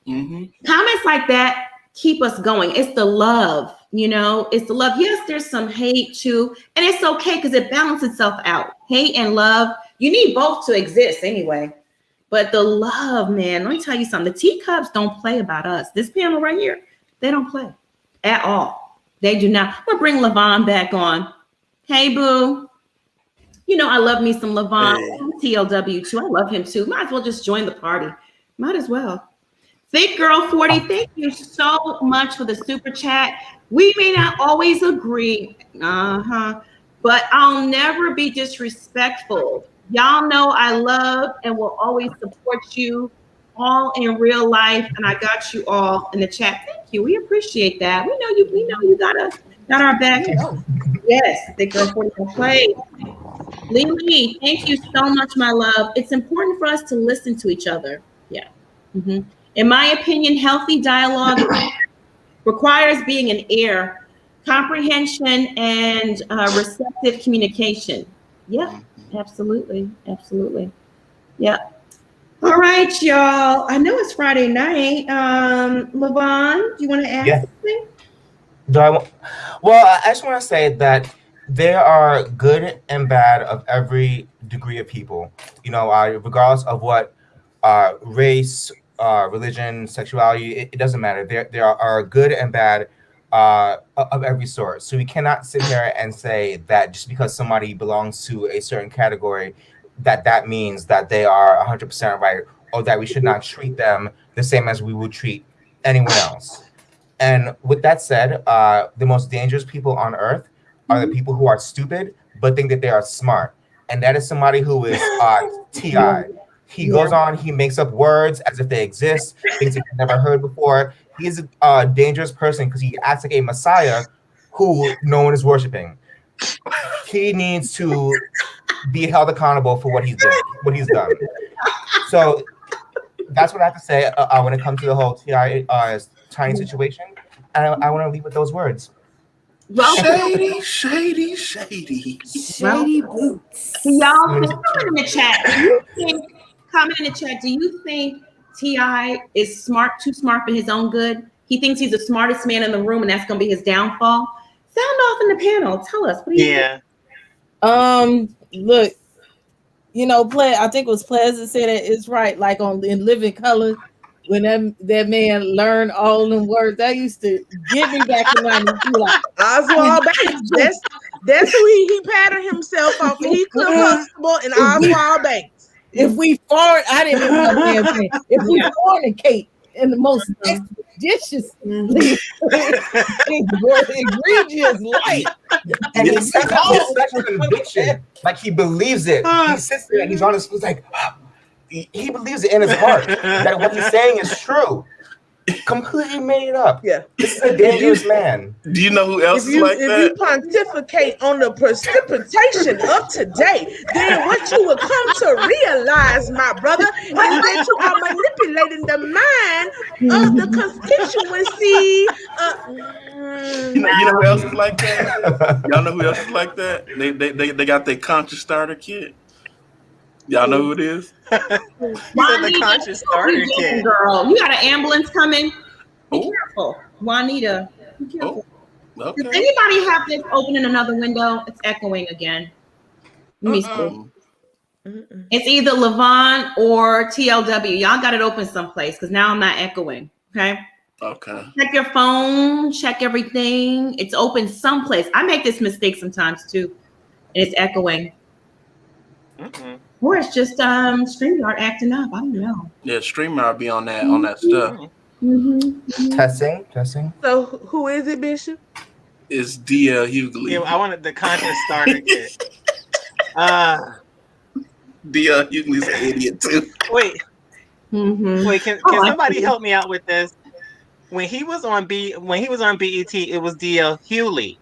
Mm-hmm. Comments like that keep us going. It's the love, it's the love. Yes, there's some hate too, and it's okay because it balances itself out. Hate and love, you need both to exist anyway. But the love, man, let me tell you something. The teacups don't play about us. This panel right here, they don't play at all. They do not. I'm going to bring LaVon back on. Hey, boo. I love me some LaVon. TLW too. I love him too. Might as well just join the party. Might as well. Thick Girl 40, thank you so much for the super chat. We may not always agree, but I'll never be disrespectful. Y'all know I love and will always support you all in real life, and I got you all in the chat. Thank you. We appreciate that. We know you got our back. Yes, Thick Girl 40 will play. Lily, thank you so much, my love. It's important for us to listen to each other. Yeah. Mm-hmm. In my opinion, healthy dialogue requires being an ear, comprehension, and receptive communication. Yeah, absolutely. Absolutely. Yeah. All right, y'all. I know it's Friday night. LaVon, do you want to add something? Well, I just want to say that there are good and bad of every degree of people, regardless of what race, religion, sexuality, it doesn't matter. There are good and bad of every sort. So we cannot sit here and say that just because somebody belongs to a certain category, that means that they are 100% right, or that we should not treat them the same as we would treat anyone else. And with that said, the most dangerous people on earth are the people who are stupid but think that they are smart. And that is somebody who is T.I. He goes on, he makes up words as if they exist, things that you've never heard before. He is a dangerous person because he acts like a messiah who no one is worshiping. He needs to be held accountable for what he's done. So that's what I have to say when it comes to the whole T.I. Tiny situation. And I want to leave with those words. Well, shady boots. Y'all comment in the chat. Do you think T.I. is too smart for his own good? He thinks he's the smartest man in the room, and that's going to be his downfall. Sound off in the panel. Tell us. What do you think? Look, I think it was Plez that said it. It's right. Like in Living Color, when that man learned all them words, that used to get me back in my like, Oswald Banks. That's who he patterned himself off. He Cliff Huxtable and Oswald Banks. If we I didn't even know damn thing. If we fornicate in the most expeditious, egregious light, and it's such a conviction, like he believes it. He sits there and he's honest. He's like, he believes it in his heart that what he's saying is true. Completely made it up. Yeah. This is a dangerous man. Do you know who else If is you like if that? you pontificate on the precipitation of today, then what you will come to realize, my brother, is that you are manipulating the mind of the constituency. You know who else is like that? Y'all know who else is like that? They got their conscious starter kit. Y'all know who it is? You said the conscious starter kit. Girl, you got an ambulance coming. Be Oh. careful, Juanita. Be careful. Okay. Does anybody have this open in another window? It's echoing again. Let me see. It's either Levon or TLW. Y'all got it open someplace because now I'm not echoing. Okay. Okay. Check your phone. Check everything. It's open someplace. I make this mistake sometimes too, and it's echoing. Or it's just StreamYard acting up. I don't know. Yeah, StreamYard be on that stuff. Testing. So who is it, Bishop? It's D.L. Hughley. Yeah, I wanted the conscious starter kit. D.L. Hughley's an idiot too. Wait, can somebody help me out with this? When he was on BET, it was D.L. Hughley,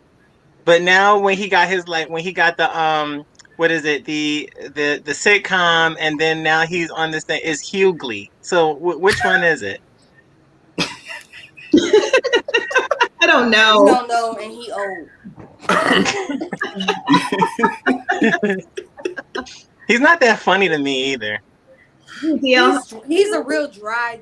but now when he got the what is it, the sitcom, and then now he's on this thing, is Hughley. So which one is it? I don't know. You don't know, and he old. He's not that funny to me either. He's a real dry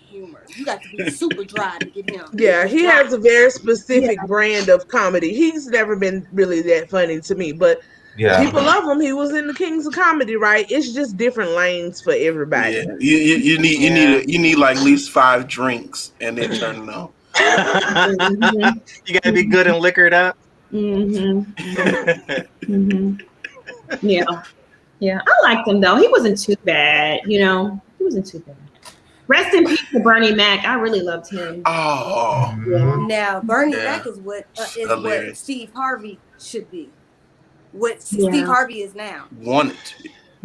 humor. You got to be super dry to get him. Yeah, he has a very specific brand of comedy. He's never been really that funny to me, but people love him. He was in the Kings of Comedy, right? It's just different lanes for everybody. Yeah, you need like at least 5 drinks and then turn it on. You gotta be good and liquored up. Yeah. I liked him though. He wasn't too bad. He wasn't too bad. Rest in peace to Bernie Mac. I really loved him. Oh, now Bernie Mac is what Steve Harvey should be. What Steve Harvey is now.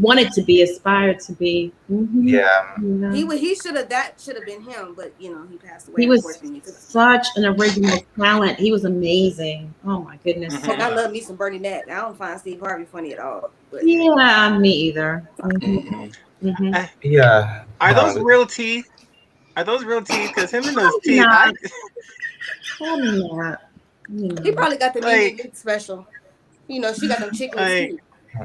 Wanted to be, aspired to be. Yeah. He should have. That should have been him, but he passed away. He was such an original talent. He was amazing. Oh my goodness. And I love me some Bernie Mac. I don't find Steve Harvey funny at all. But. Yeah, me either. Yeah. Are those real teeth? Because him and those teeth. He probably got the meat special. She got them chickens too.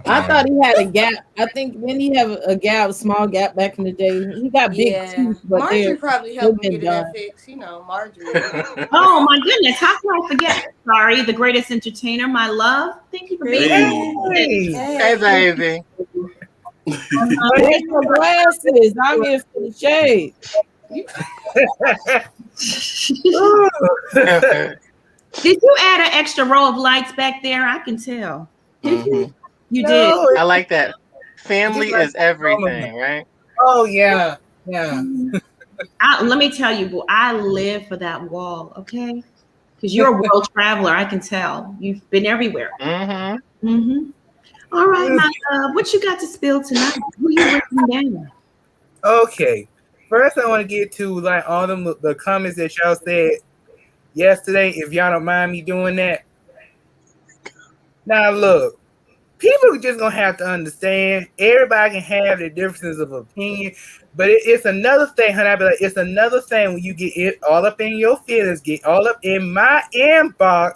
I thought he had a gap. I think when he have a small gap back in the day, he got big teeth. But Marjorie probably helped him get that fixed. Marjorie. Oh my goodness! How can I forget? Sorry, the greatest entertainer, my love. Thank you for being here. Hey, baby. Where's your glasses? I'm here for the shade. Did you add an extra row of lights back there? I can tell. You did. I like that. Family is everything, right? Oh yeah. Let me tell you, boo, I live for that wall, okay? Because you're a world traveler, I can tell. You've been everywhere. All right, my love, what you got to spill tonight? Who you writing down? Okay. First, I want to get to like all the comments that y'all said yesterday. If y'all don't mind me doing that. Now, look. People are just gonna have to understand. Everybody can have their differences of opinion, but it's another thing, honey. I be like, it's another thing when you get it all up in your feelings, get all up in my inbox,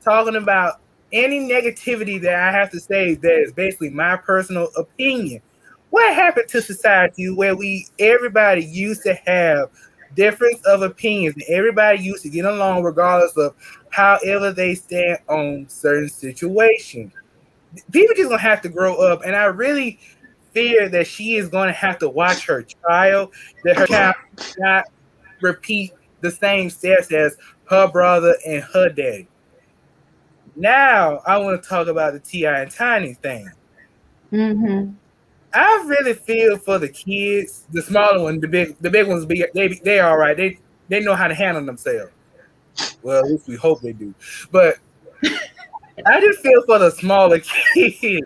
talking about any negativity that I have to say that is basically my personal opinion. What happened to society where everybody used to have difference of opinions and everybody used to get along regardless of however they stand on certain situations? People just gonna have to grow up, and I really fear that she is gonna have to watch her child, that her child not repeat the same steps as her brother and her daddy. Now I want to talk about the T.I. and Tiny thing. I really feel for the kids, the smaller ones, the big ones. They all right. They know how to handle themselves. Well, at least we hope they do. But I just feel for the smaller kids.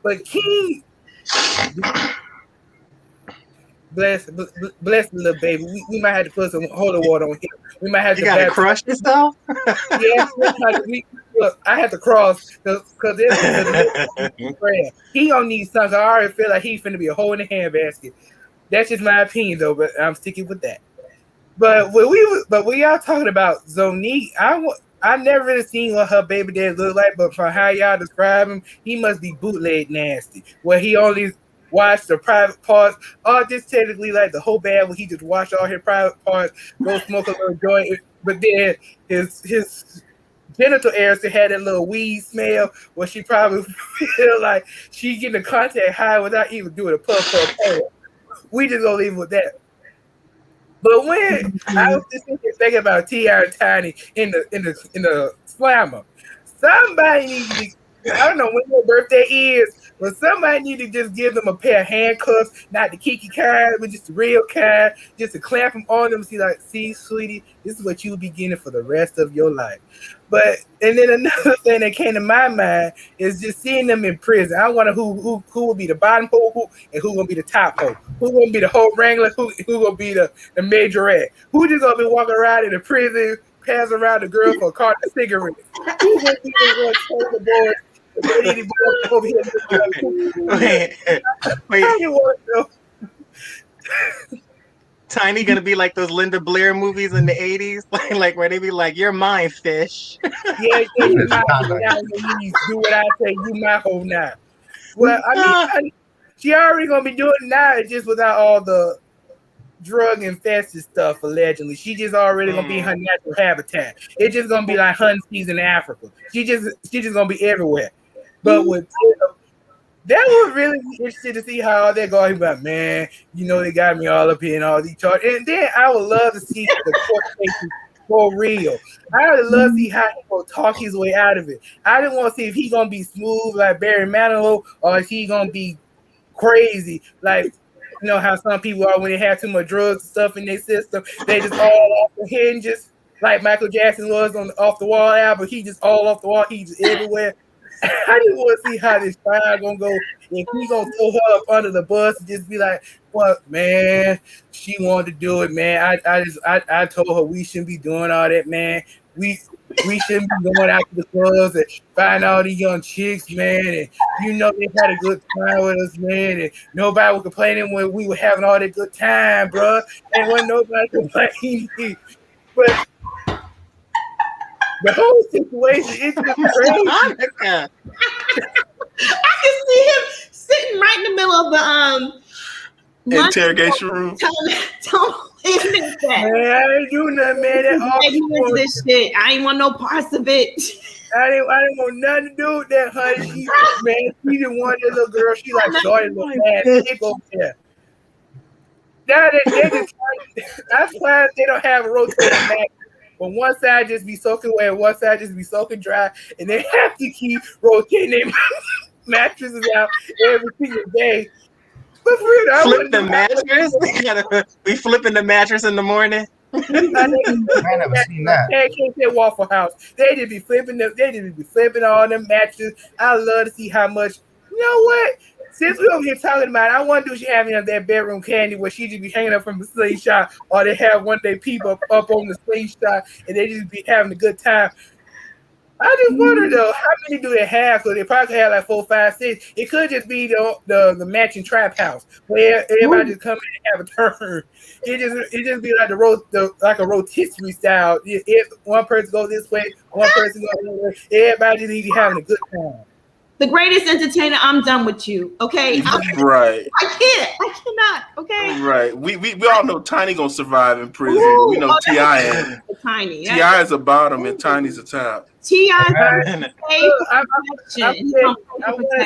But King, bless the little baby. We might have to put some holy water on him. We might have You to gotta baptize. crush yourself. Yeah, look, I had to cross because prayer. He don't need something. I already feel like he's finna be a hole in the handbasket. That's just my opinion, though. But I'm sticking with that. But when y'all talking about Zonique, I never really seen what her baby dad look like. But from how y'all describe him, he must be bootleg nasty. Where he only watched the private parts, or just technically like the whole bad where he just watched all his private parts, go smoke a little joint, but then his genital areas that had that little weed smell where she probably feel like she getting the contact high without even doing a puff. We just gonna leave it with that. But when I was just thinking about T.I. and Tiny in the slammer, somebody needs to be. I don't know when their birthday is, but somebody need to just give them a pair of handcuffs, not the kiki kind, but just the real kind, just to clamp them on them. See, sweetie, this is what you'll be getting for the rest of your life. But and then another thing that came to my mind is just seeing them in prison. I wonder who will be the bottom hole and who gonna be the top hole. Who gonna be the whole wrangler? Who gonna be the majorette? Who just gonna be walking around in the prison, passing around the girl for a carton of cigarettes? Who gonna be the one telling the boys? They need to be over here. Wait. Tiny gonna be like those Linda Blair movies in the 80s, like where they be like, "You're mine, fish." Yeah, you my hoe now. Do what I say. You my hoe now. Well, I mean, she already gonna be doing it now, just without all the drug infested stuff. Allegedly, she just already gonna be in her natural habitat. It's just gonna be like hunting season in Africa. She just gonna be everywhere. But with that was really interesting to see how they're going. But man, they got me all up here and all these charges. And then I would love to see the court cases for real. I would love to see how he will talk his way out of it. I didn't want to see if he's gonna be smooth like Barry Manilow or if he's gonna be crazy like how some people are when they have too much drugs and stuff in their system. They just all off the hinges, like Michael Jackson was on the Off the Wall album. He just all off the wall. He's just everywhere. I just want to see how this trial gonna go. If he gonna throw her up under the bus and just be like, "What, man? She wanted to do it, man. I told her we shouldn't be doing all that, man. We shouldn't be going out to the clubs and find all these young chicks, man. And they had a good time with us, man. And nobody was complaining when we were having all that good time, bro. And when nobody complaining, but the whole situation is just crazy. I can see him sitting right in the middle of the interrogation room. Man, I ain't doing nothing, man. That this shit. I ain't want no parts of it. I didn't want nothing to do with that, honey. She didn't want that little girl. She like started little ass dick over there. Now they just that's why they don't have a rotating mattress. But one side just be soaking wet, and one side just be soaking dry, and they have to keep rotating their mattresses out every single day. But for real, flip the mattress. We flipping the mattress in the morning. I never seen that. They can't say Waffle House. They just be flipping them. They just be flipping all them mattresses. I love to see how much. You know what? Since we over here talking about it, I wonder if she having up that bedroom candy where she just be hanging up from the slingshot, or they have one day people up on the slingshot and they just be having a good time. I just wonder though, how many do they have? Because they probably have like 4, 5, 6. It could just be the matching trap house where everybody just come in and have a turn. It just be like like a rotisserie style. If one person goes this way, one person goes the other way, everybody just be having a good time. The greatest entertainer, I'm done with you. Okay. Right. I cannot. Okay. Right. We all know Tiny gonna survive in prison. Ooh, we know T.I. ain't. Tiny. T.I. is a bottom and Tiny's a top. T.I. I'm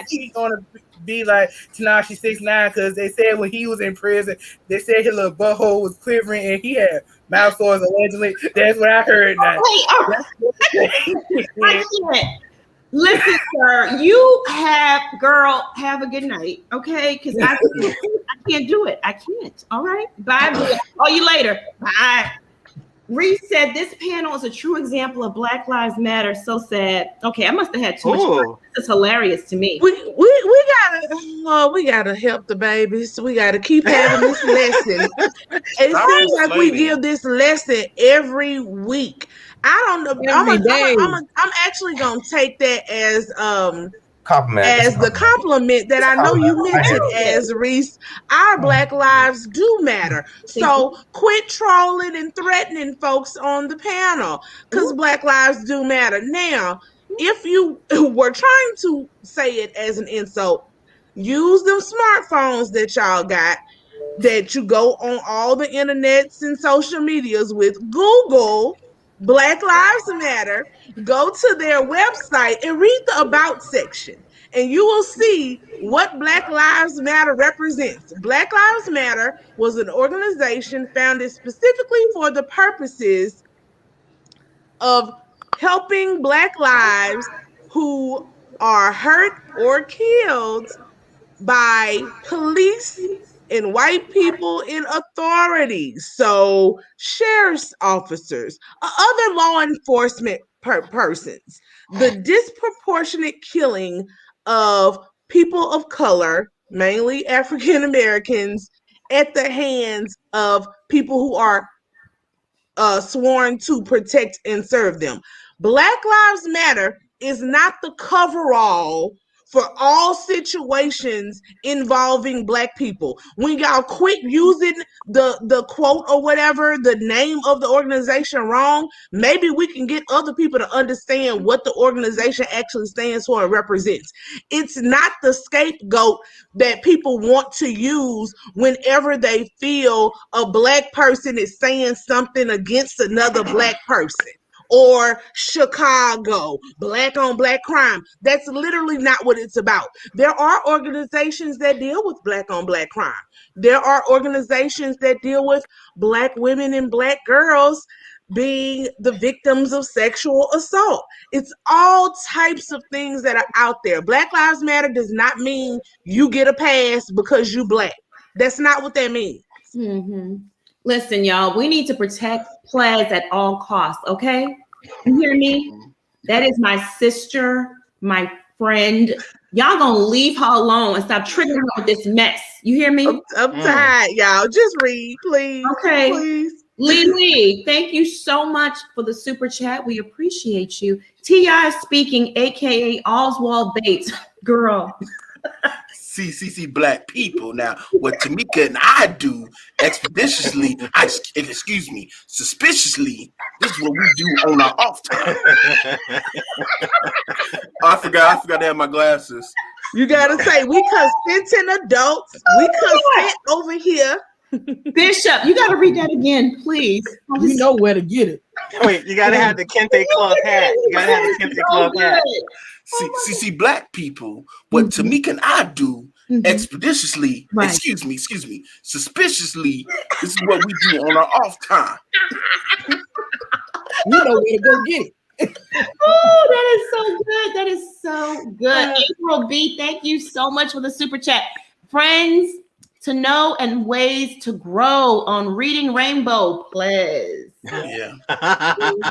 he's gonna be like Tanashi 6ix9ine because they said when he was in prison, they said his little butthole was quivering and he had mouth sores allegedly. That's what I heard. Now. I can't. Listen, sir, you have a good night, okay? Because I can't do it. I can't. All right. Bye. Call you later. Bye. Reese said this panel is a true example of Black Lives Matter. So sad. Okay, I must have had too much fun. This is hilarious to me. We gotta help the babies. We gotta keep having this lesson. It seems like we give this lesson every week. I don't know. I'm actually gonna take that as compliment. as the compliment that I know you meant it as, Reese. Our Black lives do matter. So quit trolling and threatening folks on the panel because Black lives do matter. Now, if you were trying to say it as an insult, use them smartphones that y'all got that you go on all the internets and social medias with. Google Black Lives Matter, go to their website and read the About section, and you will see what Black Lives Matter represents. Black Lives Matter was an organization founded specifically for the purposes of helping Black lives who are hurt or killed by police and white people in authority. So sheriff's officers, other law enforcement persons, the disproportionate killing of people of color, mainly African Americans, at the hands of people who are sworn to protect and serve them. Black Lives Matter is not the coverall for all situations involving Black people. When y'all quit using the quote or whatever, the name of the organization wrong, maybe we can get other people to understand what the organization actually stands for and represents. It's not the scapegoat that people want to use whenever they feel a Black person is saying something against another Black person. Or Chicago, Black on Black crime. That's literally not what it's about. There are organizations that deal with Black on Black crime. There are organizations that deal with Black women and Black girls being the victims of sexual assault. It's all types of things that are out there. Black Lives Matter does not mean you get a pass because you Black. That's not what that means. Mm-hmm. Listen, y'all, we need to protect Plaz at all costs, okay? You hear me? That is my sister, my friend. Y'all gonna leave her alone and stop triggering her with this mess. You hear me? I'm tired, y'all. Just read, please. Okay. Please. Lee, thank you so much for the super chat. We appreciate you. T.I. speaking, aka Oswald Bates. Girl. See, Black people. Now, what Tamika and I do expeditiously, suspiciously, this is what we do on our off time. I forgot to have my glasses. You gotta say, we consenting adults. We consent over here. Bishop, you gotta read that again, please. You know where to get it. Wait, you gotta have the Kente Club hat. You gotta have the Kente Club hat. See, Black people, what Tamika and I do expeditiously, excuse me, suspiciously, this is what we do on our off time. You know where to go get it. Oh, that is so good. That is so good. April B, thank you so much for the super chat. Friends to know and ways to grow on Reading Rainbow, please. Yeah.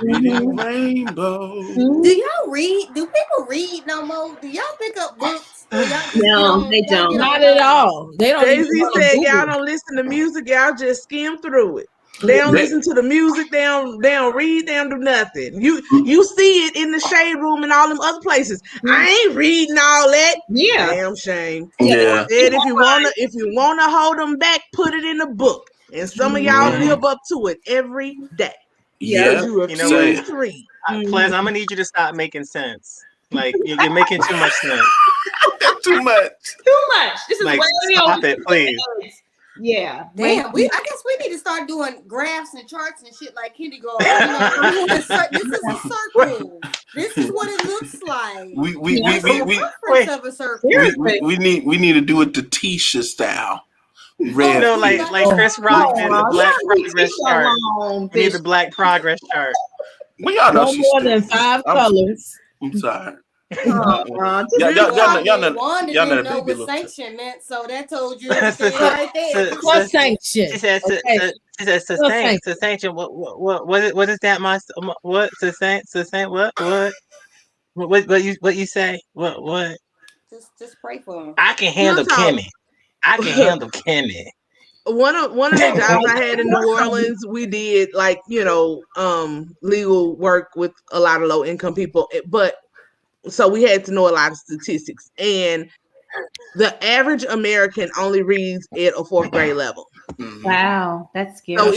Reading Rainbow. Do y'all read? Do people read no more? Do y'all pick up books? No, they don't. Not at all. They don't. Daisy said y'all don't listen to music. Y'all just skim through it. They don't listen to the music. They don't read. They don't do nothing. You see it in the shade room and all them other places. I ain't reading all that. Yeah, damn shame. Yeah. And if you wanna hold them back, put it in a book. And some of y'all live up to it every day. Yeah. You refuse to read. Plaz, I'm gonna need you to stop making sense. Like you're making too much sense. Too much. This is like, way stop over it, please. Yeah. Damn, I guess we need to start doing graphs and charts and shit like kindergarten. You know, this is a circle. This is what it looks like. We of a circle. need to do it the Tisha style. Red. No, like Chris Rock did the Black Progress chart. We need the Black Progress chart. We all know no more than 5 colors. I'm sorry. Just Y'all, y'all, y'all, know- y'all, know- Wanda y'all know didn't the know baby what look. sanction meant, so that told you everything right there. Plus sanction. She said, Okay. she said, Plus sanction. sustain. What is that? What sustain? What you say? What? Just pray for him. I can Real handle talk. Kimmy. I can handle Kimmy. One of the jobs I had in New Orleans, we did like, legal work with a lot of low income people, but so we had to know a lot of statistics. And the average American only reads at a fourth grade level. Wow, that's scary. So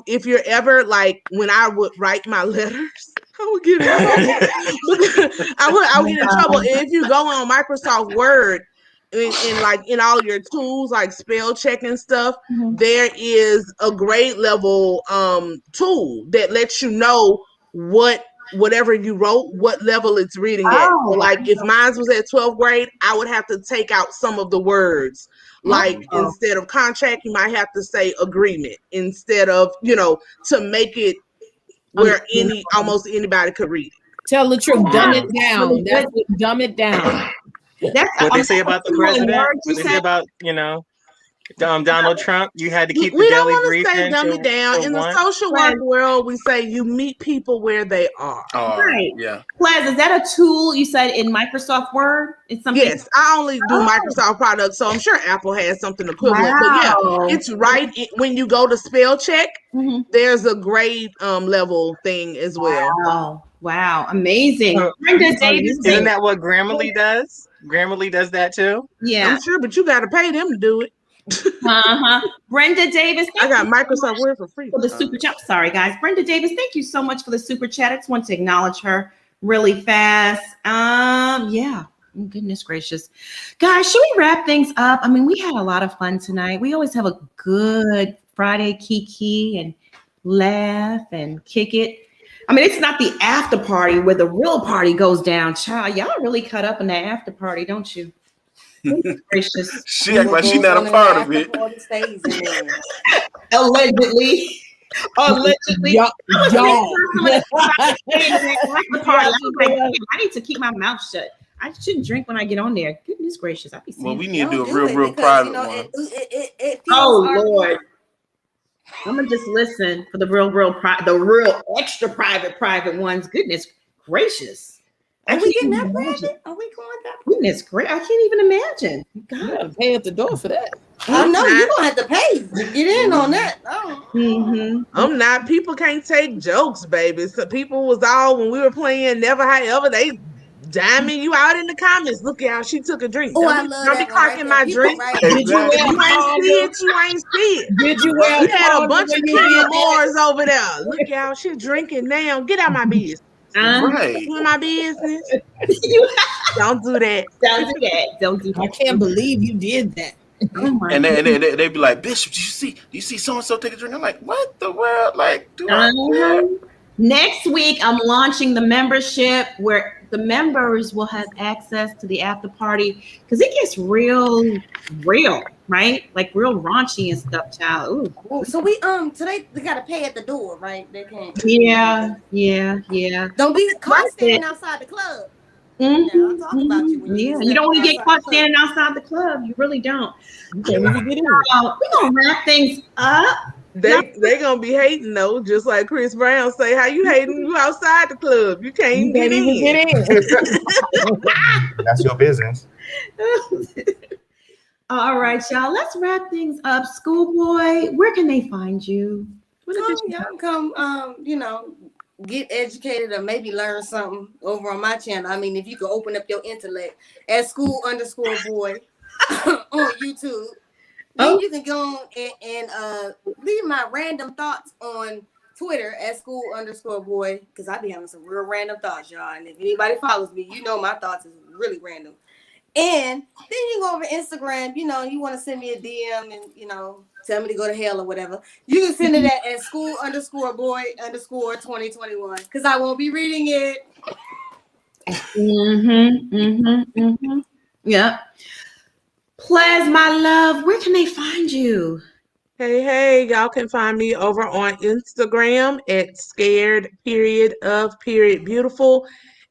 if you're ever like, when I would write my letters, I would get in trouble. I would get in trouble. If you go on Microsoft Word and like in all your tools like spell check and stuff, there is a grade level tool that lets you know whatever you wrote, what level it's reading at. So like if mine was at 12th grade, I would have to take out some of the words. Like instead of contract, you might have to say agreement instead of, to make it where almost anybody could read it. Tell the truth. Dumb it down. Really That's what dumb it down. What they say about the president? What they say about Donald Trump? You had to keep the We don't daily want to say briefing dumb it down. to In the one. social work world, we say you meet people where they are. Right. Yeah. Plaz, is that a tool you said in Microsoft Word? It's something. Yes, I only do Microsoft products, so I'm sure Apple has something equivalent. But yeah, it's right when you go to spell check. There's a grade level thing as well. Wow, amazing. Brenda Davis, Isn't that what Grammarly does? Grammarly does that too. Yeah, I'm sure, but you got to pay them to do it. Brenda Davis, I got Microsoft Word for free. For the super chat. Sorry, guys. Brenda Davis, thank you so much for the super chat. I just want to acknowledge her really fast. Yeah. Oh, goodness gracious. Guys, should we wrap things up? I mean, we had a lot of fun tonight. We always have a good Friday kiki and laugh and kick it. I mean, it's not the after party where the real party goes down. Child, y'all really cut up in the after party, don't you? Goodness gracious. She act like she's not a part of it. Allegedly. Y'all. I need to keep my mouth shut. I shouldn't drink when I get on there. Goodness gracious. I'll be Well, we need to do a real private one. Oh Lord. I'm gonna just listen for the real extra private ones. Goodness gracious. Are we getting that private? Are we going that? Goodness great. I can't even imagine. God. You gotta pay at the door for that. I know you're gonna have to pay to get in on that. I'm not. People can't take jokes, baby. So people was all when we were playing Never However, they diming you out in the comments. Look out, she took a drink. Oh, Don't I be, love don't be that one right clocking there. my People, drink. right? Did you wear You ain't see condom? it. You ain't see it. Did you wear You had a condom bunch of when you Kenya did that? Moores over there. Look out, she drinking now. Get out my business. Right. In my business. Don't do that. Don't do that. Don't do that. I can't believe you did that. Oh my And they be like, Bishop, do you see so and so take a drink? I'm like, what the world? Like, do I care? Next week, I'm launching the membership where the members will have access to the after party because it gets real, right? Like real raunchy and stuff, child. Ooh. So we today they gotta pay at the door, right? They can't. Yeah. Don't be caught standing outside the club. Mm-hmm. Yeah, I'll talk about you when you don't want to get caught standing outside the club. You really don't. Okay, we get in. We're gonna wrap things up. They gonna be hating though, just like Chris Brown say, how you hating? You outside the club. You can't even get in. That's your business. All right, y'all. Let's wrap things up. Schoolboy, where can they find you? Come, get educated or maybe learn something over on my channel. I mean, if you can open up your intellect at school_boy on YouTube. Then you can go on and leave my random thoughts on Twitter at school_boy because I be having some real random thoughts, y'all. And if anybody follows me, you know my thoughts is really random. And then you go over Instagram, you want to send me a DM and, tell me to go to hell or whatever. You can send it at school_boy_2021 because I won't be reading it. Yep. Plaz, my love, where can they find you? Hey, y'all can find me over on Instagram at scared_of_beautiful.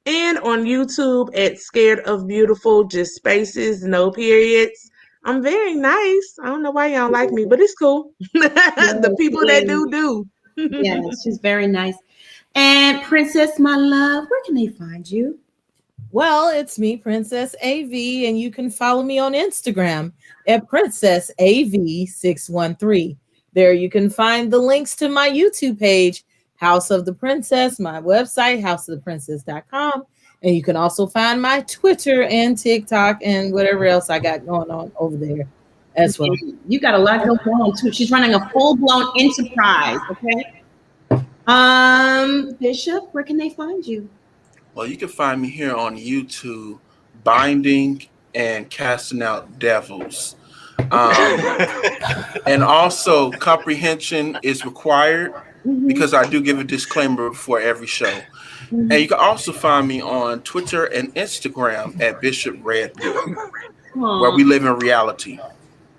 and on YouTube at Scared of Beautiful, just spaces, no periods. I'm very nice. I don't know why y'all like me, but it's cool. The people that do do. Yes, she's very nice. And Princess, my love, where can they find you? Well, it's me, Princess AV, and you can follow me on Instagram at Princess AV613. There you can find the links to my YouTube page, House of the Princess, my website, houseoftheprincess.com. And you can also find my Twitter and TikTok and whatever else I got going on over there as well. You got a lot going on too. She's running a full-blown enterprise, okay? Bishop, where can they find you? Well, you can find me here on YouTube, binding and casting out devils. And also, comprehension is required because I do give a disclaimer before every show. And you can also find me on Twitter and Instagram at Bishop Redwood, where we live in reality.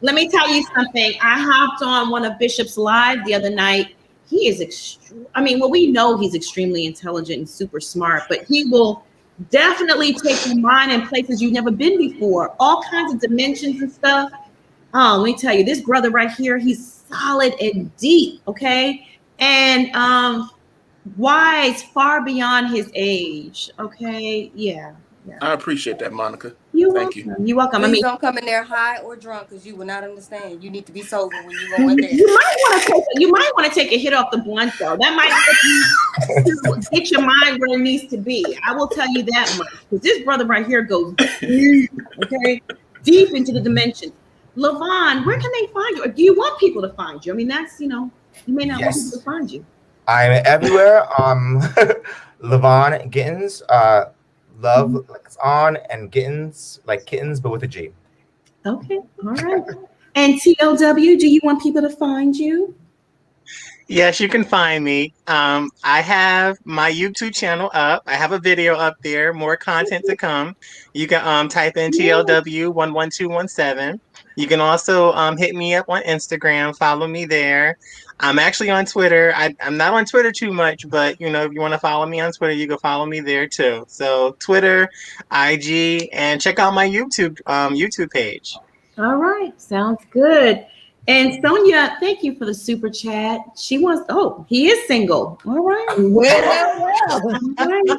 Let me tell you something. I hopped on one of Bishop's live the other night. He is we know he's extremely intelligent and super smart, but he will definitely take your mind in places you've never been before. All kinds of dimensions and stuff. Oh, let me tell you, this brother right here, he's solid and deep, okay? And wise far beyond his age, okay? Yeah. I appreciate that, Monica. Thank you. You're welcome. Please don't come in there high or drunk because you will not understand. You need to be sober when you go in there. You might want to take a hit off the blunt though. That might help you get your mind where it needs to be. I will tell you that much. Because this brother right here goes deep, okay? Deep into the dimension. Lavon, where can they find you? Or do you want people to find you? I mean, that's, you may not want people to find you. I'm everywhere. Lavon Gittens, love on and Gittens, like kittens, but with a G. Okay, all right. And TLW, do you want people to find you? Yes, you can find me. I have my YouTube channel up. I have a video up there. More content to come. You can type in TLW11217. You can also hit me up on Instagram. Follow me there. I'm actually on Twitter. I'm not on Twitter too much, but if you want to follow me on Twitter, you can follow me there too. So Twitter, IG, and check out my YouTube page. All right, sounds good. And Sonia, thank you for the super chat. She wants, he is single. All right. Well. All right.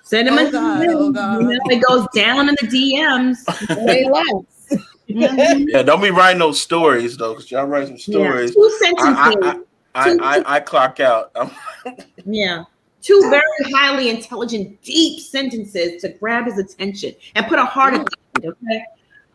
Send him a DM. It goes down in the DMs. Say less. Yeah, don't be writing those stories though, because y'all write some stories. Yeah. 2 sentences. I clock out. Yeah. 2 very highly intelligent, deep sentences to grab his attention and put a heart at the end, okay?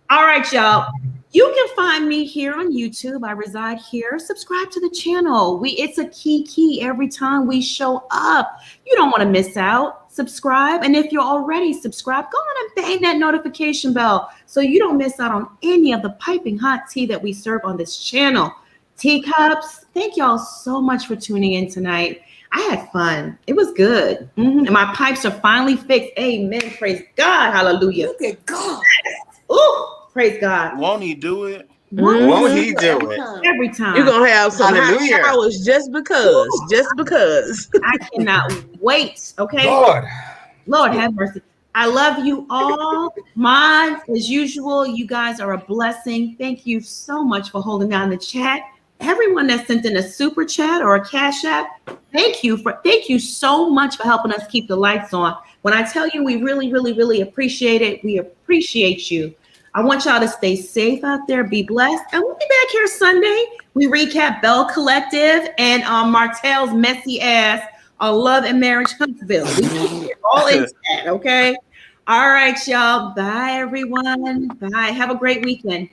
All right, y'all. You can find me here on YouTube. I reside here. Subscribe to the channel. It's a key every time we show up. You don't want to miss out. Subscribe. And if you're already subscribed, go on and bang that notification bell so you don't miss out on any of the piping hot tea that we serve on this channel. Teacups, thank y'all so much for tuning in tonight. I had fun. It was good. And my pipes are finally fixed. Amen. Praise God. Hallelujah. Look at God. Ooh. Praise God. Won't he do it? Won't he do it? Every time. You're going to have some Hallelujah. hot showers just because. I cannot wait. Okay. Lord have mercy. I love you all. Mods, as usual, you guys are a blessing. Thank you so much for holding down the chat. Everyone that sent in a super chat or a cash app, thank you so much for helping us keep the lights on. When I tell you we really, really, really appreciate it, we appreciate you. I want y'all to stay safe out there, be blessed, and we'll be back here Sunday. We recap Bell Collective and Martell's messy ass on Love and Marriage Huntsville. We all into that, okay? All right, y'all. Bye, everyone. Bye. Have a great weekend.